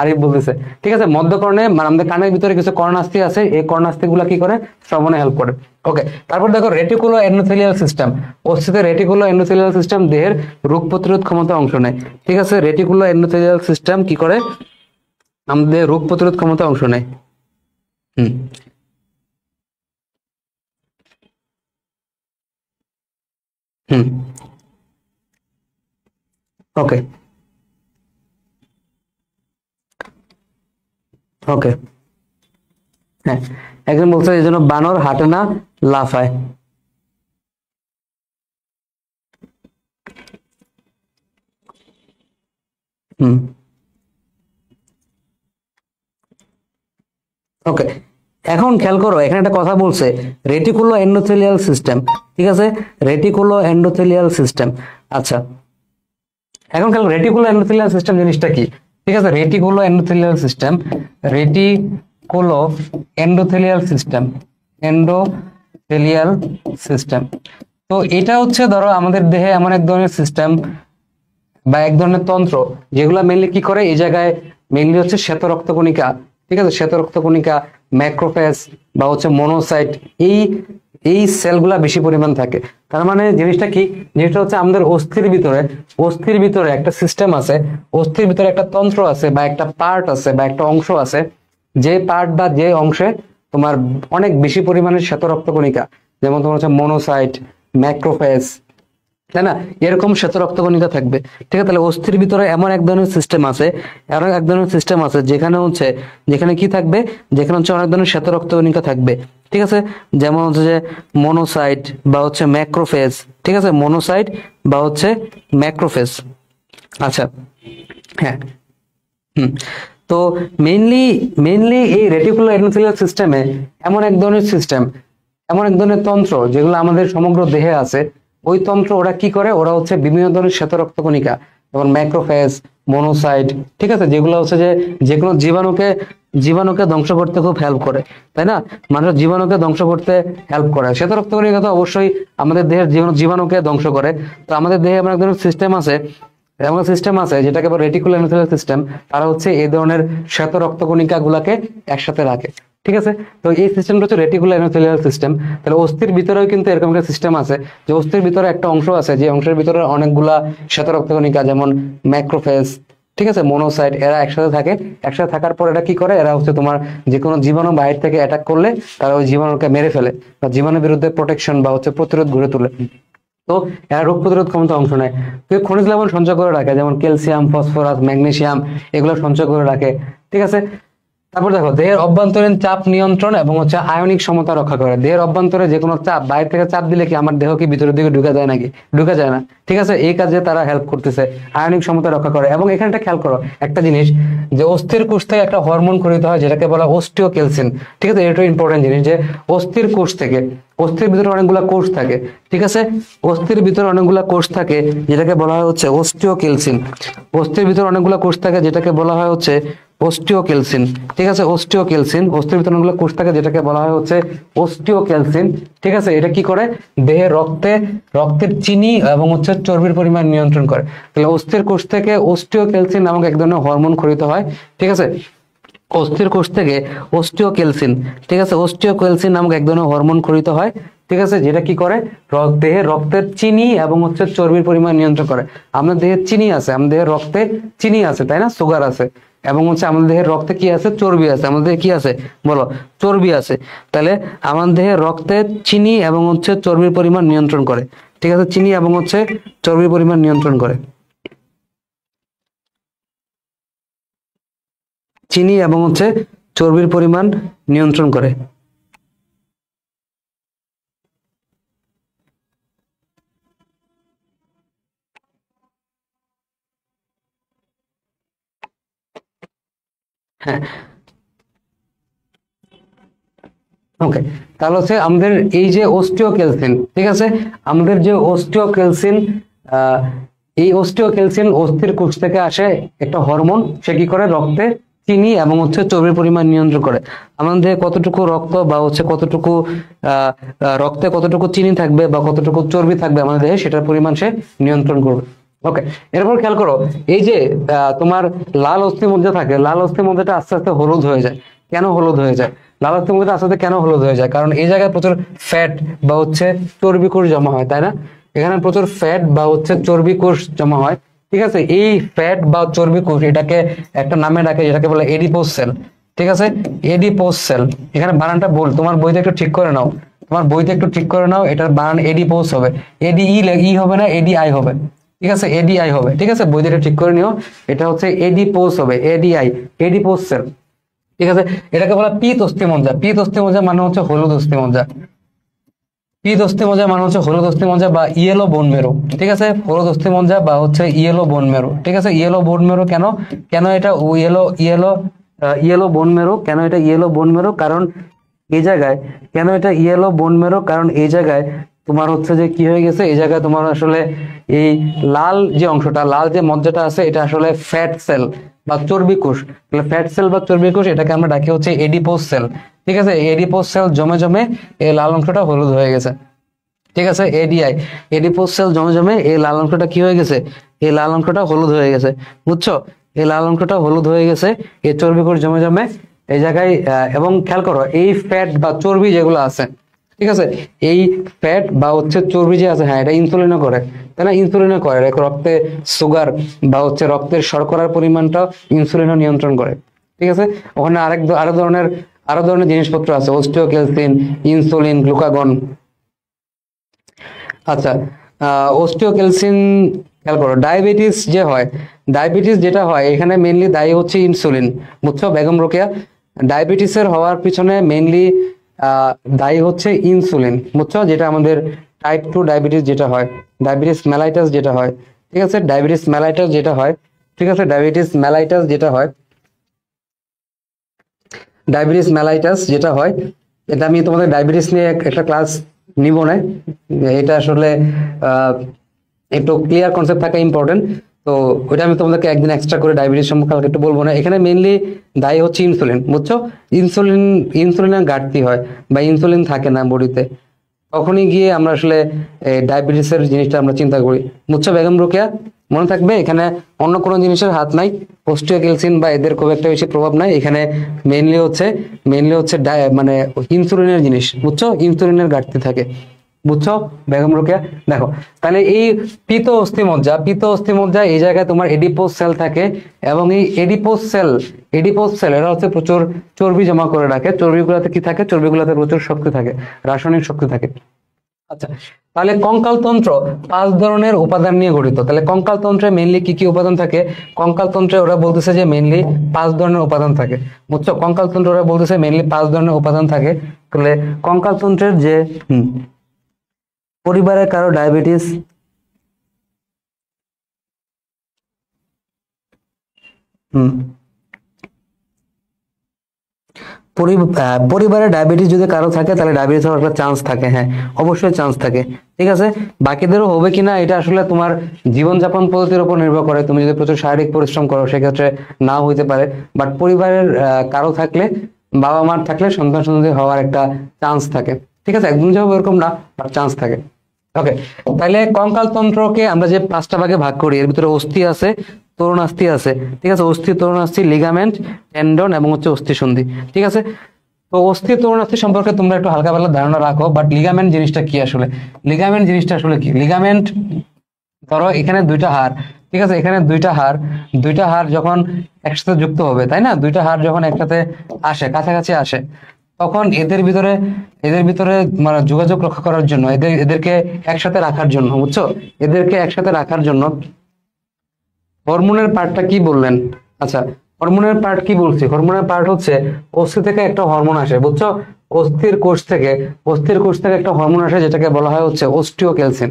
আরিফ বলতেছে। ঠিক আছে, মধ্যকর্ণে মানে আমাদের কানের ভিতরে কিছু কর্ণাস্থি আছে, এই কর্ণাস্থি গুলা কি করে, শ্রবণে হেল্প করে। ওকে, তারপর দেখো রেটিকুলো এন্ডোথেলিয়াল সিস্টেম, অস্থিতে রেটিকুলো এন্ডোথেলিয়াল সিস্টেম দেহের রোগ প্রতিরোধ ক্ষমতা অংশ নেয়। ঠিক আছে, রেটিকুলো এন্ডোথেলিয়াল সিস্টেম কি করে, আমাদের রোগ প্রতিরোধ ক্ষমতা অংশ নেয়। হুম। হুম। ওকে। ওকে। হ্যাঁ, একজন বলছে এই জন্য বানর হাঁটে না, লাফায়। হুম, ওকে। এখন খেয়াল করো, এখানে একটা কথা বলছে রেটিকুলো এন্ডোথেলিয়াল সিস্টেম, ঠিক আছে, রেটিকুলো এন্ডোথেলিয়াল সিস্টেম। আচ্ছা, এখন খেয়াল রেটিকুলো এন্ডোথেলিয়াল সিস্টেম জিনিসটা কি, ঠিক আছে, reticulo endothelial system, reticulo endothelial system, endothelial system. তো এটা হচ্ছে ধরো আমাদের দেহে এমন এক ধরনের সিস্টেম বা এক ধরনের তন্ত্র যেগুলো মেইনলি কি করে, এই জায়গায় মেইনলি হচ্ছে শ্বেত রক্তকণিকা, ঠিক আছে, শ্বেত রক্তকণিকা, ম্যাক্রোফেজ বা হচ্ছে মনোসাইট, এই এই সেলগুলা বেশি পরিমাণ থাকে। তার মানে জিনিসটা কি, জিনিসটা হচ্ছে আমাদের অস্থির ভিতরে একটা সিস্টেম আছে, অস্থির ভিতরে একটা তন্ত্র আছে বা একটা পার্ট আছে বা একটা অংশ আছে, যে পার্ট বা যে অংশে তোমার অনেক বেশি পরিমাণে শ্বেত রক্তকণিকা, যেমন তোমার হচ্ছে মনোসাইট, ম্যাক্রোফেজ, তাই না, এরকম শ্বেত রক্তকণিকা থাকবে, ঠিক আছে। তাহলে অস্থির ভিতরে এমন এক ধরনের সিস্টেম আছে, এমন এক ধরনের সিস্টেম আছে যেখানে কি থাকবে, যেখানে হচ্ছে অনেক ধরনের শ্বেত রক্তকণিকা থাকবে, ঠিক আছে। যেমন হচ্ছে যে মনোসাইট বা হচ্ছে ম্যাক্রোফেজ, ঠিক আছে, মনোসাইট বা হচ্ছে ম্যাক্রোফেজ। আচ্ছা, হ্যাঁ, হুম। তো মেইনলি এই রেটিকুলার এন্ডোথেলিয়াল সিস্টেমে এমন এক ধরনের সিস্টেম, এমন এক ধরনের তন্ত্র যেগুলো আমাদের সমগ্র দেহে আছে, ওই তন্ত্র ওরা কি করে, ওরা হচ্ছে বিভিন্ন ধরনের শ্বেত রক্তকণিকা, যেমন ম্যাক্রোফেজ, মনোসাইট, ঠিক আছে, যেগুলো হচ্ছে যে কোনো জীবাণুকে ধ্বংস করতে খুব হেল্প করে, তাই না, মানুষের জীবাণুকে ধ্বংস করতে হেল্প করে। শ্বেত রক্তকণিকা তো অবশ্যই আমাদের দেহের জীবাণুকে ধ্বংস করে। তো আমাদের দেহে এমন এক ধরনের সিস্টেম আছে যেটাকে বলে রেটিকুলার এন্ডোথেলিয়াল সিস্টেম, তারা হচ্ছে এই ধরনের শ্বেত রক্তকণিকা গুলাকে একসাথে রাখে, ঠিক আছে। তো এই সিস্টেমটা হচ্ছে রেটিকুলার এন্ডোথেলিয়াল সিস্টেম। তাহলে অস্থির ভিতরেও কিন্তু এরকম একটা সিস্টেম আছে, যে অস্থির ভিতরে একটা অংশ আছে, যে অংশের ভিতরে অনেকগুলা শ্বেত রক্তকণিকা, যেমন ম্যাক্রোফেজ, ঠিক আছে, মনোসাইট, এরা একসাথে থাকে। একসাথে থাকার পর এরা কি করে, এরা হচ্ছে তোমার যে কোনো জীবাণু বাইরে থেকে অ্যাটাক করলে তারা ওই জীবাণুকে মেরে ফেলে বা জীবাণুর বিরুদ্ধে প্রোটেকশন বা হচ্ছে প্রতিরোধ গড়ে তোলে। তো এরা রোগ প্রতিরোধ ক্ষমতা অংশ নেয়। কেউ খনিজ লবণ সঞ্চয় করে রাখে, যেমন ক্যালসিয়াম, ফসফরাস, ম্যাগনেসিয়াম, এগুলো সঞ্চয় করে রাখে, ঠিক আছে। তারপর দেখো, দেহের অভ্যন্তরীণ চাপ নিয়ন্ত্রণ এবং হচ্ছে আয়নিক সমতা রক্ষা করে। দেহের অভ্যন্তরে যে কোনো চাপ, বাইরে থেকে চাপ দিলে কি আমার দেহ কি ভিতরের দিকে ঢুকে যায় নাকি? ঢুকে যায় না, ঠিক আছে। এই কাজে তারা হেল্প করতেছে, আয়নিক সমতা রক্ষা করে। এবং এখানে একটা খেয়াল করো একটা জিনিস, যে অস্থির কোষ থেকে একটা হরমোন খরিত হয় যেটাকে বলা অস্টিওক্যালসিন, ঠিক আছে। এটা ইম্পর্টেন্ট জিনিস, যে অস্থির কোষ থেকে, অস্থির ভিতরে অনেকগুলা কোষ থাকে, ঠিক আছে, অস্থির ভিতরে অনেকগুলা কোষ থাকে যেটাকে বলা হয় হচ্ছে অস্টিওক্যালসিন। অস্থির ভিতরে অনেকগুলা কোষ থাকে যেটাকে বলা হয় হচ্ছে অস্টিওক্যালসিন, ঠিক আছে, অস্টিওক্যালসিন। অস্থির ভিতরে অনেকগুলো কোষ থাকে যেটাকে বলা হয় হচ্ছে অস্টিওক্যালসিন, ঠিক আছে। এটা কি করে, দেহে রক্তের চিনি এবং হচ্ছে চর্বির পরিমাণ নিয়ন্ত্রণ করে। তাহলে অস্থির কোষ থেকে অস্টিওক্যালসিন নামক এক ধরনের হরমোন খরিত হয়, ঠিক আছে, অস্থির কোষ থেকে অস্টিওক্যালসিন, ঠিক আছে, অস্টিওক্যালসিন নামক এক ধরনের হরমোন খরিত হয়, ঠিক আছে, যেটা কি করে, দেহে রক্তের চিনি এবং হচ্ছে চর্বির পরিমাণ নিয়ন্ত্রণ করে। আমাদের দেহে চিনি আছে, আমাদের দেহের রক্তে চিনি আছে, তাই না, সুগার আছে, এবং হচ্ছে আমাদের দেহের রক্তে কি আছে, চর্বি আছে। আমাদের দেহে কি আছে বলো, চর্বি আছে। তাহলে আমাদের দেহের রক্তে চিনি এবং হচ্ছে চর্বির পরিমাণ নিয়ন্ত্রণ করে, ঠিক আছে, চিনি এবং হচ্ছে চর্বির পরিমাণ নিয়ন্ত্রণ করে, চিনি এবং হচ্ছে চর্বির পরিমাণ নিয়ন্ত্রণ করে। হ্যাঁ, ওকে। তাহলে হচ্ছে আমাদের এই যে অস্টিওক্যালসিন, ঠিক আছে, আমাদের যে অস্টিওক্যালসিন, এই অস্টিওক্যালসিন অস্থির কোষ থেকে আসে একটা হরমোন, সে কি করে, রক্তে চিনি এবং হচ্ছে চর্বির পরিমাণ নিয়ন্ত্রণ করে। আমাদের কতটুকু রক্ত বা হচ্ছে কতটুকু রক্তে কতটুকু চিনি থাকবে বা কতটুকু চর্বি থাকবে আমাদের দেহে, সেটার পরিমাণ সে নিয়ন্ত্রণ করবে। ওকে, এরপর খেয়াল করো, এই যে তোমার লাল অস্থি মজ্জা থাকে, লাল অস্থি মজ্জাটা আস্তে আস্তে হলুদ হয়ে যায়। কেন হলুদ হয়ে যায়? লাল অস্থি মজ্জাটা আস্তে আস্তে কেন হলুদ হয়ে যায়? কারণ এই জায়গায় প্রচুর ফ্যাট বা হচ্ছে চর্বি কোষ জমা হয়, তাই না, এখানে প্রচুর ফ্যাট বা হচ্ছে চর্বি কোষ জমা হয়, ঠিক আছে। এই ফ্যাট বা চর্বি কোষ এটাকে একটা নামে ডাকে যেটাকে বলে এডিপোস সেল, ঠিক আছে, এডিপোস সেল। এখানে বানানটা ভুল, তোমার বইতে একটু ঠিক করে নাও, তোমার বইতে একটু ঠিক করে নাও, এটার বানান এডিপোস হবে, ই হবে না, এডিআই হবে, ঠিক আছে, এডিআই হবে, ঠিক আছে, বইতে একটু ঠিক করে নিও, এটা হচ্ছে এডিপোস হবে, এডিআই, এডিপোস সেল, ঠিক আছে, এটাকে বলা পিত অস্থিমজ্জা। পিত অস্থিমজ্জা মানে হচ্ছে হলুদ অস্থিমজ্জা। পিত অস্থিমজ্জা মানে হচ্ছে হলুদ অস্থিমজ্জা বা ইয়েলো বোন মেরু। ঠিক আছে, হলুদ অস্থিমজ্জা বা হচ্ছে ইয়েলো বোন মেরু। ঠিক আছে, ইয়েলো বোন মেরু কেন, কেন এটা ইয়েলো ইয়েলো ইয়েলো বোন মেরু, কেন এটা ইয়েলো বোন মেরু? কারণ এই জায়গায়, কেন এটা ইয়েলো বোন মেরু? কারণ এই জায়গায় তোমার হচ্ছে যে কি হয়ে গেছে, এই জায়গায় তোমার আসলে এই লাল যে অংশটা, লাল যে মজ্জাটা আছে, এটা আসলে ফ্যাট সেল বা চর্বি কোষ। তাহলে ফ্যাট সেল বা চর্বি কোষ, এটাকে আমরা ডাকি হচ্ছে এডিপোজ সেল। ঠিক আছে, এডিপোজ সেল জমে জমে এই লাল অংশটা হলুদ হয়ে গেছে। ঠিক আছে, এডিআই, এডিপোজ সেল জমে জমে এই লাল অংশটা কি হয়ে গেছে, এই লাল অংশটা হলুদ হয়ে গেছে। বুঝছো, এই লাল অংশটা হলুদ হয়ে গেছে এই চর্বি কোষ জমে জমে এই জায়গায়। এবং খেয়াল করো, এই ফ্যাট বা চর্বি যেগুলো আছে, ঠিক আছে, এই ফ্যাট বা হচ্ছে চর্বি যে আছে, হ্যাঁ এটা ইনসুলিনও করে, তাই না? ইনসুলিনও করে, রক্তে সুগার বা হচ্ছে রক্তের শর্করার পরিমাণটা ইনসুলিনও নিয়ন্ত্রণ করে। ঠিক আছে, ওখানে আরো ধরনের জিনিসপত্র আছে, অস্টিওক্যালসিন, ইনসুলিন, গ্লুকাগন। আচ্ছা, অস্টিওক্যালসিন, খেয়াল করো, ডায়াবেটিস যে হয়, ডায়াবেটিস যেটা হয় এখানে মেইনলি দায়ী হচ্ছে ইনসুলিন। বুঝছো বেগম রোকেয়া, ডায়াবেটিসের হওয়ার পিছনে মেইনলি দায়ী হচ্ছে ইনসুলিন। বুঝছো, যেটা আমাদের টাইপ 2 ডায়াবেটিস যেটা হয়, ডায়াবেটিস মেলাইটাস যেটা হয়। ঠিক আছে, ডায়াবেটিস মেলাইটাস যেটা হয়, ঠিক আছে, ডায়াবেটিস মেলাইটাস যেটা হয়, ডায়াবেটিস মেলাইটাস যেটা হয়, এটা আমি তোমাদের ডায়াবেটিস নিয়ে একটা ক্লাস নিব না, এটা আসলে একটু ক্লিয়ার কনসেপ্ট থাকা ইম্পর্টেন্ট। তো ওইটা আমি তোমাদেরকে একদিন এক্সট্রা করে ডায়াবেটিস সম্পর্কে কালকে একটু বলবো না। এখানে মেইনলি দায়ী হচ্ছে ইনসুলিন। বুঝছো, ইনসুলিনের ঘাটতি হয় বা ইনসুলিন থাকে না বডিতে, তখনই গিয়ে আমরা আসলে ডায়াবেটিসের জিনিসটা আমরা চিন্তা করি। বুঝছো বেগম রোকেয়া, মনে থাকবে এখানে অন্য কোনো জিনিসের হাত নাই, অস্টিওক্যালসিন বা এদের খুব একটা বেশি প্রভাব নাই এখানে। মেইনলি হচ্ছে মানে ইনসুলিনের জিনিস। বুঝছো, ইনসুলিনের ঘাটতি থাকে। বুঝছো বেগম রোকেয়া? দেখো, তাহলে এই পিত অস্থিমজ্জা এই জায়গায় তোমার এডিপোজ সেল থাকে, এবং এই এডিপোজ সেল এরা হচ্ছে প্রচুর চর্বি জমা করে রাখে। চর্বিগুলোতে কি থাকে, চর্বিগুলোতে প্রচুর শক্তি থাকে, রাসায়নিক শক্তি থাকে। আচ্ছা, তাহলে কঙ্কাল তন্ত্র 5 ধরনের উপাদান নিয়ে গঠিত। তাহলে কঙ্কাল তন্ত্রে মেইনলি কি কি উপাদান থাকে? কঙ্কাল তন্ত্রে ওরা বলতেছে যে মেইনলি 5 ধরনের উপাদান থাকে। বুঝছো, কঙ্কাল তন্ত্রে ওরা বলতেছে মেইনলি 5 ধরনের উপাদান থাকে। তাহলে কঙ্কাল তন্ত্রের যে পরিবারের কারো ডায়াবেটিস, পরিবারে ডায়াবেটিস যদি কারো থাকে তাহলে ডায়াবেটিস হওয়ার একটা চান্স থাকে, হ্যাঁ অবশ্যই চান্স থাকে। ঠিক আছে, বাকিদেরও হবে কিনা এটা আসলে তোমার জীবনযাপন পদ্ধতির উপর নির্ভর করে। তুমি যদি প্রচুর শারীরিক পরিশ্রম করো সেক্ষেত্রে নাও হইতে পারে, বাট পরিবারের কারো থাকলে, বাবা মার থাকলে সন্তান সন্ততি হওয়ার একটা চান্স থাকে। ঠিক আছে, একদম যাবো এরকম না, বাট চান্স থাকে। ওকে, তাহলে কঙ্কাল তন্ত্রকে আমরা যে 5টা ভাগে ভাগ করি, এর ভিতরে অস্থি আছে, তরুণাস্থি আছে। ঠিক আছে, অস্থি, তরুণাস্থি, লিগামেন্ট, টেন্ডন এবং হচ্ছে অস্থিসন্ধি। ঠিক আছে, তো অস্থি তরুণাস্থি সম্পর্কে তোমরা একটু হালকা পাতলা ধারণা রাখো, বাট লিগামেন্ট জিনিসটা কি আসলে, লিগামেন্ট জিনিসটা আসলে কি? লিগামেন্ট, ধরো এখানে 2টা হাড়, ঠিক আছে, এখানে 2টা হাড় যখন একসাথে যুক্ত হবে, তাই না? 2টা হাড় যখন একসাথে আসে, কাছাকাছি আসে, তখন এদের ভিতরে মানে যোগাযোগ রক্ষা করার জন্য, এদেরকে একসাথে রাখার জন্য, বুঝছো, এদেরকে একসাথে রাখার জন্য হরমোনের পার্টটা কি বললেন? আচ্ছা, হরমোনের পার্ট কি বলছি? হরমোনের পার্ট হচ্ছে অস্থি থেকে একটা হরমোন আসে। বুঝছো, অস্থির কোষ থেকে একটা হরমোন আসে, যেটাকে বলা হয় হচ্ছে অস্টিওক্যালসিন।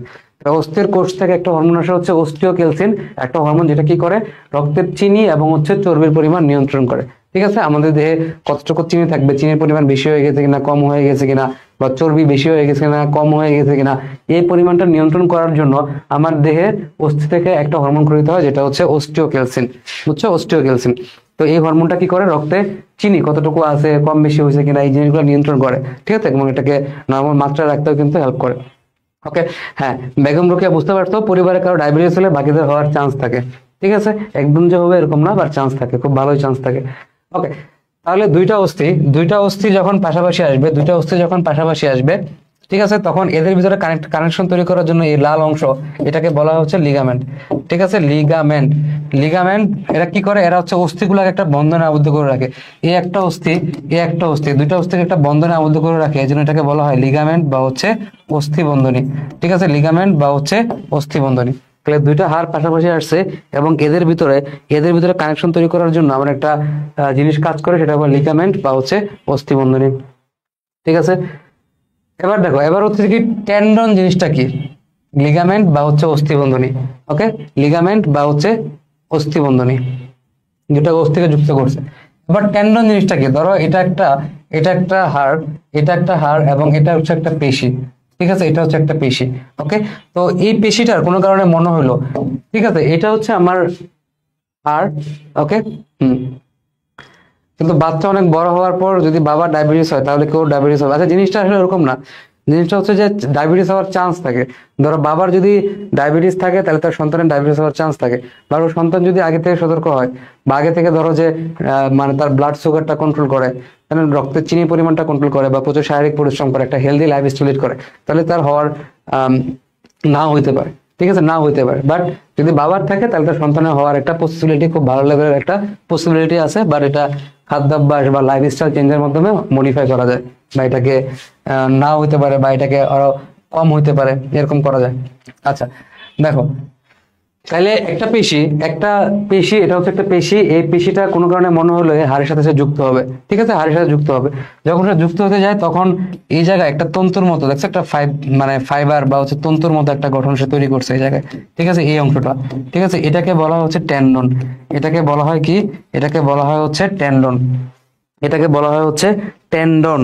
অস্থির কোষ থেকে একটা হরমোন আসে হচ্ছে অস্টিওক্যালসিন, একটা হরমোন যেটা কি করে, রক্তের চিনি এবং হচ্ছে চর্বির পরিমাণ নিয়ন্ত্রণ করে। ঠিক আছে, আমাদের দেহে কতটুকু চিনি থাকবে, চিনির পরিমাণ বেশি হয়ে গেছে কিনা, কম হয়ে গেছে কিনা, বা চর্বি বেশি হয়ে গেছে কিনা, কম হয়ে গেছে কিনা, এই পরিমাণটা নিয়ন্ত্রণ করার জন্য আমার দেহে অস্থি থেকে একটা হরমোন খরিত হয়, যেটা হচ্ছে অস্টিওক্যালসিন। বুঝছো, অস্টিওক্যালসিন। তো এই হরমোনটা কি করে, রক্তে চিনি কতটুকু আছে, কম বেশি হয়েছে কিনা, এই জিনিসগুলো নিয়ন্ত্রণ করে। ঠিক আছে, এবং এটাকে নর্মাল মাত্রায় রাখতেও কিন্তু হেল্প করে। ওকে, হ্যাঁ বেগম রোকেয়া বুঝতে পারতো, পরিবারে কারো ডায়াবেটিস হলে বাকিদের হওয়ার চান্স থাকে। ঠিক আছে, একদম যে হবে এরকম না, বাট চান্স থাকে, খুব ভালোই চান্স থাকে। ওকে, তাহলে দুইটা অস্থি যখন পাশাপাশি আসবে, ঠিক আছে, তখন এদের ভিতরে কানেকশন তৈরি করার জন্য এই লাল অংশ, এটাকে বলা হচ্ছে লিগামেন্ট। ঠিক আছে, লিগামেন্ট এরা কি করে, এরা হচ্ছে অস্থিগুলোকে একটা বন্ধনে আবদ্ধ করে রাখে। এই একটা অস্থি, দুইটা অস্থিকে একটা বন্ধনে আবদ্ধ করে রাখে, এই জন্য এটাকে বলা হয় লিগামেন্ট বা হচ্ছে অস্থি বন্ধনী। ঠিক আছে, লিগামেন্ট বা হচ্ছে অস্থি বন্ধনী। তাহলে দুইটা হাড় পাশাপাশি আসছে এবং এদের ভিতরে কানেকশন তৈরি করার জন্য আমার একটা জিনিস কাজ করে, সেটা হলো লিগামেন্ট বা হচ্ছে অস্থিবন্ধনী। ঠিক আছে, এবার দেখো, এবার হচ্ছে কি টেন্ডন জিনিসটা কি, লিগামেন্ট বা হচ্ছে অস্থিবন্ধনী। ওকে, লিগামেন্ট বা হচ্ছে অস্থিবন্ধনী, যেটা অস্থিকে যুক্ত করছে। এবার টেন্ডন জিনিসটা কি, ধরো এটা একটা হাড়, এটা একটা হাড় এবং এটা হচ্ছে একটা পেশি। ঠিক আছে, এটা হচ্ছে একটা পেশি। ওকে, তো এই পেশিটার কোনো কারণে মনে হলো, ঠিক আছে, এটা হচ্ছে আমার হাড়। ওকে, হুম, কিন্তু বাচ্চা অনেক বড় হওয়ার পর যদি বাবার ডায়াবেটিস হয় তাহলে কেউ ডায়াবেটিস হবে। আচ্ছা, জিনিসটা আসলে এরকম না, জিনিসটা হচ্ছে যে ডায়াবেটিস হওয়ার চান্স থাকে। ধরো বাবার যদি ডায়াবেটিস থাকে তাহলে তার সন্তানের ডায়াবেটিস হওয়ার চান্স থাকে। বা ওর সন্তান যদি আগে থেকে সতর্ক হয় বা আগে থেকে ধরো যে মানে তার ব্লাড সুগারটা কন্ট্রোল করে, মানে রক্তের চিনির পরিমাণটা কন্ট্রোল করে বা প্রচুর শারীরিক পরিশ্রম করে, একটা হেলদি লাইফ স্টাইল লিড করে, তাহলে তার হওয়ার নাও হইতে পারে। ঠিক আছে, নাও হইতে পারে। বাট যদি বাবার থাকে তাহলে তার সন্তানের হওয়ার একটা পসিবিলিটি, খুব ভালো লেভেলের একটা পসিবিলিটি আছে। বাট এটা খাদ্যাভ্যাস বা লাইফস্টাইল চেঞ্জের মাধ্যমে মডিফাই করা যায়, বা এটাকে নাও হইতে পারে বা এটাকে আরো কম হইতে পারে, এরকম করা যায়। আচ্ছা দেখো, তাহলে একটা পেশি এটা হচ্ছে একটা পেশি, এই পেশিটা কোনো কারণে মনে হলো হাড়ের সাথে সে যুক্ত হবে। ঠিক আছে, হাড়ের সাথে যুক্ত হবে। যখন সে যুক্ত হতে যায় তখন এই জায়গায় একটা তন্তুর মতো দেখছো, একটা মানে ফাইবার বা হচ্ছে তন্তুর মতো একটা গঠন সে তৈরি করছে এই জায়গায়। ঠিক আছে, এই অংশটা। ঠিক আছে, এটাকে বলা হয় হচ্ছে টেন্ডন। এটাকে বলা হয় কি, এটাকে বলা হয় হচ্ছে টেন্ডন। এটাকে বলা হয় হচ্ছে টেন্ডন।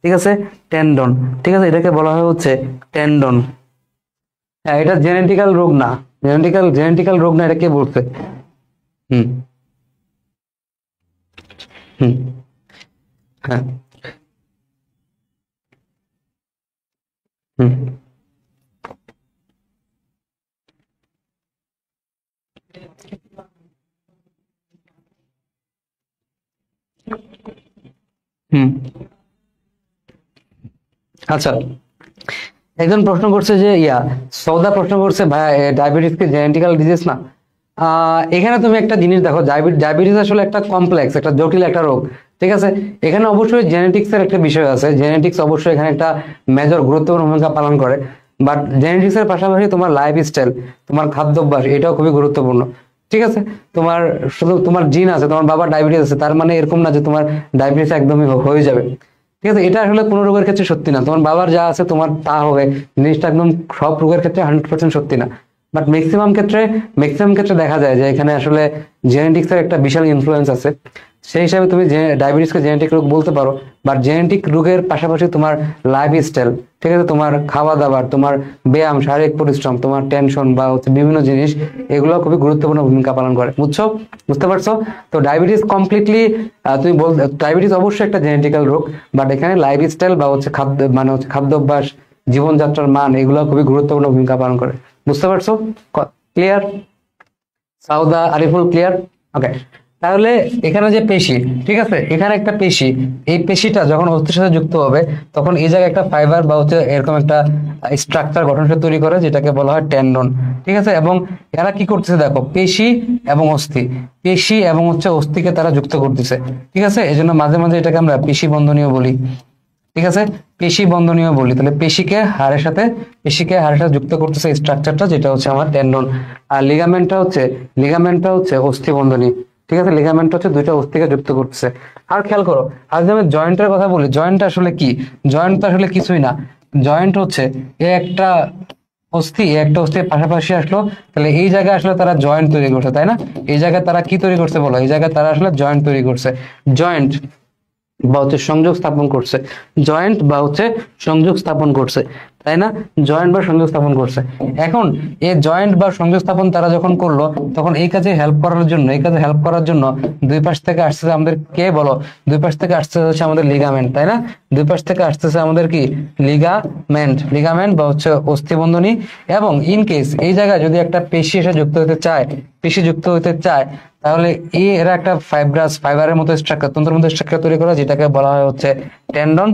ঠিক আছে, টেন্ডন। ঠিক আছে, এটাকে বলা হয় হচ্ছে টেন্ডন। হ্যাঁ, এটা জেনেটিক্যাল রোগ না, জেনেটিক্যাল রোগ না, এটা কে বলছে? হুম, হুম, হ্যাঁ, হুম, হুম। আচ্ছা, একজন প্রশ্ন করছে যে সৌদা প্রশ্ন করছে, ভাই ডায়াবেটিস কি জেনেটিক্যাল ডিজিজ না? এখানে তুমি একটা জিনিস দেখো, ডায়াবেটিস আসলে একটা কমপ্লেক্স, একটা জটিল একটা রোগ। ঠিক আছে, এখানে অবশ্যই জেনেটিক্স এর একটা বিষয় আছে, জেনেটিক্স অবশ্যই এখানে একটা মেজর গুরুত্বপূর্ণ ভূমিকা পালন করে। বাট জেনেটিক্স এর পাশাপাশি তোমার লাইফ স্টাইল, তোমার খাদ্যাভ্যাস, এটাও খুবই গুরুত্বপূর্ণ। ঠিক আছে, তোমার শুধু তোমার জিন আছে, তোমার বাবার ডায়াবেটিস আছে, তার মানে এরকম না যে তোমার ডায়াবেটিস একদমই হয়ে যাবে। ঠিক আছে, এটা আসলে কোনো রোগের ক্ষেত্রে সত্যি না, তোমার বাবার যা আছে তোমার তা হবে, জিনিসটা একদম সব রোগের ক্ষেত্রে 100% সত্যি না। বাট ম্যাক্সিমাম ক্ষেত্রে দেখা যায় যে এখানে আসলে জেনেটিক্স এর একটা বিশাল ইনফ্লুয়েন্স আছে। সেই হিসাবে তুমি ডায়াবেটিসকে জেনেটিক রোগ বলতে পারো। বাট জেনেটিক রোগের পাশাপাশি তোমার লাইফ স্টাইল, ঠিক আছে, তোমার খাওয়া দাবার, তোমার ব্যায়াম, শারীরিক পরিশ্রম, তোমার টেনশন বা হচ্ছে বিভিন্ন জিনিস, এগুলো খুবই গুরুত্বপূর্ণ ভূমিকা পালন করে। বুঝছো? বুঝতে পারছো? তো ডায়াবেটিস কমপ্লিটলি, তুমি ডায়াবেটিস অবশ্যই একটা জেনেটিক্যাল রোগ। বাট এখানে লাইফ স্টাইল বা হচ্ছে খাদ্য, মানে হচ্ছে খাদ্যাভ্যাস, জীবনযাত্রার মান, এগুলো খুবই গুরুত্বপূর্ণ ভূমিকা পালন করে। বুঝতে পারছো? ক্লিয়ার? সাউদা, আরিফুল, ক্লিয়ার? ওকে, তাহলে এখানে যে পেশি, ঠিক আছে, এখানে একটা পেশি, এই পেশিটা যখন অস্থির সাথে যুক্ত হবে তখন এই জায়গায় একটা ফাইবার বা হচ্ছে এরকম একটা স্ট্রাকচার গঠন সে তৈরি করে, যেটাকে বলা হয় টেন্ডন। ঠিক আছে, এবং এরা কি করতেছে দেখো, পেশি এবং অস্থি, পেশি এবং হচ্ছে অস্থিকে তারা যুক্ত করতেছে। ঠিক আছে, এই জন্য মাঝে মাঝে এটাকে আমরা পেশি বন্ধনীয় বলি। ঠিক আছে, পেশি বন্ধনীয় বলি। তাহলে পেশিকে হাড়ের সাথে যুক্ত করতেছে স্ট্রাকচারটা, যেটা হচ্ছে আমার টেন্ডন। আর লিগামেন্টটা হচ্ছে অস্থি বন্ধনী। ঠিক আছে, লিগামেন্ট হচ্ছে দুইটা অস্থিকে যুক্ত করতেছে। আর খেয়াল করো, আজ আমি জয়েন্টের কথা বলি, জয়েন্ট আসলে কি? জয়েন্ট তো আসলে কিছুই না। জয়েন্ট হচ্ছে এ একটা এ একটা অস্থির পাশাপাশি আসলো, তাহলে এই জায়গায় আসলে তারা জয়েন্ট তৈরি করছে, তাই না? এই জায়গায় তারা কি তৈরি করছে বলো? এই জায়গায় তারা আসলে জয়েন্ট তৈরি করছে। জয়েন্ট বা হচ্ছে সংযোগ স্থাপন করছে, জয়েন্ট বা হচ্ছে সংযোগ স্থাপন করছে, তাই না? জয়েন্ট বা সংযোগ স্থাপন করছে। এখন এই জয়েন্ট বা সংযোগ স্থাপন তারা যখন করলো, তখন এই কাজে হেল্প করার জন্য দুই পাশ থেকে আসতেছে আমাদের, কে বলো? দুই পাশ থেকে আসতেছে হচ্ছে আমাদের লিগামেন্ট, তাই না? দুই পাশ থেকে আসতেছে আমাদের কি? লিগামেন্ট বা হচ্ছে অস্থিবন্ধনী। এবং ইন কেস এই জায়গায় যদি একটা পেশি যুক্ত হতে চায়, তাহলে এরা একটা ফাইবারের মতো স্ট্রাকচার, তন্ত্রের মতো স্ট্রাকচার তৈরি করা, যেটাকে বলা হয় হচ্ছে টেন্ডন।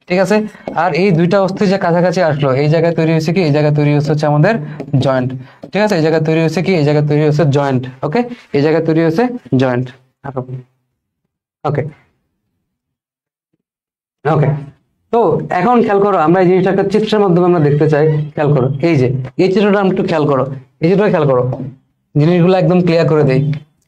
ঠিক আছে, আর এই দুইটা অস্থি যে কাছাকাছি আসলো, এই জায়গায় তৈরি হয়েছে কি? এই জায়গায় তৈরি হচ্ছে আমাদের জয়েন্ট। ঠিক আছে, এই জায়গায় তৈরি হচ্ছে কি? এই জায়গায় তৈরি হচ্ছে জয়েন্ট। ওকে, এই জায়গায় তৈরি হচ্ছে জয়েন্ট। ওকে, ওকে, তো এখন খেয়াল করো, আমরা এই জিনিসটা একটা চিত্রের মাধ্যমে আমরা দেখতে চাই। খেয়াল করো, এই যে এই চিত্রটা আমরা একটু খেয়াল করো, এই চিত্রটা খেয়াল করো, জিনিসগুলো একদম ক্লিয়ার করে দেই।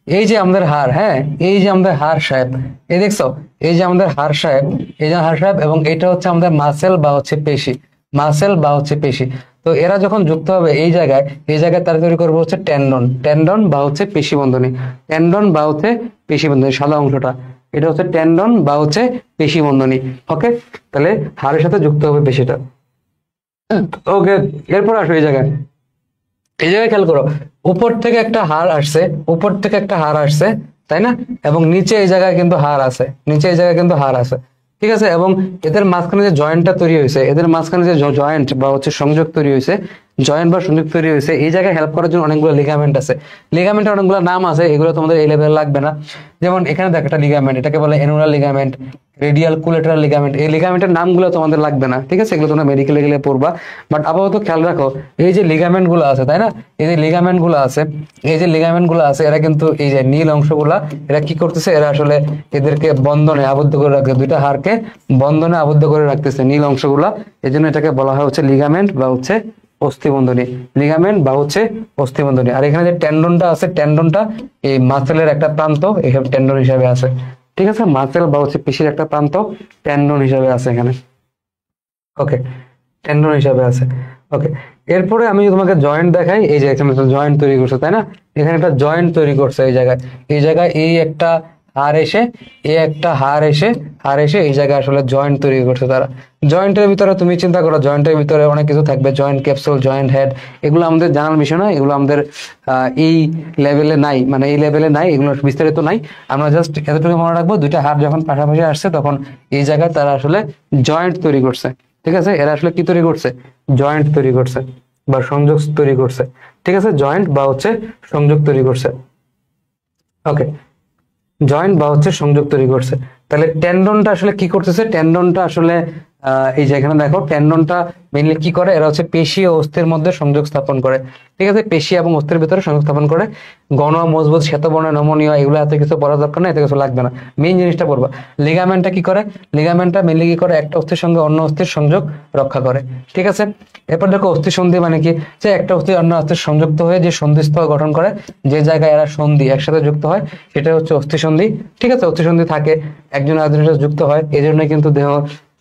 এই যে আমাদের হাড়, হ্যাঁ, এই যে আমাদের হাড় সাহেব, এই দেখছো, এই যে আমাদের হাড় সাহেব, এই যে হাড় সাহেব, এবং এটা হচ্ছে আমাদের মাসেল বা হচ্ছে পেশি, মাসেল বা হচ্ছে পেশি। তো এরা যখন যুক্ত হবে এই জায়গায়, এই জায়গায় তারা তৈরি করবো হচ্ছে টেন্ডন, টেন্ডন বা হচ্ছে পেশি বন্ধনী, টেন্ডন বা হচ্ছে পেশি বন্ধনী, সাদা অংশটা এটা হচ্ছে টেন্ডন বা হচ্ছে পেশি বন্ধনী। ওকে, তাহলে হাড়ের সাথে যুক্ত হবে পেশিটা। ওকে, এরপর আসো এই জায়গায়, এই জায়গায় খেয়াল করো, উপর থেকে একটা হাড় আসছে, উপর থেকে একটা হাড় আসছে, তাই না? এবং নিচে এই জায়গায় কিন্তু হাড় আছে, নিচে এই জায়গায় কিন্তু হাড় আছে, ঠিক আছে? এবং এদের মাঝখানে যে জয়েন্টটা তৈরি হয়েছে, এদের মাঝখানে যে জয়েন্ট বা হচ্ছে সংযোগ তৈরি হয়েছে, জয়েন্ট বা সংযোগ তৈরি হয়েছে, এই জায়গায় হেল্প করার জন্য অনেকগুলো লিগামেন্ট আছে। লিগামেন্টের অনেকগুলো নাম আছে, এগুলো তোমাদের এই লেভেলে লাগবে না। যেমন এখানে দেখ একটা লিগামেন্ট, এটাকে বলে এনুলার লিগামেন্ট, রেডিয়াল কোলেটারাল লিগামেন্ট। এই লিগামেন্টের নামগুলো তোমাদের লাগবে না, ঠিক আছে? এগুলো তোমরা মেডিকেলে গেলে পড়বা। বাট আপাতত খেয়াল রাখো, এই যে লিগামেন্ট গুলো আছে, তাই না? এই যে লিগামেন্ট গুলো আছে, এই যে লিগামেন্ট গুলো আছে, এরা কিন্তু এই যে নীল অংশগুলা, এরা কি করতেছে? এরা আসলে এদেরকে বন্ধনে আবদ্ধ করে রাখছে, দুইটা হাড়কে বন্ধনে আবদ্ধ করে রাখতেছে নীল অংশগুলা। এই জন্য এটাকে বলা হয় হচ্ছে লিগামেন্ট বা হচ্ছে অস্থিবন্ধনী, লিগামেন্ট বা হচ্ছে অস্থিবন্ধনী। আর এখানে যে টেন্ডনটা আছে, টেন্ডনটা এই মাসেলের একটা প্রান্ত, এখানে টেন্ডন হিসাবে আছে, ঠিক আছে? মাসেল বা হচ্ছে পেশির একটা প্রান্ত টেন্ডন হিসাবে আছে এখানে। ওকে, টেন্ডন হিসাবে আছে। ওকে, এরপরে আমি তোমাকে জয়েন্ট দেখাই। এই যে এখানে জয়েন্ট তৈরি করছে, তাই না? এখানে একটা জয়েন্ট তৈরি করছে এই জায়গায়, এই জায়গায় এই একটা হাড় এসে, এই একটা হাড় এসে এই জায়গায় আসলে জয়েন্ট তৈরি করছে তারা। জয়েন্টের ভিতরে তুমি চিন্তা করো, জয়েন্টের ভিতরে অনেক কিছু থাকবে, জয়েন্ট ক্যাপসুল, জয়েন্ট হেড, এগুলো আমাদের জানার বিষয় না, এগুলো আমাদের এই লেভেলে নাই, মানে এই লেভেলে নাই, এগুলো বিস্তারিত নাই। আমরা জাস্ট এতটুকু মনে রাখবো, দুইটা হাড় যখন পাশাপাশি আসছে তখন এই জায়গায় তারা আসলে জয়েন্ট তৈরি করছে, ঠিক আছে? এরা আসলে কি তৈরি করছে? জয়েন্ট তৈরি করছে বা সংযোগ তৈরি করছে, ঠিক আছে? জয়েন্ট বা হচ্ছে সংযোগ তৈরি করছে। ওকে, জয়েন্ট বা হচ্ছে সংযোগ তৈরি করছে। তাহলে টেন্ডনটা আসলে কি করতেছে? টেন্ডনটা আসলে এই যে এখানে দেখো, টেন্ডনটা মেইনলি কি করে? এরা হচ্ছে পেশি ও অস্থির মধ্যে সংযোগ স্থাপন করে, ঠিক আছে? পেশি এবং অস্থির ভিতরে সংযোগ স্থাপন করে। ঘন, মজবুত, শ্বেতবর্ণ, নমনীয়, এগুলো এত কিছু পড়ার দরকার নেই, এত কিছু লাগবে না। মেইন জিনিসটা পড়বা, লিগামেন্টটা কি করে? লিগামেন্টটা মেইনলি কি করে? একটা অস্থির সঙ্গে অন্য অস্থির সংযোগ রক্ষা করে, ঠিক আছে? এরপর দেখো অস্থি সন্ধি মানে কি? যে একটা অস্থি অন্য অস্থির সংযুক্ত হয়ে যে সন্ধিস্থল গঠন করে, যে জায়গায় এরা সন্ধি একসাথে যুক্ত হয়, সেটা হচ্ছে অস্থি সন্ধি, ঠিক আছে? অস্থি সন্ধি থাকে, একজন আরেকজনের সাথে যুক্ত হয়, এই জন্য কিন্তু দেহ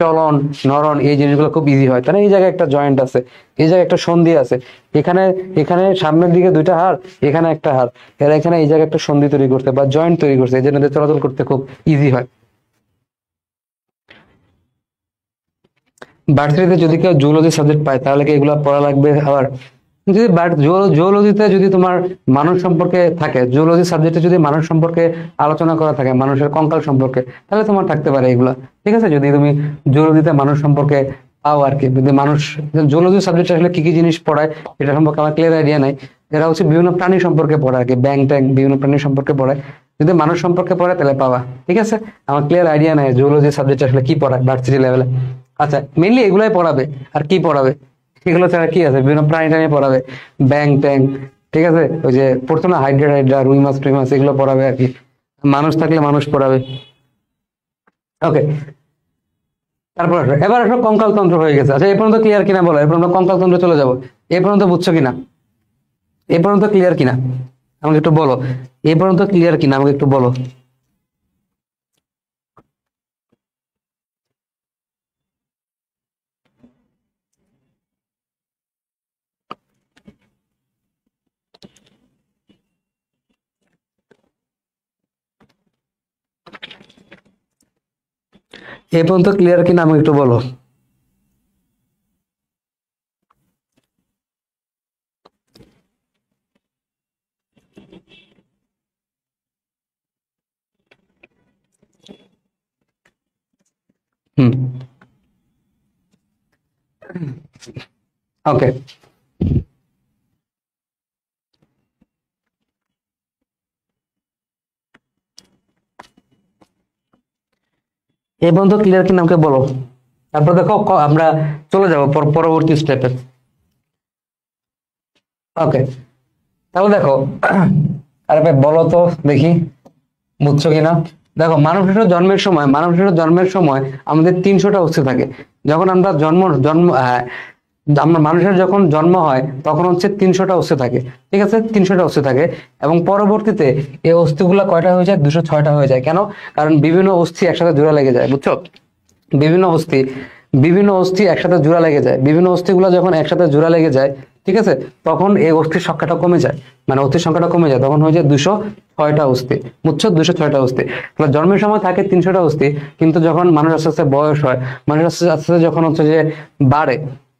চলন, নরন, এই জিনিসগুলো খুব ইজি হয়, তাই না? এই জায়গায় একটা জয়েন্ট আছে, এই জায়গায় একটা সন্ধি আছে, এখানে এখানে সামনের দিকে দুইটা হাড়, এখানে একটা হাড়, এরা এখানে এই জায়গায় একটা সন্ধি তৈরি করছে বা জয়েন্ট তৈরি করছে, এই জন্য এদের চলাচল করতে খুব ইজি হয়। ভার্সিটিতে যদি কেউ জুলজি সাবজেক্ট পায় তাহলে কি এগুলো পড়া লাগবে আবার? যদি জুওলজিতে যদি তোমার মানুষ সম্পর্কে থাকে, জুওলজি সাবজেক্টে যদি মানুষ সম্পর্কে আলোচনা করা থাকে, মানুষের কঙ্কাল সম্পর্কে, তাহলে তোমার থাকতে পারে এগুলা, ঠিক আছে? যদি তুমি জুওলজিতে মানুষ সম্পর্কে পাও আর কি, যদি মানুষ, জুওলজি সাবজেক্টে আসলে কি কি জিনিস পড়ায় এটা সম্পর্কে আমার ক্লিয়ার আইডিয়া নাই। এরা হচ্ছে বিভিন্ন প্রাণী সম্পর্কে পড়ে আর কি, ব্যাং ট্যাং বিভিন্ন প্রাণী সম্পর্কে পড়ায়। যদি মানুষ সম্পর্কে পড়ে তাহলে পাবা, ঠিক আছে? আমার ক্লিয়ার আইডিয়া নাই জুওলজি সাবজেক্ট আসলে কি পড়ায় ভার্সিটি লেভেলে। আচ্ছা, মেইনলি এগুলাই পড়াবে, আর কি পড়াবে? এগুলো ছাড়া কি আছে? বিভিন্ন প্রাণী টাণী পড়াবে, ব্যাং ট্যাং, ঠিক আছে? ওই যে পড়তো না হাইড্রা হাইড্রা, রুই মাছ টুই মাছ, এগুলো পড়াবে আর কি। মানুষ থাকলে মানুষ পড়াবে। ওকে, তারপর আসো, এবার আসো কঙ্কাল তন্ত্র হয়ে গেছে। আচ্ছা, এ পর্যন্ত ক্লিয়ার কিনা বলো, এরপর আমরা কঙ্কাল তন্ত্রে চলে যাবো। এ পর্যন্ত বুঝছো কিনা? এ পর্যন্ত ক্লিয়ার কিনা আমাকে একটু বলো, এ পর্যন্ত ক্লিয়ার কিনা আমাকে একটু বলো। এ পর্যন্ত ক্লিয়ার কিনা আমাকে একটু বলো। হুম, ওকে, এই পর্যন্ত ক্লিয়ার কিনা আমাকে বলো। তারপর দেখো আমরা চলে যাবো পরবর্তী স্টেপে। ওকে, তাহলে দেখো, আরে ভাই বলো তো দেখি বুঝছো কিনা। দেখো মানব শিশুর জন্মের সময় আমাদের 300টা অস্থি থাকে। যখন আমরা আমরা মানুষের যখন জন্ম হয় তখন হচ্ছে 300টা অস্থি থাকে, ঠিক আছে, 300টা অস্থি থাকে। এবং পরবর্তীতে এই অস্থিগুলো কয়টা হয়ে যায়, 206টা হয়ে যায়। কেন? কারণ বিভিন্ন অস্থি একসাথে জোড়া লেগে যায়, বুঝছো? বিভিন্ন অস্থি একসাথে জোড়া লেগে যায়, বিভিন্ন অস্থিগুলো যখন একসাথে জোড়া লেগে যায়, ঠিক আছে, তখন এই অস্থির সংখ্যাটা কমে যায়, মানে অস্থির সংখ্যাটা কমে যায়, তখন হয়ে যায় 206টা অস্থি, বুঝছো? 206টা অস্থি। তাহলে জন্মের সময় থাকে 300টা অস্থি, কিন্তু যখন মানুষ আস্তে আস্তে বয়স হয়, মানুষ আস্তে আস্তে যখন হচ্ছে যে বাড়ে,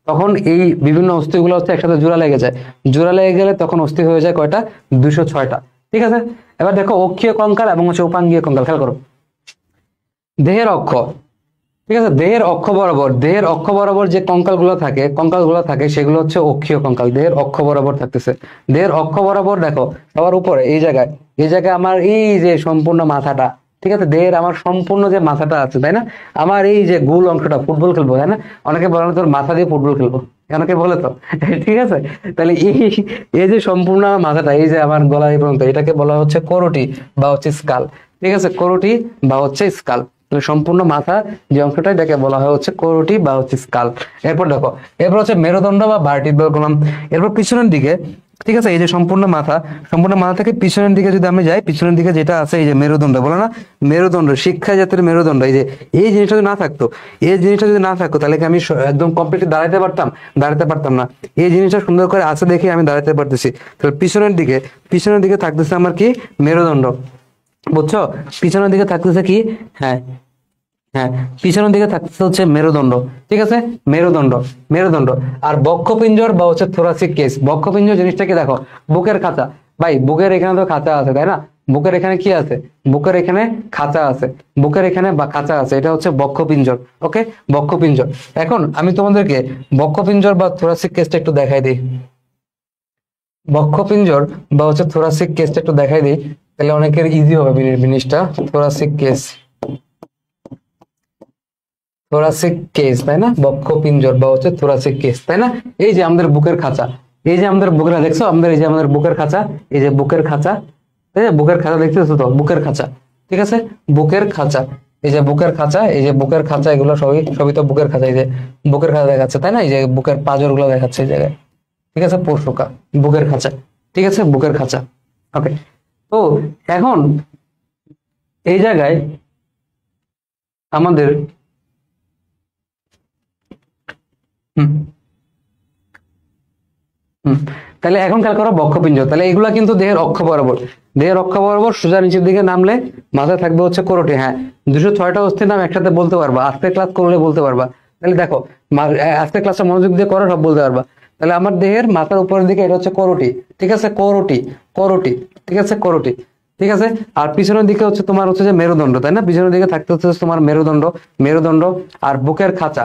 তখন এই বিভিন্ন অস্থিগুলো হচ্ছে একসাথে জোড়া লেগে যায়। জোড়া লেগে গেলে তখন অস্থি হয়ে যায় কয়টা, 206টা, ঠিক আছে। এবার দেখো অক্ষীয় কঙ্কাল এবং হচ্ছে উপাঙ্গীয় কঙ্কাল, খেয়াল করো। দেহের অক্ষ, ঠিক আছে, দেহের অক্ষ বরাবর যে কঙ্কালগুলো থাকে সেগুলো হচ্ছে অক্ষীয় কঙ্কাল। দেহের অক্ষ বরাবর থাকতেছে, দেহের অক্ষ বরাবর দেখো সবার উপরে এই জায়গায় আমার এই যে সম্পূর্ণ মাথাটা, ঠিক আছে, দেহের আমার সম্পূর্ণ যে মাথাটা আছে, তাই না, আমার এই যে গোল অংশটা, ফুটবল খেলবো, তাই না, অনেকে বলে তোর মাথা দিয়ে ফুটবল খেলবো, অনেকে বলে তো, ঠিক আছে। তাহলে এই যে সম্পূর্ণ আমার মাথাটা, এই যে আমার গলা এই পর্যন্ত, এটাকে বলা হচ্ছে করোটি বা হচ্ছে স্কাল, ঠিক আছে, করোটি বা হচ্ছে স্কাল। সম্পূর্ণ মাথা যে অংশটা, এটাকে বলা হয় হচ্ছে করোটি বা হচ্ছে স্কাল। এরপর দেখো, এরপর হচ্ছে মেরুদণ্ড বা ভার্টিব্রাল কলাম। এরপর পিছনের দিকে, ঠিক আছে, এই যে সম্পূর্ণ মাথা থেকে পিছনের দিকে যদি আমি যাই, পিছনের দিকে যেটা আছে এই যে মেরুদণ্ড, বলে না মেরুদণ্ড, শিক্ষা জাতের মেরুদণ্ড, এই জিনিসটা যদি না থাকতো তাহলে কি আমি একদম কমপ্লিটলি দাঁড়াতে পারতাম না। এই জিনিসটা সুন্দর করে আছে দেখে আমি দাঁড়াতে পারতেছি। তাহলে পিছনের দিকে থাকতেছে আমার কি, মেরুদণ্ড, বুঝছো? পিছনের দিকে থাকতেছে কি, হ্যাঁ হ্যাঁ, পিছনের দিকে থাকতেছে হচ্ছে মেরুদণ্ড, ঠিক আছে, মেরুদণ্ড। আর বক্ষপিঞ্জর বা হচ্ছে থোরাসিক কেস। বক্ষপিঞ্জর জিনিসটা কি, দেখো বুকের খাঁচা, ভাই বুকের এখানে তো খাঁচা আছে, তাই না, বুকের এখানে কি আছে, বুকের এখানে খাঁচা আছে, বুকের এখানে বা খাঁচা আছে, এটা হচ্ছে বক্ষপিঞ্জর। ওকে, বক্ষপিঞ্জর। এখন আমি তোমাদেরকে বক্ষপিঞ্জর বা থোরাসিক কেসটা একটু দেখাই দিই। বক্ষপিঞ্জর বা হচ্ছে থোরাসিক কেসটা একটু দেখাই দিই, তাহলে অনেকের ইজি হবে জিনিসটা। থোরাসিক কেস, তাই না, বক্ষপিঞ্জর বা হচ্ছে থোরাসিক কেস, তাই না। এই যে আমাদের বুকের খাঁচা, এই যে আমাদের বুকের, দেখছো আমাদের এই যে আমাদের বুকের খাঁচা, এই যে বুকের খাঁচা, তাই না, বুকের খাঁচা দেখতেছো তো, বুকের খাঁচা, ঠিক আছে, বুকের খাঁচা, এই যে বুকের খাঁচা, এই যে বুকের খাঁচা, এগুলো সবই তো বুকের খাঁচা, এই যে বুকের খাঁচা দেখাচ্ছে, তাই না, এই যে বুকের পাঁজর গুলো দেখাচ্ছে এই জায়গায়, ঠিক আছে, পোষকা, বুকের খাঁচা, ঠিক আছে, বুকের খাঁচা। ওকে, তো এখন এই জায়গায় আমাদের হুম হুম তাহলে এখন খেয়াল করো বক্ষপিঞ্জর। তাহলে এগুলা কিন্তু দেহের অক্ষ বরাবর সোজা নিচের দিকে নামলে মাথায় থাকবে হচ্ছে করোটি। হ্যাঁ, 206টা অস্থির নাম একসাথে বলতে পারবা, আজকের ক্লাস করলে বলতে পারবা। তাহলে দেখো, আজকের ক্লাসটা মনোযোগ দিয়ে করো, সব বলতে পারবা। তাহলে আমার দেহের মাথার উপরের দিকে এটা হচ্ছে করোটি, ঠিক আছে, করোটি, ঠিক আছে, করোটি, ঠিক আছে। আর পিছনের দিকে হচ্ছে তোমার হচ্ছে যে মেরুদণ্ড, তাই না, পিছনের দিকে থাকতে হচ্ছে তোমার মেরুদণ্ড। আর বুকের খাঁচা,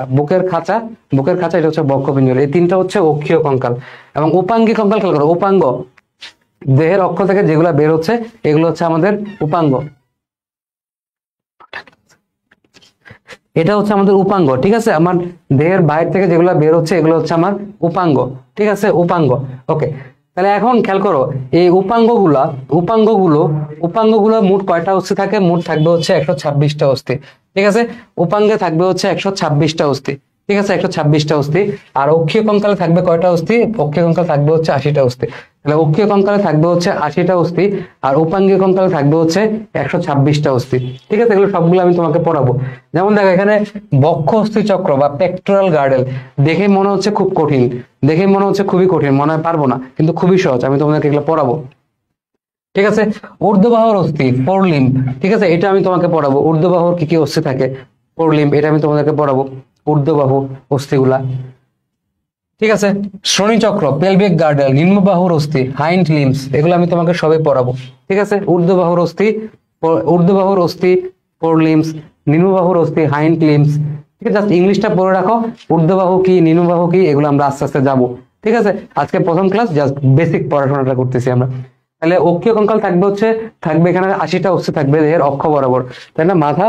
এটা হচ্ছে বক্ষপিঞ্জর। এই তিনটা হচ্ছে অক্ষীয় কঙ্কাল। এবং উপাঙ্গী কঙ্কাল, খেয়াল করো, উপাঙ্গ, দেহের অক্ষ থেকে যেগুলা বের হচ্ছে এগুলো হচ্ছে আমাদের উপাঙ্গ, এটা হচ্ছে আমাদের উপাঙ্গ, ঠিক আছে। আমার দেহের বাইরে থেকে যেগুলো বের হচ্ছে এগুলো হচ্ছে আমার উপাঙ্গ, ঠিক আছে, উপাঙ্গ। ওকে, তাহলে এখন খেয়াল করো, এই উপাঙ্গগুলো মোট কয়টা অস্থি থাকে, মোট থাকবে হচ্ছে 126টা অস্থি, ঠিক আছে। উপাঙ্গে থাকবে হচ্ছে 126টা অস্থি, ঠিক আছে, 126টা অস্থি। আর অক্ষীয় কঙ্কালে থাকবে কয়টা অস্থি, অক্ষীয় কঙ্কালে থাকবে হচ্ছে 80টা অস্থি। তাহলে অক্ষীয় কঙ্কালে থাকবে হচ্ছে 80টা অস্থি, আর উপাঙ্গীয় কঙ্কালে থাকবে হচ্ছে 126টা অস্থি, ঠিক আছে। এগুলো সবগুলো আমি তোমাকে পড়াবো। যেমন দেখো এখানে বক্ষ অস্থি চক্র বা পেক্টোরাল গার্ডেল, দেখে মনে হচ্ছে খুব কঠিন, দেখে মনে হচ্ছে খুবই কঠিন, মনে হয় পারবো না, কিন্তু খুবই সহজ, আমি তোমাদেরকে এগুলো পড়াবো, ঠিক আছে। ঊর্ধ্ববাহুর অস্থি, ফোরলিম্ব, ঠিক আছে, এটা আমি তোমাকে পড়াবো। ঊর্ধ্ববাহুর কি কি অস্থি থাকে, ফোরলিম্ব, এটা আমি তোমাদেরকে পড়াবো, ঊর্ধ্ববাহু অস্থিগুলা, ঠিক আছে। শ্রোণীচক্র, পেলভিক গার্ডেল, নিম্নবাহুর অস্থি, হাইন্ড লিম্বস, এগুলো আমি তোমাকে সবই পড়াবো, ঠিক আছে। ঊর্ধ্ববাহুর অস্থি, ফোরলিম্বস, নিম্নবাহুর অস্থি, হাইন্ড লিম্বস, ঠিক আছে। জাস্ট ইংলিশটা পড়ে রাখো, ঊর্ধ্ববাহু কি, নিম্নবাহু কি, এগুলো আমরা আস্তে আস্তে যাবো, ঠিক আছে। আজকে প্রথম ক্লাস, জাস্ট বেসিক পড়াশোনাটা করতেছি আমরা। তাহলে অক্ষীয় কঙ্কাল থাকবে এখানে 80টা অস্থি থাকবে দেহের অক্ষ বরাবর, তাই না, মাথা,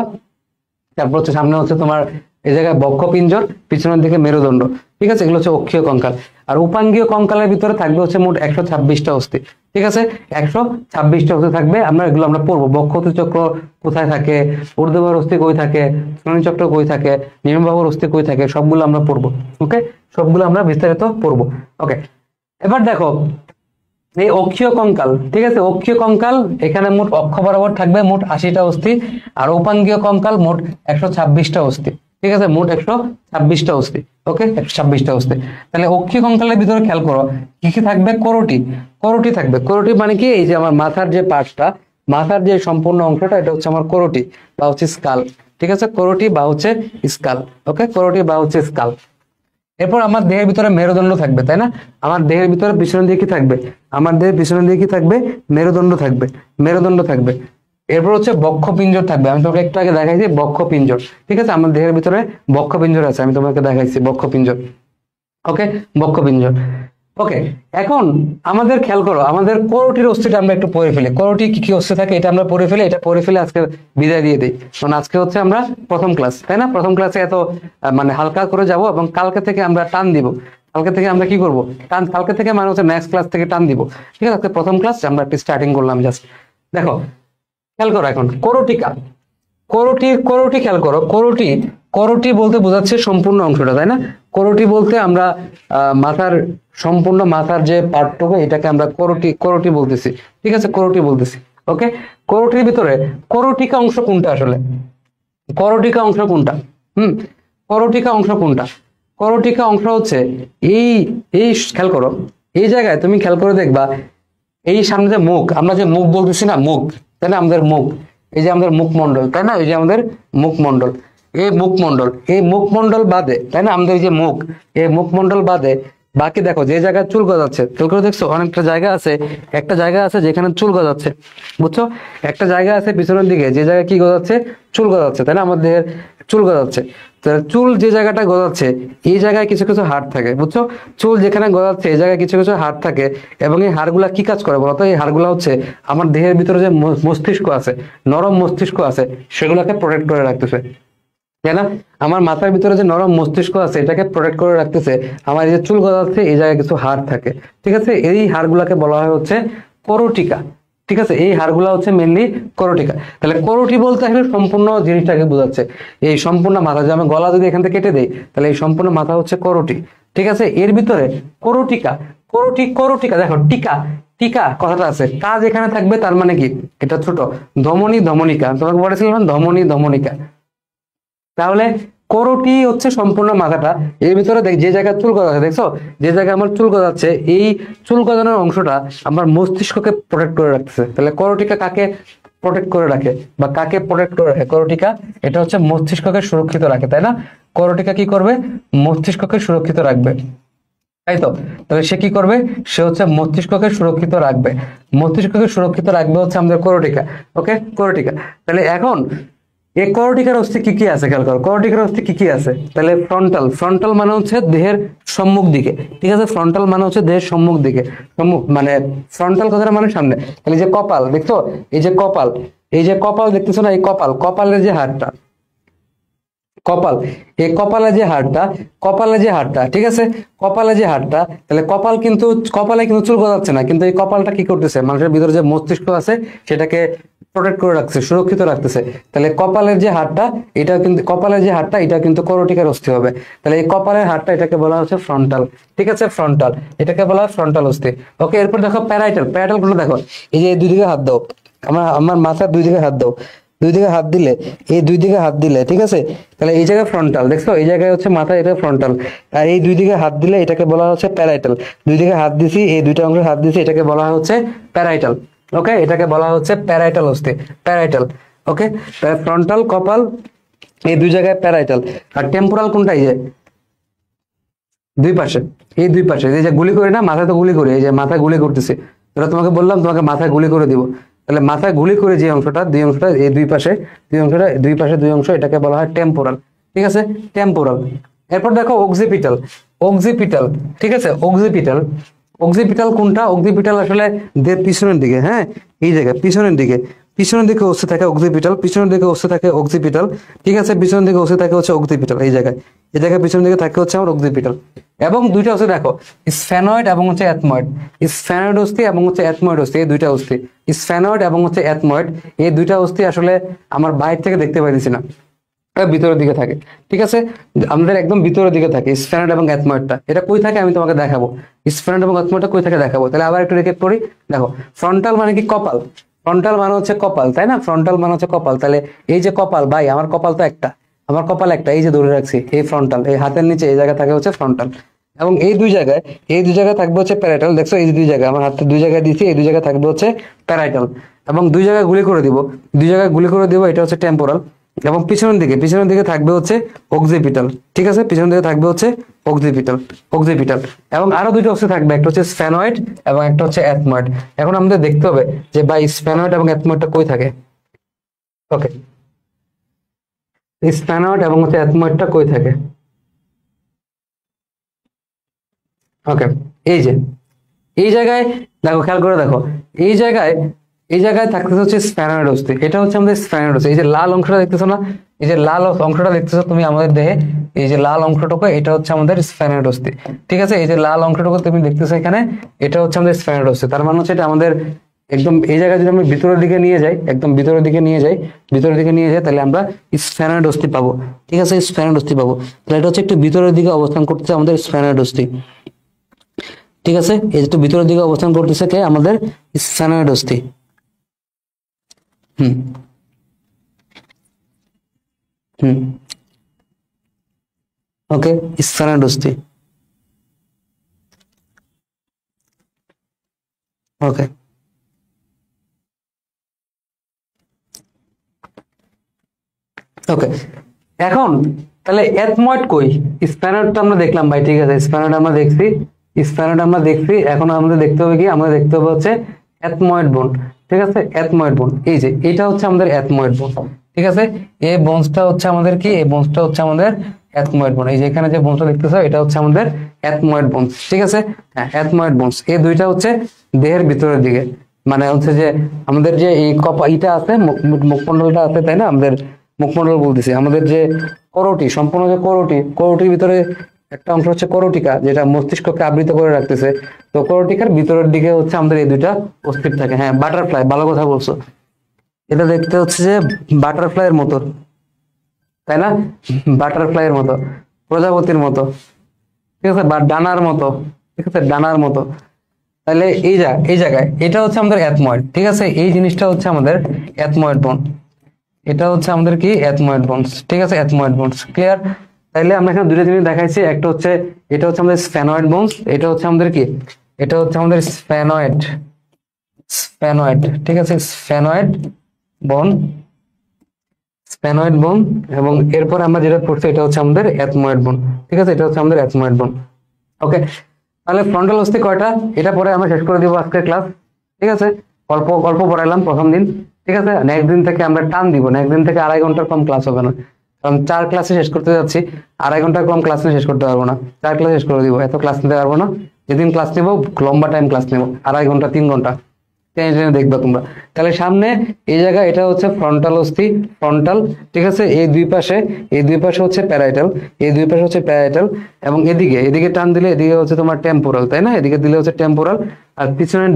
তারপর হচ্ছে সামনে হচ্ছে তোমার এই জায়গায় বক্ষপিঞ্জর, পিছনের দিকে মেরুদণ্ড। ঠিক আছে, এগুলো হচ্ছে অক্ষীয় কঙ্কাল। আর উপাঙ্গীয় কঙ্কালের ভিতরে থাকবে হচ্ছে মোট 126টা অস্থি। ঠিক আছে, 126টা অস্থি থাকবে। এগুলো আমরা পড়বো। বক্ষতু চক্র কোথায় থাকে, ঊর্ধ্ববাহুর অস্থি কই থাকে, চক্র কই থাকে, নিম্নবাহুর অস্থি কই থাকে, সবগুলো আমরা পড়বো। ওকে, সবগুলো আমরা বিস্তারিত পড়বো। ওকে, এবার দেখো এই অক্ষীয় কঙ্কাল। ঠিক আছে, অক্ষীয় কঙ্কাল এখানে মোট অক্ষ বরাবর থাকবে মোট 80টা অস্থি, আর উপাঙ্গীয় কঙ্কাল মোট 126টা অস্থি। ঠিক আছে, মোট 126টা অস্থি। ওকে, 126টা অস্থি। তাহলে অক্ষীয় কঙ্কালের ভিতরে খেয়াল করো কি কি থাকবে। করোটি, করোটি থাকবে। করোটি মানে কি, এই যে আমার মাথার যে পার্টটা, মাথার যে সম্পূর্ণ অংশটা, এটা হচ্ছে আমার করোটি বা হচ্ছে স্কাল। ঠিক আছে, করোটি বা হচ্ছে স্কাল। ওকে, করোটি বা হচ্ছে স্কাল। এরপর আমার দেহের ভিতরে মেরুদণ্ড থাকবে, তাই না? আমার দেহের ভিতরে পিছনের দিকে কি থাকবে? আমার দেহের পিছনের দিকে কি থাকবে? মেরুদণ্ড থাকবে, মেরুদণ্ড থাকবে। এরপর হচ্ছে বক্ষপিঞ্জর থাকবে। আমি তোমাকে একটু আগে দেখাইছি বক্ষপিঞ্জর। ঠিক আছে, আমার দেহের ভিতরে বক্ষপিঞ্জর আছে, আমি তোমাকে দেখাইছি বক্ষপিঞ্জর। ওকে, বক্ষপিঞ্জর। ওকে, এখন আমাদের খেয়াল করো, আমাদের করোটির অস্থিটা আমরা একটু পড়ে ফেলি। করোটি কি কি অস্থি থাকে এটা আমরা পড়ে ফেলি। এটা পড়ে ফেলে আজকে বিদায় দিয়ে দিই, কারণ আজকে হচ্ছে আমরা প্রথম ক্লাস, তাই না? প্রথম ক্লাসে এত মানে হালকা করে যাব, এবং কালকে থেকে আমরা টান দিব। কালকে থেকে আমরা কি করব? টান। কালকে থেকে মানে হচ্ছে নেক্সট ক্লাস থেকে টান দিব। ঠিক আছে, আজকে প্রথম ক্লাস আমরা একটু স্টার্টিং করলাম জাস্ট। দেখো, খেয়াল করো এখন করোটিকা। করোটি খেয়াল করো। করোটি বলতে বোঝাচ্ছে সম্পূর্ণ অংশটা, তাই না? করোটি বলতে আমরা মাথার সম্পূর্ণ মাথার যে পার্টটুকু, এটাকে আমরা করোটি বলতেছি। ঠিক আছে, করোটি বলতেছি। ওকে, করোটির ভিতরে করোটিকা অংশ কোনটা আসলে? করোটিকা অংশ কোনটা? করোটিকা অংশ কোনটা? করোটিকা অংশ হচ্ছে এই এই খেয়াল করো, এই জায়গায় তুমি খেয়াল করে দেখবা, এই সামনে যে মুখ, আমরা যে মুখ বলতেছি না, মুখ, তাই না? আমাদের মুখ, এই যে আমাদের মুখমণ্ডল, তাই না? এই যে আমাদের মুখমণ্ডল, এই মুখমণ্ডল বাদে, তাই না? আমাদের এই যে মুখ, এই মুখমণ্ডল বাদে বাকি দেখো যে জায়গায় চুল গজাচ্ছে, চুল করে দেখছো অনেকটা জায়গা আছে, একটা জায়গা আছে যেখানে চুল গজাচ্ছে, বুঝছো? একটা জায়গা আছে পিছনের দিকে যে জায়গায় কি গজাচ্ছে? চুল গজাচ্ছে, তাই না? আমাদের চুল গজাচ্ছে। চুল যে জায়গাটা গজাচ্ছে এই জায়গায় কিছু কিছু হাড় থাকে, বুঝছো? চুল যেখানে গজাচ্ছে এই জায়গায় কিছু কিছু হাড় থাকে, এবং এই হাড়গুলা কি কাজ করে বলতো? এই হাড়গুলা হচ্ছে আমার দেহের ভিতরে যে মস্তিষ্ক আছে, নরম মস্তিষ্ক আছে, সেগুলোকে প্রোটেক্ট করে রাখতেছে, তাই না? আমার মাথার ভিতরে যে নরম মস্তিষ্ক আছে এটাকে প্রোটেক্ট করে রাখতেছে। আমার এই যে চুল গজাচ্ছে এই জায়গায় কিছু হাড় থাকে। ঠিক আছে, এই হাড়গুলাকে বলা হয় হচ্ছে করোটিকা। ঠিক আছে, এই হাড়গুলা হচ্ছে মেনলি করোটিকা। তাহলে করোটি বলতে আসলে সম্পূর্ণ জিনিসটাকে বোঝাচ্ছে। এই সম্পূর্ণ মাথা, যে আমি গলা যদি এখান থেকে কেটে দেই তাহলে এই সম্পূর্ণ মাথা হচ্ছে করোটি। ঠিক আছে, এর ভিতরে করোটিকা, করোটিকা দেখো, টিকা, টিকা কথাটা আছে, কাজ এখানে থাকবে, তার মানে কি এটা ছোট। ধমনী, ধমনিকা, তোমাকে বলেছিলাম ধমনী, ধমনিকা। তাহলে করোটি হচ্ছে সম্পূর্ণ মাথাটা। এর ভিতরে যে জায়গায় চুল গজাচ্ছে, দেখছো যে জায়গায় আমার চুল গজাচ্ছে, এই চুল গজানোর অংশটা আমার মস্তিষ্ককে প্রোটেক্ট করে রাখতেছে। তাহলে করোটিকা কাকে প্রোটেক্ট করে রাখে বা কাকে প্রোটেক্ট করে রাখে? করোটিকা এটা হচ্ছে মস্তিষ্ককে সুরক্ষিত রাখে, তাই না? করোটিকা কি করবে? মস্তিষ্ককে সুরক্ষিত রাখবে, তাই তো? তাহলে সে কি করবে? সে হচ্ছে মস্তিষ্ককে সুরক্ষিত রাখবে। মস্তিষ্ককে সুরক্ষিত রাখবে হচ্ছে আমাদের করোটিকা। ওকে, করোটিকা। তাহলে এখন এই করোটিকার অস্থি কি কি আছে খেয়াল করো। করোটিকার অস্থি কি কি আছে? তাহলে ফ্রন্টাল, ফ্রন্টাল মানে হচ্ছে দেহের সম্মুখ দিকে। ঠিক আছে, ফ্রন্টাল মানে হচ্ছে দেহের সম্মুখ দিকে। সম্মুখ মানে ফ্রন্টাল কথাটা মানে সামনে। তাহলে যে কপাল দেখছো, এই যে কপাল, এই যে কপাল দেখতেছো না, এই কপাল, কপালের যে হাড়টা, কপাল, এই কপালে যে হাড়টা, কপালে যে হাড়টা, ঠিক আছে, কপালে যে হাড়টা, তাহলে কপাল কিন্তু, কপালে কিন্তু চুল গজাচ্ছে না, কিন্তু এই কপালটা কি করতেছে? মানুষের ভিতরে যে মস্তিষ্ক আছে সেটাকে প্রোটেক্ট করে রাখছে, সুরক্ষিত রাখতেছে। তাহলে কপালের যে হাড়টা, এটা কিন্তু, কপালের যে হাড়টা এটা কিন্তু করোটিকার অস্থি হবে। তাহলে এই কপালের হাড়টা, এটাকে বলা হচ্ছে ফ্রন্টাল। ঠিক আছে, ফ্রন্টাল, এটাকে বলা হয় ফ্রন্টাল অস্থি। ওকে, এরপর দেখো প্যারাইটাল। প্যারাইটাল গুলো দেখো, এই যে দুই দিকে হাত দাও, আমার মাথার দুই দিকে হাত দাও, দুই দিকে হাত দিলে, এই দুই দিকে হাত দিলে, ঠিক আছে, তাহলে এই জায়গায় ফ্রন্টাল, দেখছো এই জায়গায় হচ্ছে মাথা, এটা ফ্রন্টাল। আর এই দুই দিকে হাত দিলে এটাকে বলা হচ্ছে প্যারাইটাল। দুই দিকে হাত দিছি, এই দুইটা অংশে হাত দিছি, এটাকে বলা হচ্ছে প্যারাইটাল। ওকে, এটাকে বলা হচ্ছে প্যারাইটাল অস্থি, প্যারাইটাল। ওকে, ফ্রন্টাল, কপাল, এই দুই জায়গায় প্যারাইটাল। আর টেম্পোরাল কোনটা? এই যে দুই পাশে, এই দুই পাশে, এই যে গুলি করি না, মাথায় তো গুলি করি, এই যে মাথায় গুলি করতেছি, তাহলে তোমাকে বললাম তোমাকে মাথায় গুলি করে দিব। তাহলে মাথায় গুলি করে যে অংশটা, দুই অংশটা, এই দুই পাশে, দুই অংশটা, দুই পাশে দুই অংশ, এটাকে বলা হয় টেম্পোরাল। ঠিক আছে, টেম্পোরাল। এরপর দেখো অক্সিপিটাল, অক্সিপিটাল। ঠিক আছে, অক্সিপিটাল, অক্সিপিটাল কোনটা? অক্সিপিটাল আসলে দেহের পিছনের দিকে, হ্যাঁ, এই জায়গায় পিছনের দিকে, পিছনের দিকে অস্থি থাকে অক্সিপিটাল, পিছনের দিকে অস্থি থাকে অক্সিপিটাল, ঠিক আছে, পিছনের দিকে অস্থি থাকে হচ্ছে অক্সিপিটাল, এই জায়গায় পিছনের দিকে থাকে হচ্ছে আমার অক্সিপিটাল। এবং দুইটা অস্থি দেখো, স্ফেনয়েড এবং হচ্ছে অ্যাথময়েড, স্ফেনয়েড অস্থি এবং হচ্ছে অ্যাথময়েড অস্থি, এই দুইটা অস্থি, স্ফেনয়েড এবং হচ্ছে অ্যাথময়েড, এই দুইটা অস্থি আসলে আমার বাইরে থেকে দেখতে পাইতেছি না, ভিতরের দিকে থাকে, ঠিক আছে, আমাদের একদম ভিতরের দিকে থাকে স্ফেনয়েড এবং অ্যাথময়েডটা। এটা কই থাকে আমি তোমাকে দেখাবো, স্ফেনয়েড এবং অ্যাথময়েডটা কই থাকে দেখাবো। তাহলে আবার একটু রেকেপ করি, দেখো ফ্রন্টাল মানে কি কপাল, ফ্রন্টাল মানে হচ্ছে কপাল, তাই না, ফ্রন্টাল মানে হচ্ছে কপাল। তাহলে এই যে কপাল, ভাই আমার কপাল তো একটা, আমার কপাল একটা, এই যে ধরে রাখছি এই ফ্রন্টাল, এই হাতের নিচে এই জায়গা থাকে হচ্ছে ফ্রন্টাল। এবং এই দুই জায়গায় থাকবে হচ্ছে প্যারাইটাল, দেখছো এই যে দুই জায়গায় আমার হাতে দুই জায়গায় দিচ্ছি, এই দুই জায়গায় থাকবে হচ্ছে প্যারাইটাল। এবং দুই জায়গায় গুলি করে দিব, এটা হচ্ছে টেম্পোরাল। এবং পিছনের দিকে থাকবে হচ্ছে অক্সিপিটাল, ঠিক আছে, পিছনের দিকে থাকবে হচ্ছে অক্সিপিটাল। এবং আরো দুটো অংশ থাকবে, একটা হচ্ছে স্ফেনয়েড এবং একটা হচ্ছে অ্যাথময়েড। এখন আমাদের দেখতে হবে যে ভাই স্ফেনয়েড এবং অ্যাথময়েডটা কই থাকে। ওকে, স্ফেনয়েড এবং হচ্ছে অ্যাথময়েডটা কই থাকে। ওকে, এই যে এই জায়গায় দেখো, খেয়াল করে দেখো, এই জায়গায় থাকতেছে হচ্ছে স্প্যানয়েড অস্থি, এটা হচ্ছে আমাদের স্প্যানয়েড অস্থি। এই যে লাল অংশটা দেখতেছো না, এই যে লাল অংশটা দেখতেছো তুমি আমাদের দেহে, এই যে লাল অংশটুকু এটা হচ্ছে আমাদের স্প্যানয়েড অস্থি, ঠিক আছে, এই যে লাল অংশটুকু তুমি দেখতেছো এখানে, এটা হচ্ছে আমাদের স্প্যানয়েড অস্থি। তার মানে হচ্ছে এটা আমাদের একদম এই জায়গায় যদি আমরা ভিতরের দিকে নিয়ে যাই, একদম ভিতরের দিকে নিয়ে যাই, তাহলে আমরা স্প্যানয়েড অস্থি পাবো, ঠিক আছে, স্প্যানয়েড অস্থি পাবো। তাহলে এটা হচ্ছে একটু ভিতরের দিকে অবস্থান করতেছে আমাদের স্প্যানয়েড অস্থি, ঠিক আছে, এই একটু ভিতরের দিকে অবস্থান করতেছে কে, আমাদের স্প্যানয়েড অস্থি। হুম হুম ওকে, স্প্যানয়েড অস্থি। ওকে, ওকে, এখন তাহলে অ্যাথময়েড কই, স্প্যানয়েডটা আমরা দেখলাম ভাই, ঠিক আছে, স্প্যানয়েড আমরা দেখছি, এখন আমাদের দেখতে হবে কি, আমাদের দেখতে হবে হচ্ছে অ্যাথময়েড বোন, ঠিক আছে, অ্যাথময়েড বোন, এই যে এটা হচ্ছে আমাদের অ্যাথময়েড বোন, ঠিক আছে, এই বোনসটা হচ্ছে আমাদের কি, এই বোনসটা হচ্ছে আমাদের অ্যাথময়েড বোন, এই যে এখানে যে বোনসটা দেখতেছো এটা হচ্ছে আমাদের অ্যাথময়েড বোনস, ঠিক আছে, হ্যাঁ অ্যাথময়েড বোনস, এই দুইটা হচ্ছে দেহের ভিতরের দিকে, মানে হচ্ছে যে আমাদের যে এই ইটা আছে, মুখমণ্ডলটা আছে, তাই না, আমাদের মুখমণ্ডল বলতেছি, আমাদের যে করোটি, সম্পূর্ণ যে করোটির ভিতরে একটা অংশ হচ্ছে করোটিকা, যেটা মস্তিষ্ককে আবৃত করে রাখতেছে। তো করোটিকার ভিতরের দিকে হচ্ছে আমাদের এই দুইটা অস্থির থাকে। হ্যাঁ, বাটারফ্লাই, ভালো কথা বলছো, এটা দেখতে হচ্ছে যে বাটারফ্লাই এর মতো, তাই না, বাটারফ্লাই এর মতো, প্রজাপতির মতো, ঠিক আছে, বা ডানার মতো, ঠিক আছে, ডানার মতো। তাহলে এই জায়গায় এটা হচ্ছে আমাদের অ্যাথময়েড, ঠিক আছে, এই জিনিসটা হচ্ছে আমাদের অ্যাথময়েড বোন, এটা হচ্ছে আমাদের কি অ্যাথময়েড বোনস, ঠিক আছে, অ্যাথময়েড বোনস, ক্লিয়ার। তাইলে আমরা এখানে দুটো জিনিস দেখাইছি, একটা হচ্ছে এটা হচ্ছে আমাদের স্ফেনয়েড বোনস, এটা হচ্ছে আমাদের কি, এটা হচ্ছে আমাদের স্ফেনয়েড, ঠিক আছে, বোন স্ফেনয়েড বোন। এবং এরপর আমরা যেটা পড়ছি এটা হচ্ছে আমাদের অ্যাথময়েড বোন, ঠিক আছে, এটা হচ্ছে আমাদের অ্যাথময়েড বোন। ওকে, তাহলে ফ্রন্টাল অস্থি কয়টা, এটা পরে আমরা শেষ করে দিব আজকের ক্লাস, ঠিক আছে, অল্প অল্প পড়াইলাম প্রথম দিন, ঠিক আছে, নেক্সট দিন থেকে আমরা টান দিব, নেক্সট দিন থেকে 2.5 ঘন্টার কম ক্লাস হবে না, কারণ 4 ক্লাসে শেষ করতে যাচ্ছি, 2.5 ঘন্টার কম ক্লাস নিয়ে শেষ করতে পারবো না, 4 ক্লাস শেষ করে দিব, এত ক্লাস নিতে পারবো না, যেদিন ক্লাস নেবো লম্বা টাইম ক্লাস নেবো, 2.5 ঘন্টা 3 ঘন্টা টেনে টেনে দেখবা তোমরা। তাহলে সামনে এই জায়গা এটা হচ্ছে ফ্রন্টাল অস্থি, ফ্রন্টাল, ঠিক আছে, এই দুই পাশে হচ্ছে প্যারাইটাল, এবং এদিকে টান দিলে এদিকে হচ্ছে তোমার টেম্পোরাল, তাই না, এদিকে দিলে হচ্ছে টেম্পোরাল। আর পিছনের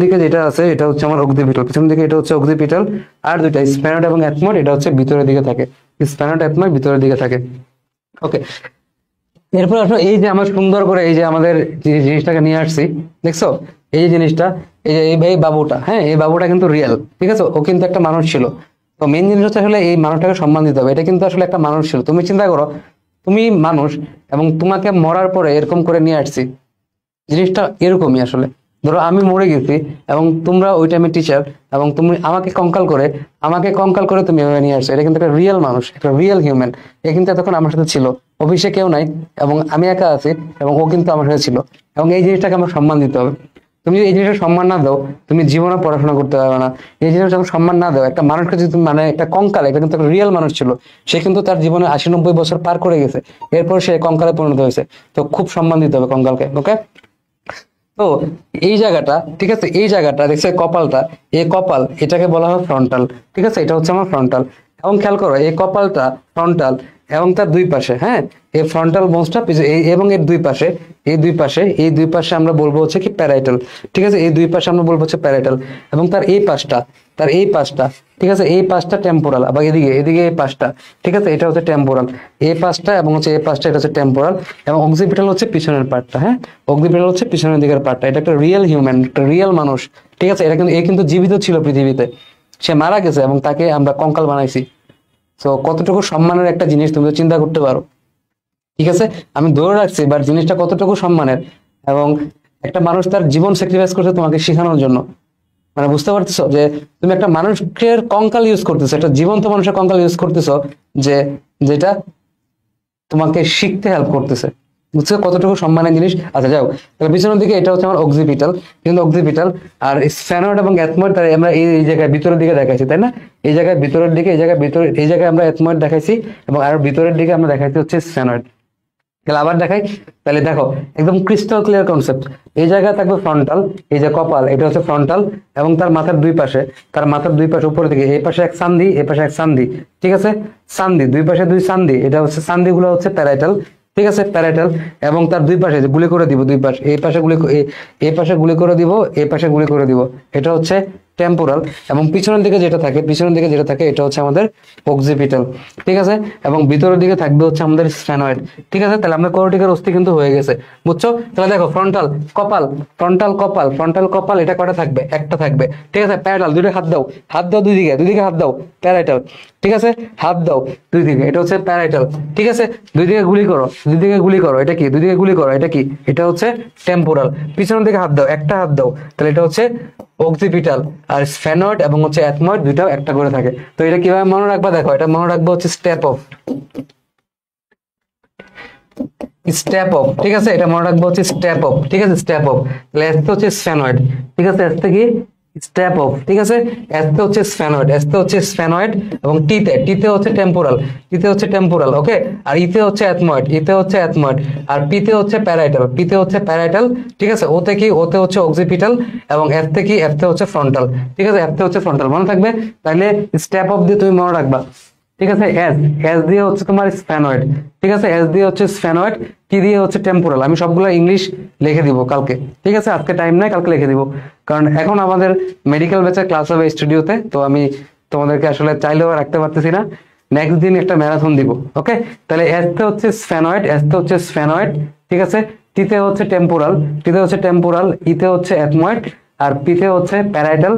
দিকে যেটা আছে এটা হচ্ছে আমার অক্সিপিটাল, পিছনের দিকে এটা হচ্ছে অক্সিপিটাল। আর দুইটা স্প্যানয়েড এবং অ্যাথময়েড, এটা হচ্ছে ভিতরের দিকে থাকে, স্প্যানয়েড অ্যাথময়েড ভিতরের দিকে থাকে। ওকে, এরপর আসো, এই যে আমরা সুন্দর করে এই যে আমাদের যে জিনিসটাকে নিয়ে আসছি, দেখছো এই যে জিনিসটা, এই যে এই বাবুটা, হ্যাঁ এই বাবুটা কিন্তু রিয়েল, ঠিক আছে, ও কিন্তু একটা মানুষ ছিল। তো মেন জিনিস হচ্ছে আসলে এই মানুষটাকে সম্মান দিতে হবে, এটা কিন্তু আসলে একটা মানুষ ছিল। তুমি চিন্তা করো, তুমি মানুষ এবং তোমাকে মরার পরে এরকম করে নিয়ে আসছি, জিনিসটা এরকমই আসলে। ধরো আমি মরে গেছি এবং তোমরা ওই টাইমে টিচার, এবং তুমি আমাকে কঙ্কাল করে তুমি এভাবে নিয়ে আসছো, এটা কিন্তু একটা রিয়েল মানুষ, একটা রিয়েল হিউম্যান। এ কিন্তু এতক্ষণ আমার সাথে ছিল, অফিসে কেউ নাই এবং আমি একা আছি, এবং ও কিন্তু আমার সাথে ছিল, এবং এই জিনিসটাকে আমার সম্মান দিতে হবে। তুমি যদি এই জিনিসটা সম্মান না দাও, তুমি জীবনে পড়াশোনা করতে পারবে না। এই জিনিসটা যখন সম্মান না দাও, একটা মানুষকে যদি তুমি, মানে একটা কঙ্কাল, এটা কিন্তু একটা রিয়েল মানুষ ছিল, সে কিন্তু তার জীবনে 80-90 বছর পার করে গেছে, এরপর সে কঙ্কালে পরিণত হয়েছে। তো খুব সম্মান দিতে হবে কঙ্কালকে। ওকে, তো এই জায়গাটা, ঠিক আছে, এই জায়গাটা দেখছে কপালটা, এই কপাল এটাকে বলা হয় ফ্রন্টাল। ঠিক আছে, এটা হচ্ছে আমার ফ্রন্টাল। এবং খেয়াল করো এই কপালটা ফ্রন্টাল এবং তার দুই পাশে, হ্যাঁ, এই ফ্রন্টাল বোনসটা এবং এর দুই পাশে, এই দুই পাশে আমরা বলবো হচ্ছে কি প্যারাইটাল। ঠিক আছে, এই দুই পাশে আমরা বলবো হচ্ছে প্যারাইটাল। এবং তার এই পাশটা, ঠিক আছে, এই পাশটা টেম্পোরাল। আবার এদিকে এদিকে এই পাশটা, ঠিক আছে, এটা হচ্ছে টেম্পোরাল। এই পাশটা এবং হচ্ছে এই পাশটা, এটা হচ্ছে টেম্পোরাল। এবং অক্সিপিটাল হচ্ছে পিছনের পার্টটা, হ্যাঁ, অক্সিপিটাল হচ্ছে পিছনের দিকের পার্টটা। এটা একটা রিয়েল হিউম্যান, একটা রিয়েল মানুষ। ঠিক আছে, এ কিন্তু জীবিত ছিল পৃথিবীতে, সে মারা গেছে এবং তাকে আমরা কঙ্কাল বানাইছি। তো কতটুকু সম্মানের একটা জিনিস তুমি তো চিন্তা করতে পারো। ঠিক আছে, আমি ধরে রাখছি, বাট জিনিসটা কতটুকু সম্মানের। এবং একটা মানুষ তার জীবন স্যাক্রিফাইস করছে তোমাকে শেখানোর জন্য। মানে বুঝতে পারতেছো যে তুমি একটা মানুষের কঙ্কাল ইউজ করতেছো, একটা জীবন্ত মানুষের কঙ্কাল ইউজ করতেছো, যে যেটা তোমাকে শিখতে হেল্প করতেছে। বুঝছো কতটুকু সম্মানের জিনিস। আচ্ছা যাও, তাহলে পিছনের দিকে এটা হচ্ছে আমার অক্সিপিটাল, কিন্তু অক্সিপিটাল আর স্ফ্যানয়েড এবং এথময়েড আমরা এই জায়গায় ভিতরের দিকে দেখাইছি, তাই না? এই জায়গায় ভিতরের দিকে, এই জায়গায় আমরা এথময়েড দেখাইছি, এবং আর ভিতরের দিকে আমরা দেখাইছি হচ্ছে স্ফ্যানয়েড। তাহলে আবার দেখাই, তাহলে দেখো একদম ক্রিস্টাল ক্লিয়ার কনসেপ্ট। এই জায়গায় থাকবে ফ্রন্টাল, এই যে কপাল এটা হচ্ছে ফ্রন্টাল, এবং তার মাথার দুই পাশে উপরে দিকে, এই পাশে এক সান্ধি, এই পাশে এক সান্ধি। ঠিক আছে, সান্ধি, দুই পাশে দুই সান্ধি, এটা হচ্ছে সান্ধি গুলো হচ্ছে প্যারাইটাল। ঠিক আছে, প্যারাইটাল। এবং তার দুই পাশে যে গুলি করে দিব, দুই পাশে, এই পাশে গুলি করে দিব, এই পাশে গুলি করে দিব, এটা হচ্ছে টেম্পোরাল। এবং পিছনের দিকে যেটা থাকে এটা হচ্ছে আমাদের অক্সিপিটাল। ঠিক আছে, এবং ভিতরের দিকে থাকবে হচ্ছে আমাদের স্ফ্যানয়েড। ঠিক আছে, তাহলে আমরা কোরটিকের অস্থি কিন্তু হয়ে গেছে, বুঝছো? তাহলে দেখো ফ্রন্টাল কপাল এটা কটা থাকবে? একটা থাকবে। ঠিক আছে, প্যারাটাল, দুইটা হাত দাও দুই দিকে হাত দাও, প্যারাইটাল। ঠিক আছে, হাত দাও দুই দিকে, এটা হচ্ছে প্যারাইটাল। ঠিক আছে, দুই দিকে গুলি করো, এটা কি? দুই দিকে গুলি করো, এটা কি? এটা হচ্ছে টেম্পোরাল। পিছনের দিকে হাত দাও, একটা হাত দাও, তাহলে এটা হচ্ছে অক্সিপিটাল। আর স্ফ্যানয়েড এবং হচ্ছে অ্যাথময়েড দুইটাও একটা করে থাকে। তো এটা কিভাবে মনে রাখবা? দেখো, এটা মনে রাখবো হচ্ছে স্টেপ অফ। ঠিক আছে, এটা মনে রাখবো হচ্ছে স্টেপ অফ। ঠিক আছে, স্টেপ অফ। তাহলে এসতে হচ্ছে স্ফ্যানয়েড। ঠিক আছে, এসতে কি? Step of. ঠিক আছে, এসতে হচ্ছে স্ফ্যানয়েড এবং টিতে হচ্ছে টেম্পোরাল। ওকে, আর ইতে হচ্ছে অ্যাথময়েড, আর পিতে হচ্ছে প্যারাইটাল। ঠিক আছে, ওতে হচ্ছে অক্সিপিটাল, এবং এফতে হচ্ছে ফ্রন্টাল। ঠিক আছে, এফতে হচ্ছে ফ্রন্টাল, মনে থাকবে। তাহলে স্টেপ অফ দিয়ে তুমি মনে রাখবা। ঠিক আছে, এস দিয়ে হচ্ছে তোমার স্ফ্যানয়েড। ঠিক আছে, এস দিয়ে হচ্ছে স্ফ্যানয়েড, টি দিয়ে হচ্ছে টেম্পোরাল। আমি সবগুলো ইংলিশ লিখে দিব কালকে। ঠিক আছে, আজকে টাইম নাই, কালকে লিখে দিব, কারণ এখন আমাদের মেডিকেল ব্যাচের ক্লাস হবে স্টুডিওতে। তো আমি তোমাদেরকে আসলে চাইলেও রাখতে পারতেছি না, নেক্সট দিন একটা ম্যারাথন দিব। ওকে, তাহলে এসতে হচ্ছে স্ফ্যানয়েড। ঠিক আছে, টিতে হচ্ছে টেম্পোরাল, ইতে হচ্ছে অ্যাথময়েড, আর পিতে হচ্ছে প্যারাইটাল,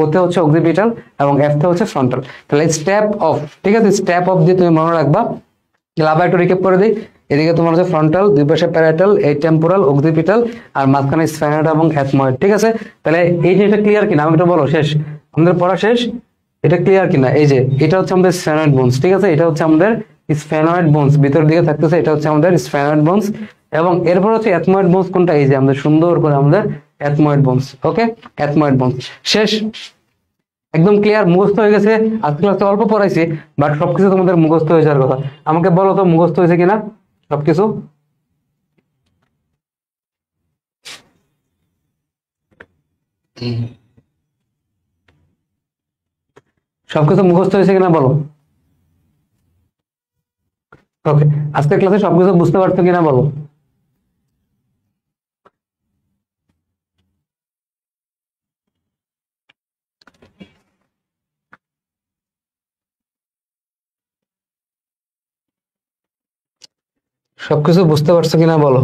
ওতে হচ্ছে অক্সিপিটাল, এবং এফতে হচ্ছে ফ্রন্টাল। তাহলে স্টেপ অফ। ঠিক আছে, স্টেপ অফ দিয়ে তুমি মনে রাখবা। তাহলে আবার একটু রিক্যাপ করে দিই। এদিকে তোমার হচ্ছে ফ্রন্টাল, দুই পাশে প্যারাইটাল, এই টেম্পোরাল, অক্সিপিটাল, আর মাঝখানে স্ফ্যানয়েড এবং অ্যাথময়েড। ঠিক আছে, তাহলে এই জিনিসটা ক্লিয়ার কিনা আমি একটু বলো, শেষ, আমাদের পড়া শেষ। এটা ক্লিয়ার কিনা? এই যে এটা হচ্ছে আমাদের স্ফ্যানয়েড বোনস। ঠিক আছে, এটা হচ্ছে আমাদের স্ফ্যানয়েড বোনস, ভিতরের দিকে থাকতেছে, এটা হচ্ছে আমাদের স্ফ্যানয়েড বোনস। এবং এরপর হচ্ছে অ্যাথময়েড বোনস কোনটা? এই যে আমাদের সুন্দর করে আমাদের অ্যাথময়েড বোনস। ওকে, অ্যাথময়েড বোনস শেষ, একদম ক্লিয়ার, মুখস্থ হয়ে গেছে। আজকে ক্লাসে অল্প পড়াইছি, বাট সবকিছু তোমাদের মুখস্থ হয়ে যাওয়ার কথা। আমাকে বলো তো মুখস্থ হয়েছে কিনা সবকিছু? সবকিছু মুখস্থ হয়েছে কিনা বলো। ওকে, আজকের ক্লাসে সবকিছু বুঝতে পারছো কিনা বলো। সবকিছু বুঝতে পারছো কিনা বলো।